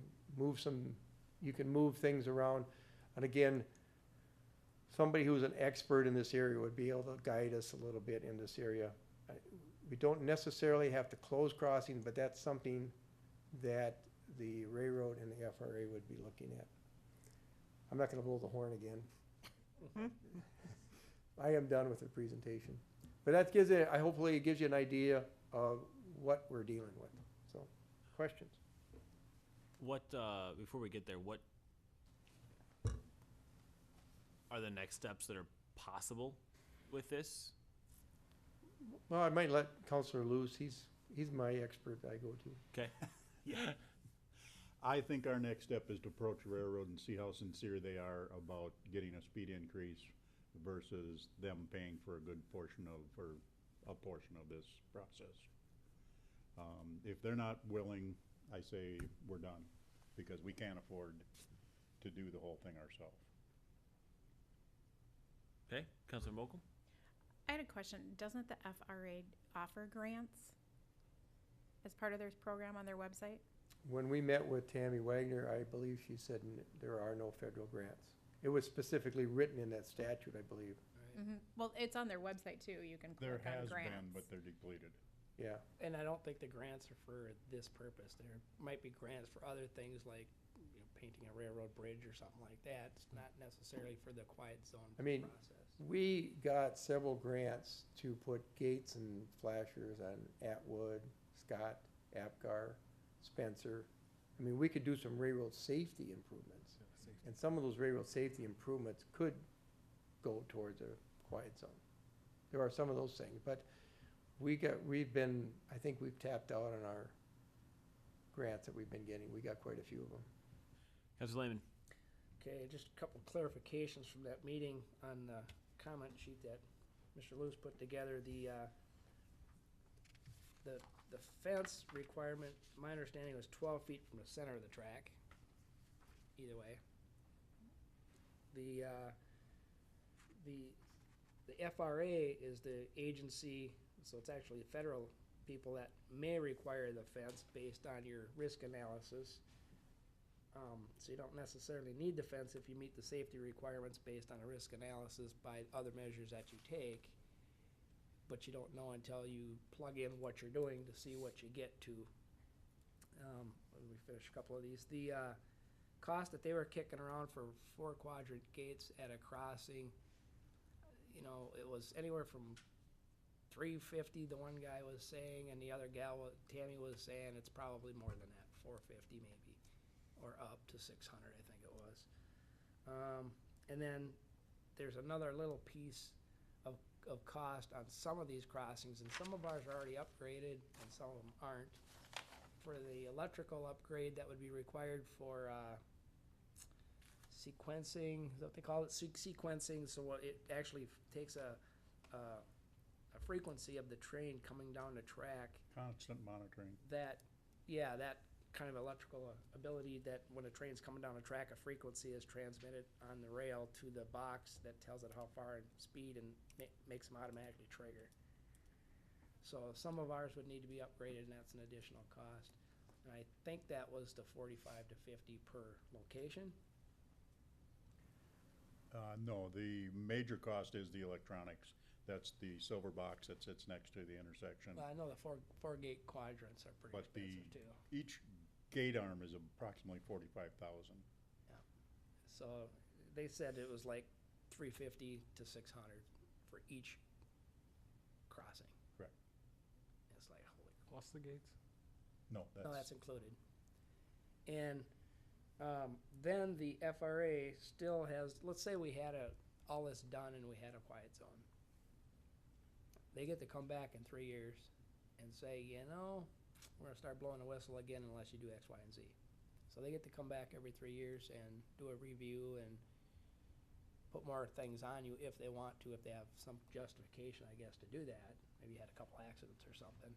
you can move things around. And again, somebody who's an expert in this area would be able to guide us a little bit in this area. We don't necessarily have to close crossings, but that's something that the railroad and the FRA would be looking at. I'm not going to blow the horn again. I am done with the presentation. But that gives it, hopefully it gives you an idea of what we're dealing with. So, questions? What, before we get there, what are the next steps that are possible with this? Well, I might let Councilor loose. He's my expert that I go to. Okay. Yeah. I think our next step is to approach railroad and see how sincere they are about getting a speed increase versus them paying for a good portion of, or a portion of this process. If they're not willing, I say we're done, because we can't afford to do the whole thing ourselves. Okay, Councilor Mokel? I had a question. Doesn't the FRA offer grants as part of their program on their website? When we met with Tammy Wagner, I believe she said there are no federal grants. It was specifically written in that statute, I believe. Mm-hmm. Well, it's on their website too. You can click There on has grants. been, but they're depleted. Yeah. And I don't think the grants are for this purpose. There might be grants for other things like painting a railroad bridge or something like that. It's not necessarily for the quiet zone I mean, process. we got several grants to put gates and flashers on Atwood, Scott, Apgar, Spencer. I mean, we could do some railroad safety improvements. And some of those railroad safety improvements could go towards a quiet zone. There are some of those things, but I think we've tapped out on our grants that we've been getting. We got quite a few of them. Councilor Lehman? Okay, just a couple clarifications from that meeting on the comment sheet that Mr. Lewis put together. The fence requirement, my understanding was 12 feet from the center of the track, either way. The FRA is the agency, so it's actually federal people that may require the fence based on your risk analysis. So you don't necessarily need the fence if you meet the safety requirements based on a risk analysis by other measures that you take. But you don't know until you plug in what you're doing to see what you get to. Let me finish a couple of these. The cost that they were kicking around for 4-quadrant gates at a crossing, it was anywhere from 350, the one guy was saying, and the other gal, Tammy was saying it's probably more than that, 450 maybe, or up to 600, I think it was. And then there's another little piece of cost on some of these crossings, and some of ours are already upgraded and some of them aren't. For the electrical upgrade that would be required for sequencing, is that what they call it? Sequencing, so what it actually takes a frequency of the train coming down the track Constant monitoring. that kind of electrical ability that when a train's coming down a track, a frequency is transmitted on the rail to the box that tells it how far in speed and makes them automatically trigger. So some of ours would need to be upgraded, and that's an additional cost. And I think that was the 45 to 50 per location. No, the major cost is the electronics. That's the silver box that sits next to the intersection. Well, I know the four gate quadrants are pretty But expensive too. each gate arm is approximately 45,000. So they said it was like 350 to 600 for each crossing. Correct. It's like, holy. Plus the gates? No, No, that's included. And then the FRA still has, let's say we had all this done and we had a quiet zone. They get to come back in 3 years and say, you know, we're gonna start blowing the whistle again unless you do X, Y, and Z. So they get to come back every 3 years and do a review and put more things on you if they want to, if they have some justification, I guess, to do that. Maybe you had a couple accidents or something.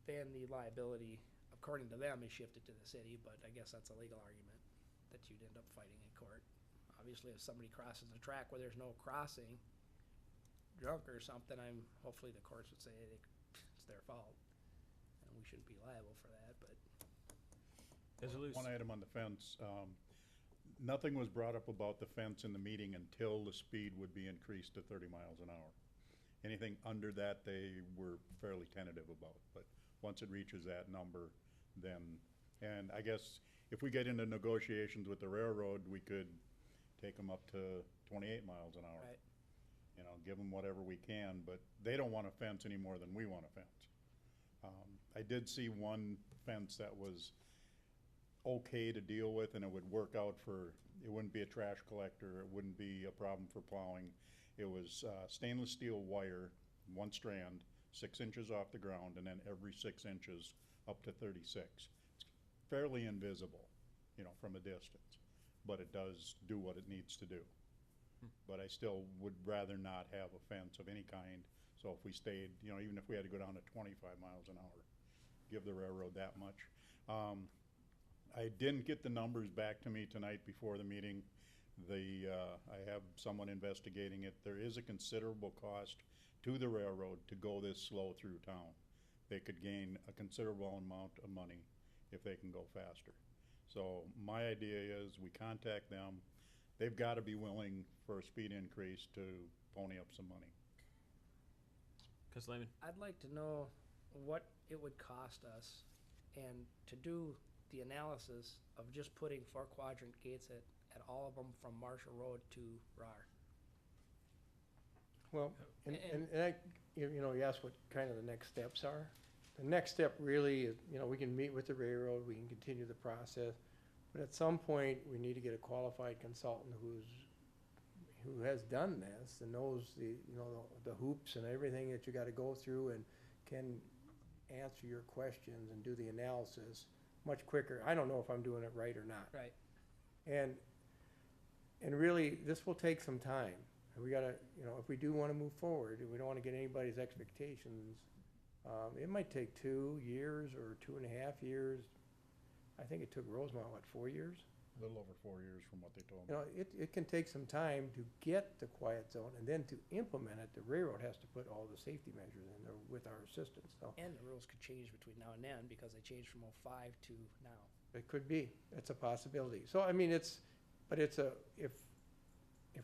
Then the liability, according to them, is shifted to the city, but I guess that's a legal argument that you'd end up fighting in court. Obviously, if somebody crosses a track where there's no crossing, drunk or something, hopefully the courts would say it's their fault, and we shouldn't be liable for that, but. One item on the fence, nothing was brought up about the fence in the meeting until the speed would be increased to 30 miles an hour. Anything under that, they were fairly tentative about, but once it reaches that number, then, and I guess if we get into negotiations with the railroad, we could take them up to 28 miles an hour. Right. You know, give them whatever we can, but they don't want a fence any more than we want a fence. I did see one fence that was okay to deal with, and it would work out it wouldn't be a trash collector, it wouldn't be a problem for plowing. It was stainless steel wire, one strand, 6 inches off the ground, and then every 6 inches up to 36. It's fairly invisible, you know, from a distance, but it does do what it needs to do. But I still would rather not have a fence of any kind. So if we stayed, you know, even if we had to go down to 25 miles an hour, give the railroad that much. I didn't get the numbers back to me tonight before the meeting. I have someone investigating it. There is a considerable cost to the railroad to go this slow through town. They could gain a considerable amount of money if they can go faster. So my idea is we contact them. They've got to be willing for a speed increase to pony up some money. Councilor Lehman? I'd like to know what it would cost us and to do the analysis of just putting 4 quadrant gates at all of them from Marshall Road to RAR. Well, and I, you know, you asked what kind of the next steps are. The next step really is, you know, we can meet with the railroad, we can continue the process, but at some point, we need to get a qualified consultant who has done this and knows the hoops and everything that you gotta go through and can answer your questions and do the analysis much quicker. I don't know if I'm doing it right or not. Right. And really, this will take some time. And we gotta, you know, if we do wanna move forward, and we don't wanna get anybody's expectations, it might take 2 years or 2.5 years. I think it took Rosemont, 4 years? A little over 4 years from what they told me. You know, it can take some time to get the quiet zone, and then to implement it, the railroad has to put all the safety measures in there with our assistance, so. And the rules could change between now and then because they changed from '05 to now. It could be, it's a possibility. So, I mean, if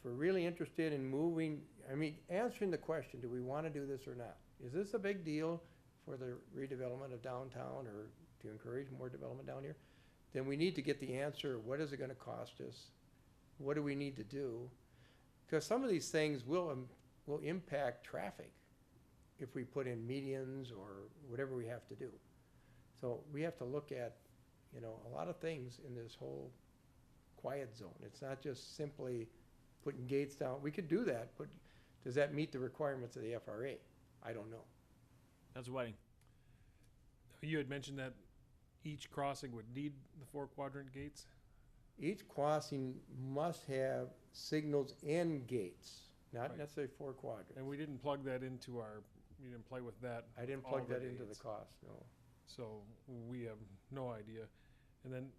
we're really interested in moving, I mean, answering the question, do we wanna do this or not? Is this a big deal for the redevelopment of downtown or to encourage more development down here? Then we need to get the answer, what is it gonna cost us? What do we need to do? Because some of these things will impact traffic if we put in medians or whatever we have to do. So we have to look at, you know, a lot of things in this whole quiet zone. It's not just simply putting gates down. We could do that, but does that meet the requirements of the FRA? I don't know. Councilor Whiting. You had mentioned that each crossing would need the 4-quadrant gates? Each crossing must have signals and gates, not Right. necessarily 4 quadrants. And we didn't plug that into our, we didn't play with that. I didn't all plug the that into the gates. cost, no. So we have no idea. And then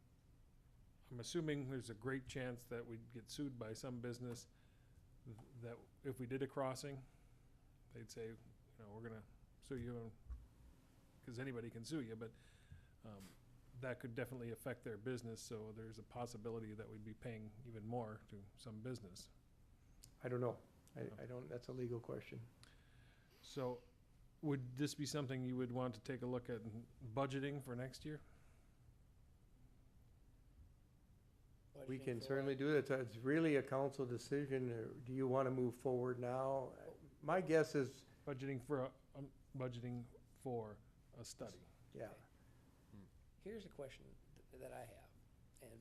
I'm assuming there's a great chance that we'd get sued by some business that if we did a crossing, they'd say, you know, we're gonna sue you, because anybody can sue you, but that could definitely affect their business, so there's a possibility that we'd be paying even more to some business. I don't know. I don't, that's a legal question. So would this be something you would want to take a look at budgeting for next year? We can certainly do that. It's really a council decision. Or do you want to move forward now? My guess is, Budgeting for a study. yeah. Here's a question that I have, and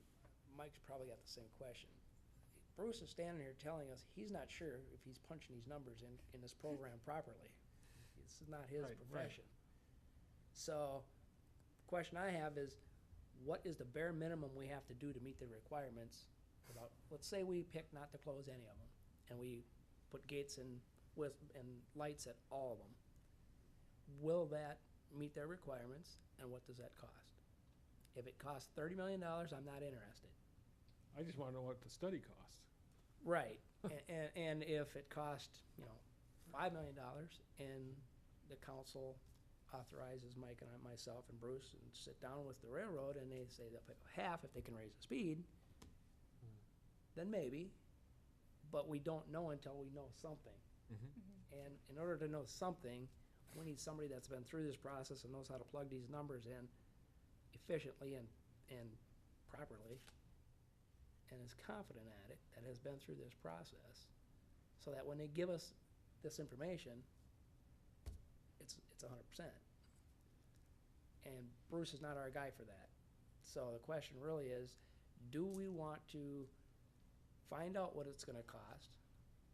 Mike's probably got the same question. Bruce is standing here telling us he's not sure if he's punching these numbers in this program properly. This is not his Right, profession. So, the question I have is, what is the bare minimum we have to do to meet the requirements? About, let's say we pick not to close any of them, and we put gates and lights at all of them. Will that meet their requirements, and what does that cost? If it costs $30 million, I'm not interested. I just want to know what the study costs. Right, and if it cost, you know, $5 million, and the council authorizes Mike and myself and Bruce and sit down with the railroad, and they say they'll pay half if they can raise the speed, then maybe, but we don't know until we know something. And in order to know something, we need somebody that's been through this process and knows how to plug these numbers in efficiently and properly, and is confident at it, that has been through this process, so that when they give us this information, it's 100%. And Bruce is not our guy for that. So the question really is, do we want to find out what it's gonna cost?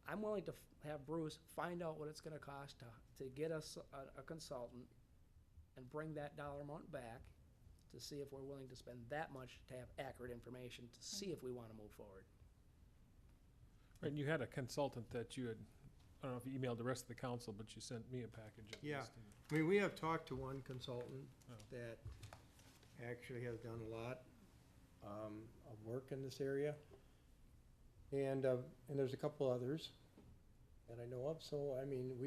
I'm willing to have Bruce find out what it's gonna cost to get us a consultant and bring that dollar amount back to see if we're willing to spend that much to have accurate information to see if we wanna move forward. Right, and you had a consultant that you had, I don't know if you emailed the rest of the council, but you sent me a package at Yeah. least. I mean, we have talked to one consultant Oh. that actually has done a lot of work in this area. And there's a couple others that I know of, so I mean,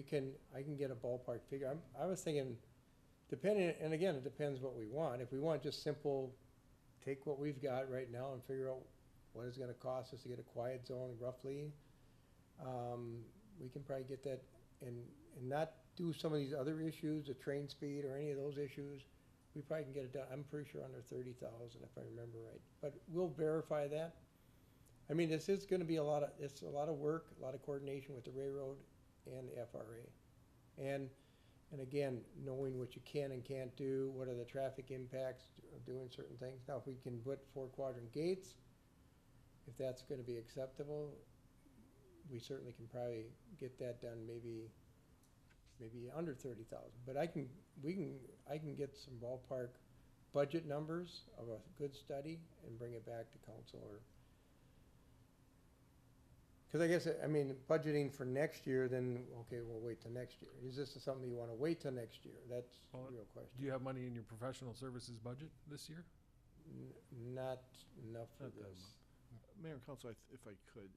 I can get a ballpark figure. I was thinking, depending, and again, it depends what we want. If we want just simple, take what we've got right now and figure out what it's gonna cost us to get a quiet zone roughly, we can probably get that and not do some of these other issues, the train speed or any of those issues. We probably can get it done, I'm pretty sure under 30,000 if I remember right, but we'll verify that. I mean, this is gonna be it's a lot of work, a lot of coordination with the railroad and the FRA. And again, knowing what you can and can't do, what are the traffic impacts of doing certain things. Now, if we can put 4-quadrant gates, if that's gonna be acceptable, we certainly can probably get that done maybe under 30,000. But I can get some ballpark budget numbers of a good study and bring it back to council, or because I guess, I mean, budgeting for next year, then, okay, we'll wait till next year. Is this something you wanna wait till next year? That's the Well, real question. Do you have money in your professional services budget this year? Not enough for Not that this. Mayor and Council, if I could,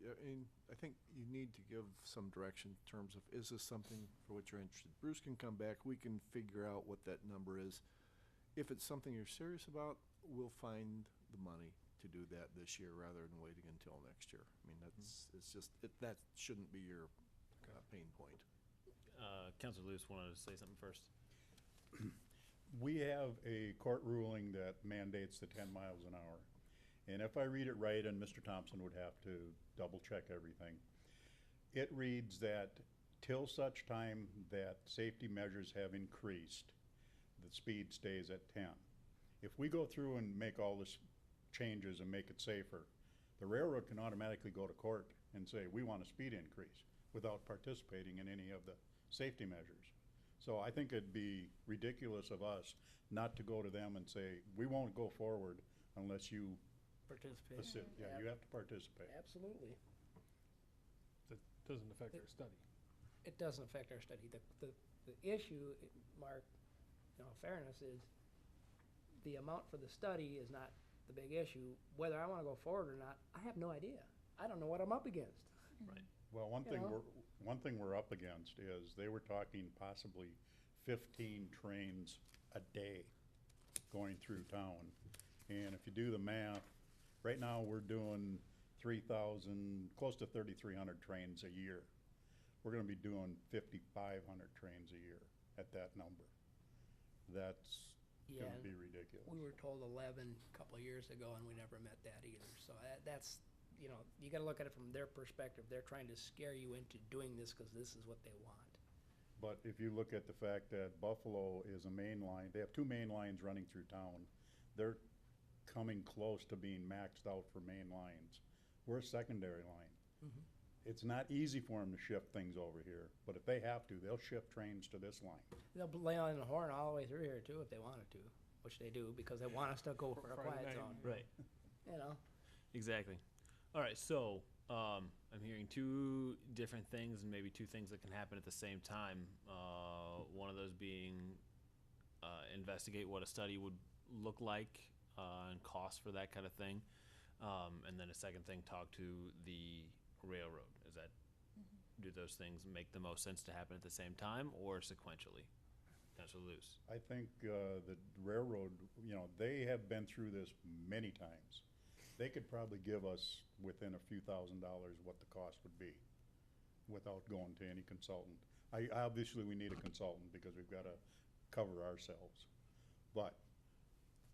I think you need to give some direction in terms of, is this something for which you're interested? Bruce can come back, we can figure out what that number is. If it's something you're serious about, we'll find the money to do that this year rather than waiting until next year. I mean, it's just, that shouldn't be your pain point. Councilor Lewis wanted to say something first. We have a court ruling that mandates the 10 miles an hour. And if I read it right, and Mr. Thompson would have to double check everything, it reads that till such time that safety measures have increased, the speed stays at 10. If we go through and make all this changes and make it safer, the railroad can automatically go to court and say, we want a speed increase without participating in any of the safety measures. So I think it'd be ridiculous of us not to go to them and say, we won't go forward unless you Participate. Yeah, you have to participate. Absolutely. That doesn't affect our study. It doesn't affect our study. The issue, Mark, in all fairness, is the amount for the study is not the big issue. Whether I wanna go forward or not, I have no idea. I don't know what I'm up against. Well, You know? one thing we're up against is they were talking possibly 15 trains a day going through town. And if you do the math, right now we're doing 3,000, close to 3,300 trains a year. We're gonna be doing 5,500 trains a year at that number. That's Yeah, gonna be ridiculous. we were told 11 a couple of years ago, and we never met that either. So that's, you know, you gotta look at it from their perspective. They're trying to scare you into doing this because this is what they want. But if you look at the fact that Buffalo is a main line, they have two main lines running through town. They're coming close to being maxed out for main lines. We're a secondary line. Mhm. It's not easy for them to shift things over here, but if they have to, they'll shift trains to this line. They'll lay on the horn all the way through here too if they wanted to, which they do because they want us to go for a Friday quiet night. zone. Right. You know, Exactly. All right, so I'm hearing two different things and maybe two things that can happen at the same time. One of those being investigate what a study would look like and cost for that kind of thing. And then a second thing, talk to the railroad. Is that, do those things make the most sense to happen at the same time or sequentially? Councilor Luce. I think the railroad, you know, they have been through this many times. They could probably give us within a few $1,000s what the cost would be without going to any consultant. Obviously, we need a consultant because we've got to cover ourselves. But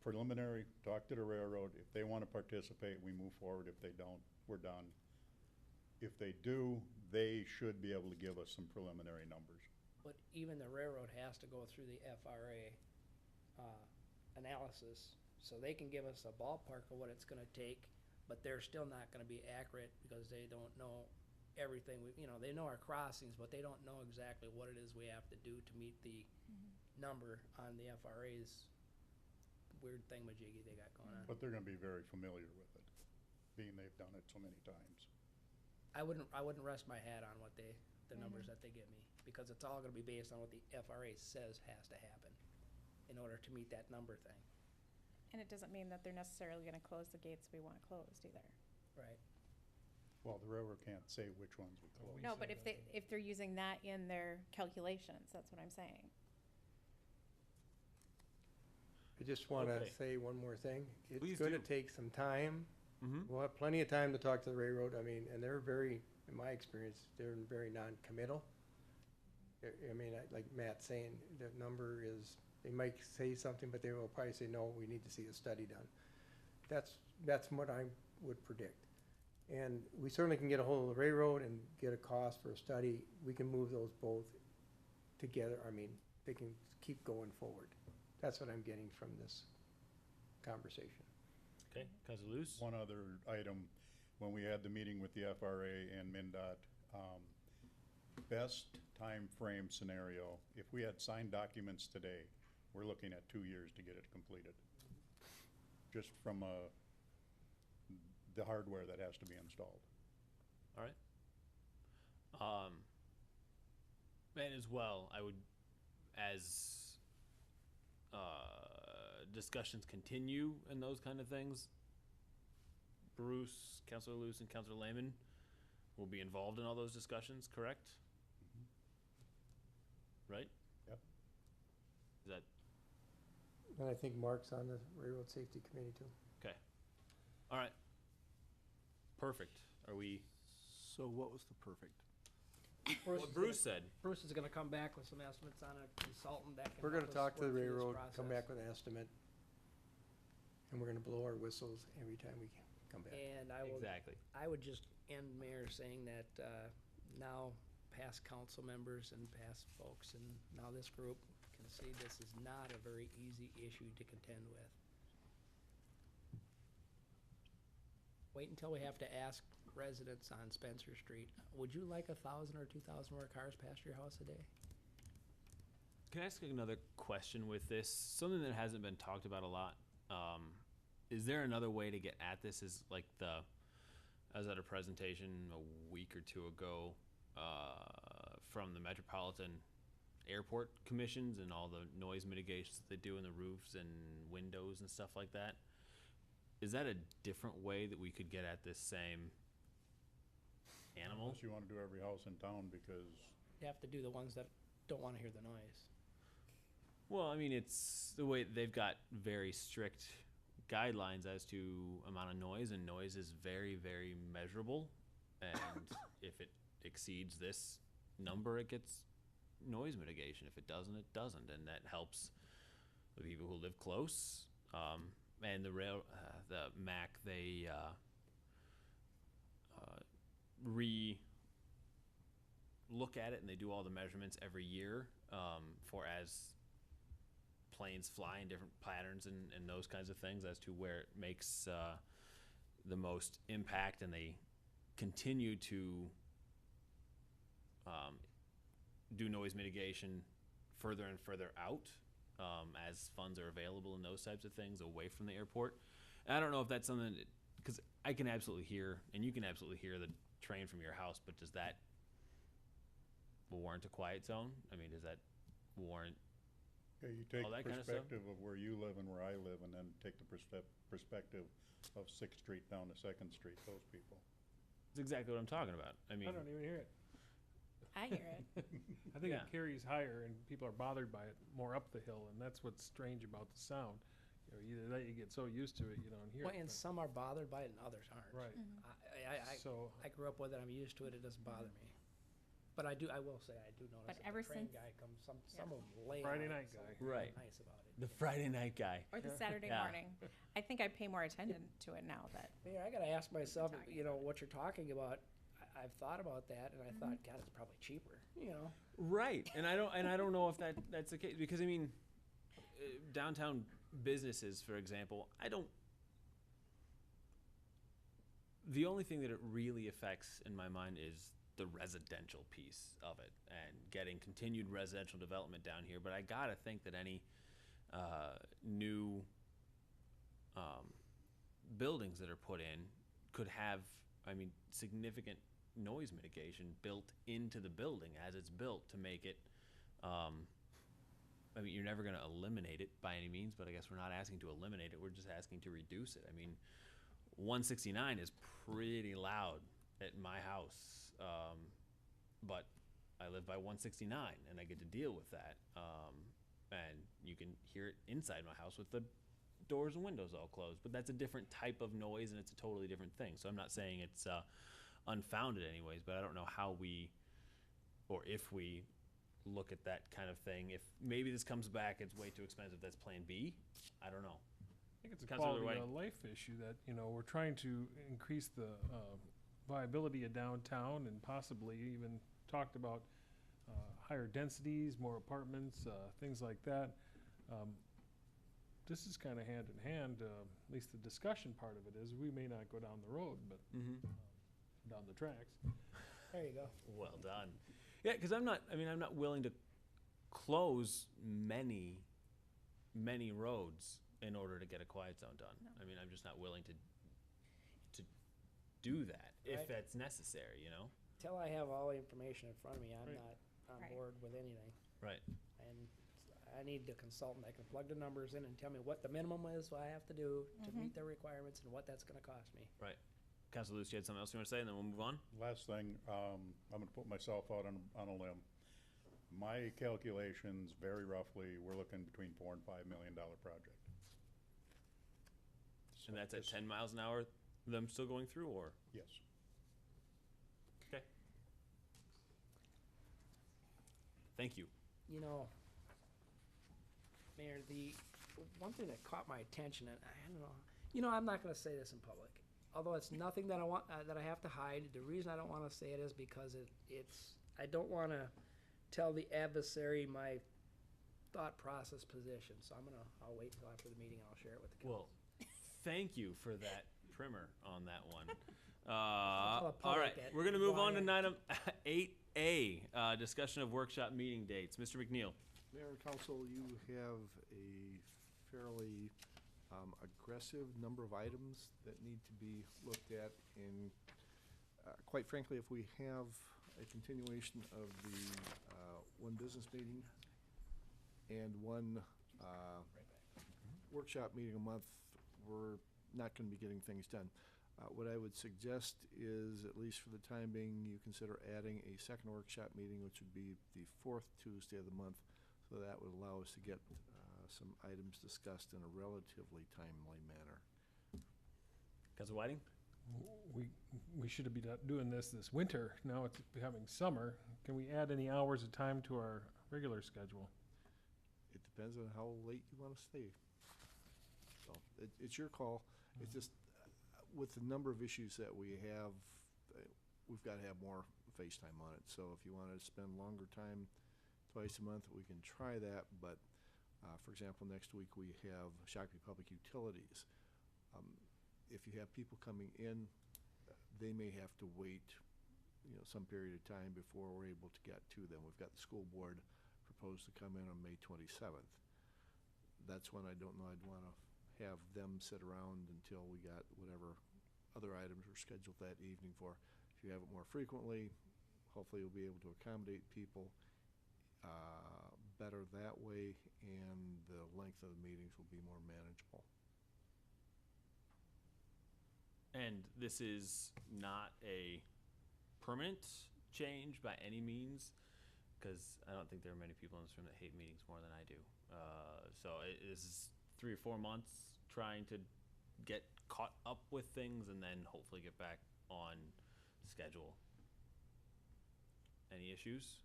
preliminary, talk to the railroad. If they want to participate, we move forward. If they don't, we're done. If they do, they should be able to give us some preliminary numbers. but even the railroad has to go through the FRA analysis, so they can give us a ballpark of what it's gonna take, but they're still not gonna be accurate because they don't know everything. You know, they know our crossings, but they don't know exactly what it is we have to do to meet the number on the FRA's weird thingamajiggy they got going on. But they're going to be very familiar with it, being they've done it so many times. I wouldn't rest my hat on what the numbers that they give me, because it's all gonna be based on what the FRA says has to happen in order to meet that number thing. And it doesn't mean that they're necessarily gonna close the gates we want closed either. Right. Well, the railroad can't say which ones we close. No, but if they're using that in their calculations, that's what I'm saying. I just wanna Okay. say one more thing. Please It's gonna do. take some time. Mm-hmm. We'll have plenty of time to talk to the railroad. I mean, and they're very, in my experience, they're very non-committal. I mean, like Matt's saying, the number is, they might say something, but they will probably say, no, we need to see a study done. That's what I would predict. And we certainly can get a hold of the railroad and get a cost for a study. We can move those both together. I mean, they can keep going forward. That's what I'm getting from this conversation. Okay, Councilor Luce. One other item, when we had the meeting with the FRA and MinDOT, best time frame scenario, if we had signed documents today, we're looking at 2 years to get it completed. Just from the hardware that has to be installed. All right. And as well, I would, as discussions continue and those kind of things, Bruce, Councilor Luce, and Councilor Lehman will be involved in all those discussions, correct? Right? Yep. Is that, And I think Mark's on the railroad safety committee too. okay. All right. Perfect. Are we, So what was the perfect? what Bruce said? Bruce is gonna come back with some estimates on a consultant that can We're gonna help us talk to the work through this railroad, come process. back with an estimate, and we're gonna blow our whistles every time we come back. And Exactly. I would just end, Mayor, saying that, now past council members and past folks and now this group can see this is not a very easy issue to contend with. Wait until we have to ask residents on Spencer Street, would you like 1,000 or 2,000 more cars past your house a day? Can I ask another question with this? Something that hasn't been talked about a lot. Is there another way to get at this? Is like I was at a presentation a week or two ago from the Metropolitan Airport Commissions and all the noise mitigations that they do in the roofs and windows and stuff like that. Is that a different way that we could get at this same animal? Unless you wanna do every house in town, because You have to do the ones that don't wanna hear the noise. Well, I mean, it's the way they've got very strict guidelines as to amount of noise, and noise is very, very measurable. And if it exceeds this number, it gets noise mitigation. If it doesn't, it doesn't, and that helps the people who live close. And the MAC, they look at it, and they do all the measurements every year for as planes fly in different patterns and those kinds of things as to where it makes the most impact, and they continue to do noise mitigation further and further out as funds are available and those types of things away from the airport. And I don't know if that's something, because I can absolutely hear, and you can absolutely hear the train from your house, but does that warrant a quiet zone? I mean, does that warrant yeah, you take all the that kind of stuff? perspective of where you live and where I live, and then take the perspective of 6th Street down to 2nd Street, those people. That's exactly what I'm talking about. I mean, I don't even hear it. I hear it. I think Yeah. it carries higher and people are bothered by it more up the hill, and that's what's strange about the sound. You know, either that you get so used to it, you don't hear Well, it. and but- some are bothered by it and others aren't. Right. So, I grew up with it, I'm used to it, it doesn't bother me. But I will say, I do notice But that ever the train since- guy comes, some of them lay on Friday it, night some guy. of them are Right. nice about it. the Friday night guy. Or the Saturday Yeah. morning. I think I pay more attention to it now that, Yeah, I gotta ask myself, talking you know, what you're talking about, I've thought about that, and I thought, God, it's probably cheaper, you know? Right, and I don't know if that's the case, because I mean, downtown businesses, for example, the only thing that it really affects in my mind is the residential piece of it and getting continued residential development down here. But I gotta think that any new buildings that are put in could have, I mean, significant noise mitigation built into the building as it's built to make it, I mean, you're never gonna eliminate it by any means, but I guess we're not asking to eliminate it, we're just asking to reduce it. I mean, 169 is pretty loud at my house, but I live by 169 and I get to deal with that. And you can hear it inside my house with the doors and windows all closed, but that's a different type of noise and it's a totally different thing. So I'm not saying it's unfounded anyways, but I don't know how we, or if we look at that kind of thing. If maybe this comes back, it's way too expensive, that's plan B, I don't know. I think it's a Councilor quality of Whiting. life issue that, you know, we're trying to increase the viability of downtown and possibly even talked about higher densities, more apartments, things like that. This is kind of hand in hand, at least the discussion part of it is, we may not go down the road, but down the tracks. There you go. Well done. Yeah, because I'm not willing to close many roads in order to get a quiet zone done. No. I mean, I'm just not willing to do that if Right. that's necessary, you know? Till I have all the information in front of me, I'm Right. not on Right. board with anything. Right. And I need a consultant that can plug the numbers in and tell me what the minimum is, what I have to do to meet the requirements and what that's gonna cost me. Right. Councilor Luce, you had something else you want to say, and then we'll move on? Last thing, I'm gonna put myself out on a limb. My calculations, very roughly, we're looking between $4 and $5 million project. And that's at Just- 10 miles an hour, them still going through, or? Yes. Okay. Thank you. You know, Mayor, the one thing that caught my attention, and I don't know, you know, I'm not gonna say this in public. although it's nothing that I want, that I have to hide, the reason I don't wanna say it is because I don't wanna tell the adversary my thought process position, so I'll wait until after the meeting and I'll share it with the council. Well, thank you for that primer on that one. tell the All public right, that we're gonna move on to why item 8A, discussion of workshop meeting dates. Mr. McNeil. Mayor and council, you have a fairly aggressive number of items that need to be looked at. And quite frankly, if we have a continuation of the one business meeting and one workshop meeting a month, we're not going to be getting things done. What I would suggest is, at least for the time being, you consider adding a second workshop meeting, which would be the fourth Tuesday of the month. So that would allow us to get some items discussed in a relatively timely manner. Councilor Whiting? We should be doing this winter. Now it's becoming summer. Can we add any hours of time to our regular schedule? It depends on how late you want to stay. So it's your call. It's just with the number of issues that we have, we've got to have more FaceTime on it. So if you want to spend longer time twice a month, we can try that. But for example, next week we have Shakopee Public Utilities. If you have people coming in, they may have to wait, some period of time before we're able to get to them. We've got the school board proposed to come in on May 27th. That's when I don't know I'd want to have them sit around until we got whatever other items were scheduled that evening for. If you have it more frequently, hopefully you'll be able to accommodate people better that way, and the length of the meetings will be more manageable. And this is not a permanent change by any means, because I don't think there are many people in this room that hate meetings more than I do. So it is 3 or 4 months trying to get caught up with things and then hopefully get back on schedule. Any issues?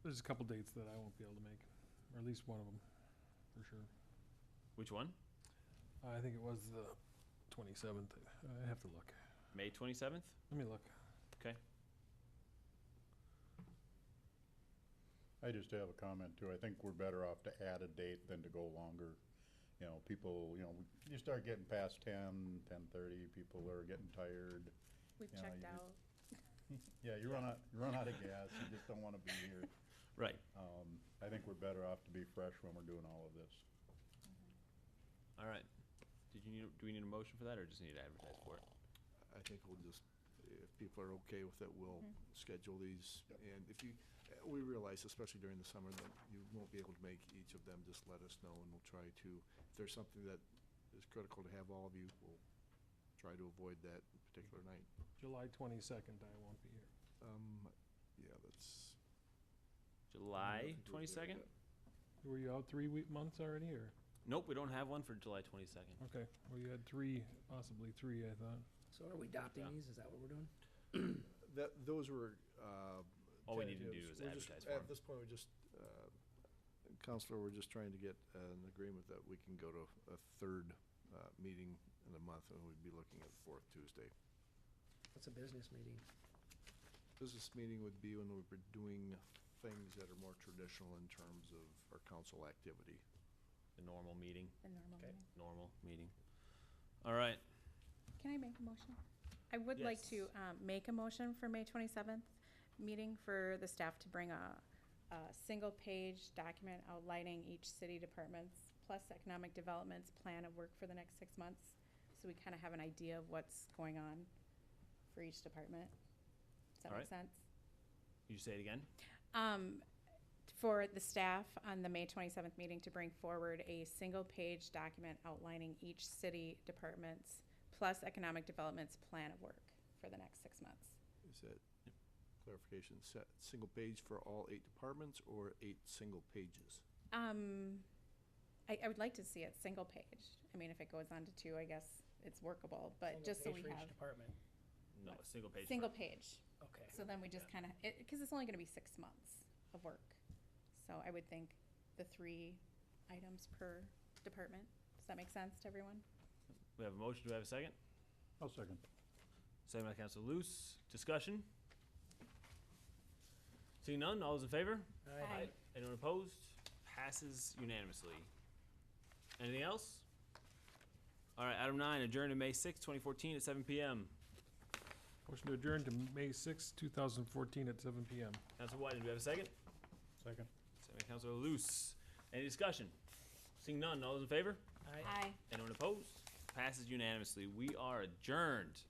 There's a couple dates that I won't be able to make, or at least one of them, for sure. Which one? I think it was the 27th. I have to look. May 27th? Let me look. Okay. I just have a comment too. I think we're better off to add a date than to go longer. People, you start getting past 10, 10:30, people are getting tired. We've checked out. Yeah, you run out of gas, you just don't want to be here. Right. I think we're better off to be fresh when we're doing all of this. All right. Do we need a motion for that, or just need to advertise for it? I think we'll just, if people are okay with it, we'll schedule these. And if we realize, especially during the summer, that you won't be able to make each of them, just let us know, and we'll try to, if there's something that is critical to have all of you, we'll try to avoid that particular night. July 22nd, I won't be here. Yeah, that's. July 22nd? Were you out 3 months already, or? Nope, we don't have one for July 22nd. Okay, well, you had 3, possibly 3, I thought. So are we adopting these? Is that what we're doing? Those were. All we need to do tentatives. is We're just- advertise for 'em. At this point, we're just, Counselor, we're just trying to get an agreement that we can go to a third meeting in a month, and we'd be looking at the fourth Tuesday. What's a business meeting? Business meeting would be when we were doing things that are more traditional in terms of our council activity. The normal meeting. The normal Okay. meeting. Normal meeting. All right. Can I make a motion? I would like to make a motion for May 27th meeting for the staff to bring a single-page document outlining each city department's plus economic development's plan of work for the next 6 months, so we kind of have an idea of what's going on for each department. Does that All make right. sense? You say it again? For the staff on the May 27th meeting to bring forward a single-page document outlining each city department's plus economic development's plan of work for the next 6 months. Is that clarification, single page for all 8 departments or 8 single pages? I would like to see it single page. I mean, if it goes on to 2, I guess it's workable, but Single just so page we for each have department. No, a single page. single for- page. Okay. So then we just kind of, because it's only going to be 6 months of work. So I would think the 3 items per department. Does that make sense to everyone? We have a motion. Do we have a second? I'll second. Second by Council Luce. Discussion? Seeing none, all those in favor? Aye. Anyone opposed? Passes unanimously. Anything else? All right, item 9, adjourn to May 6, 2014 at 7 PM. Motion to adjourn to May sixth, 2014 at 7 PM. Council Whiting, do we have a second? Second. Second by Councilor Luce. Any discussion? Seeing none, all those in favor? Aye. Anyone opposed? Passes unanimously. We are adjourned.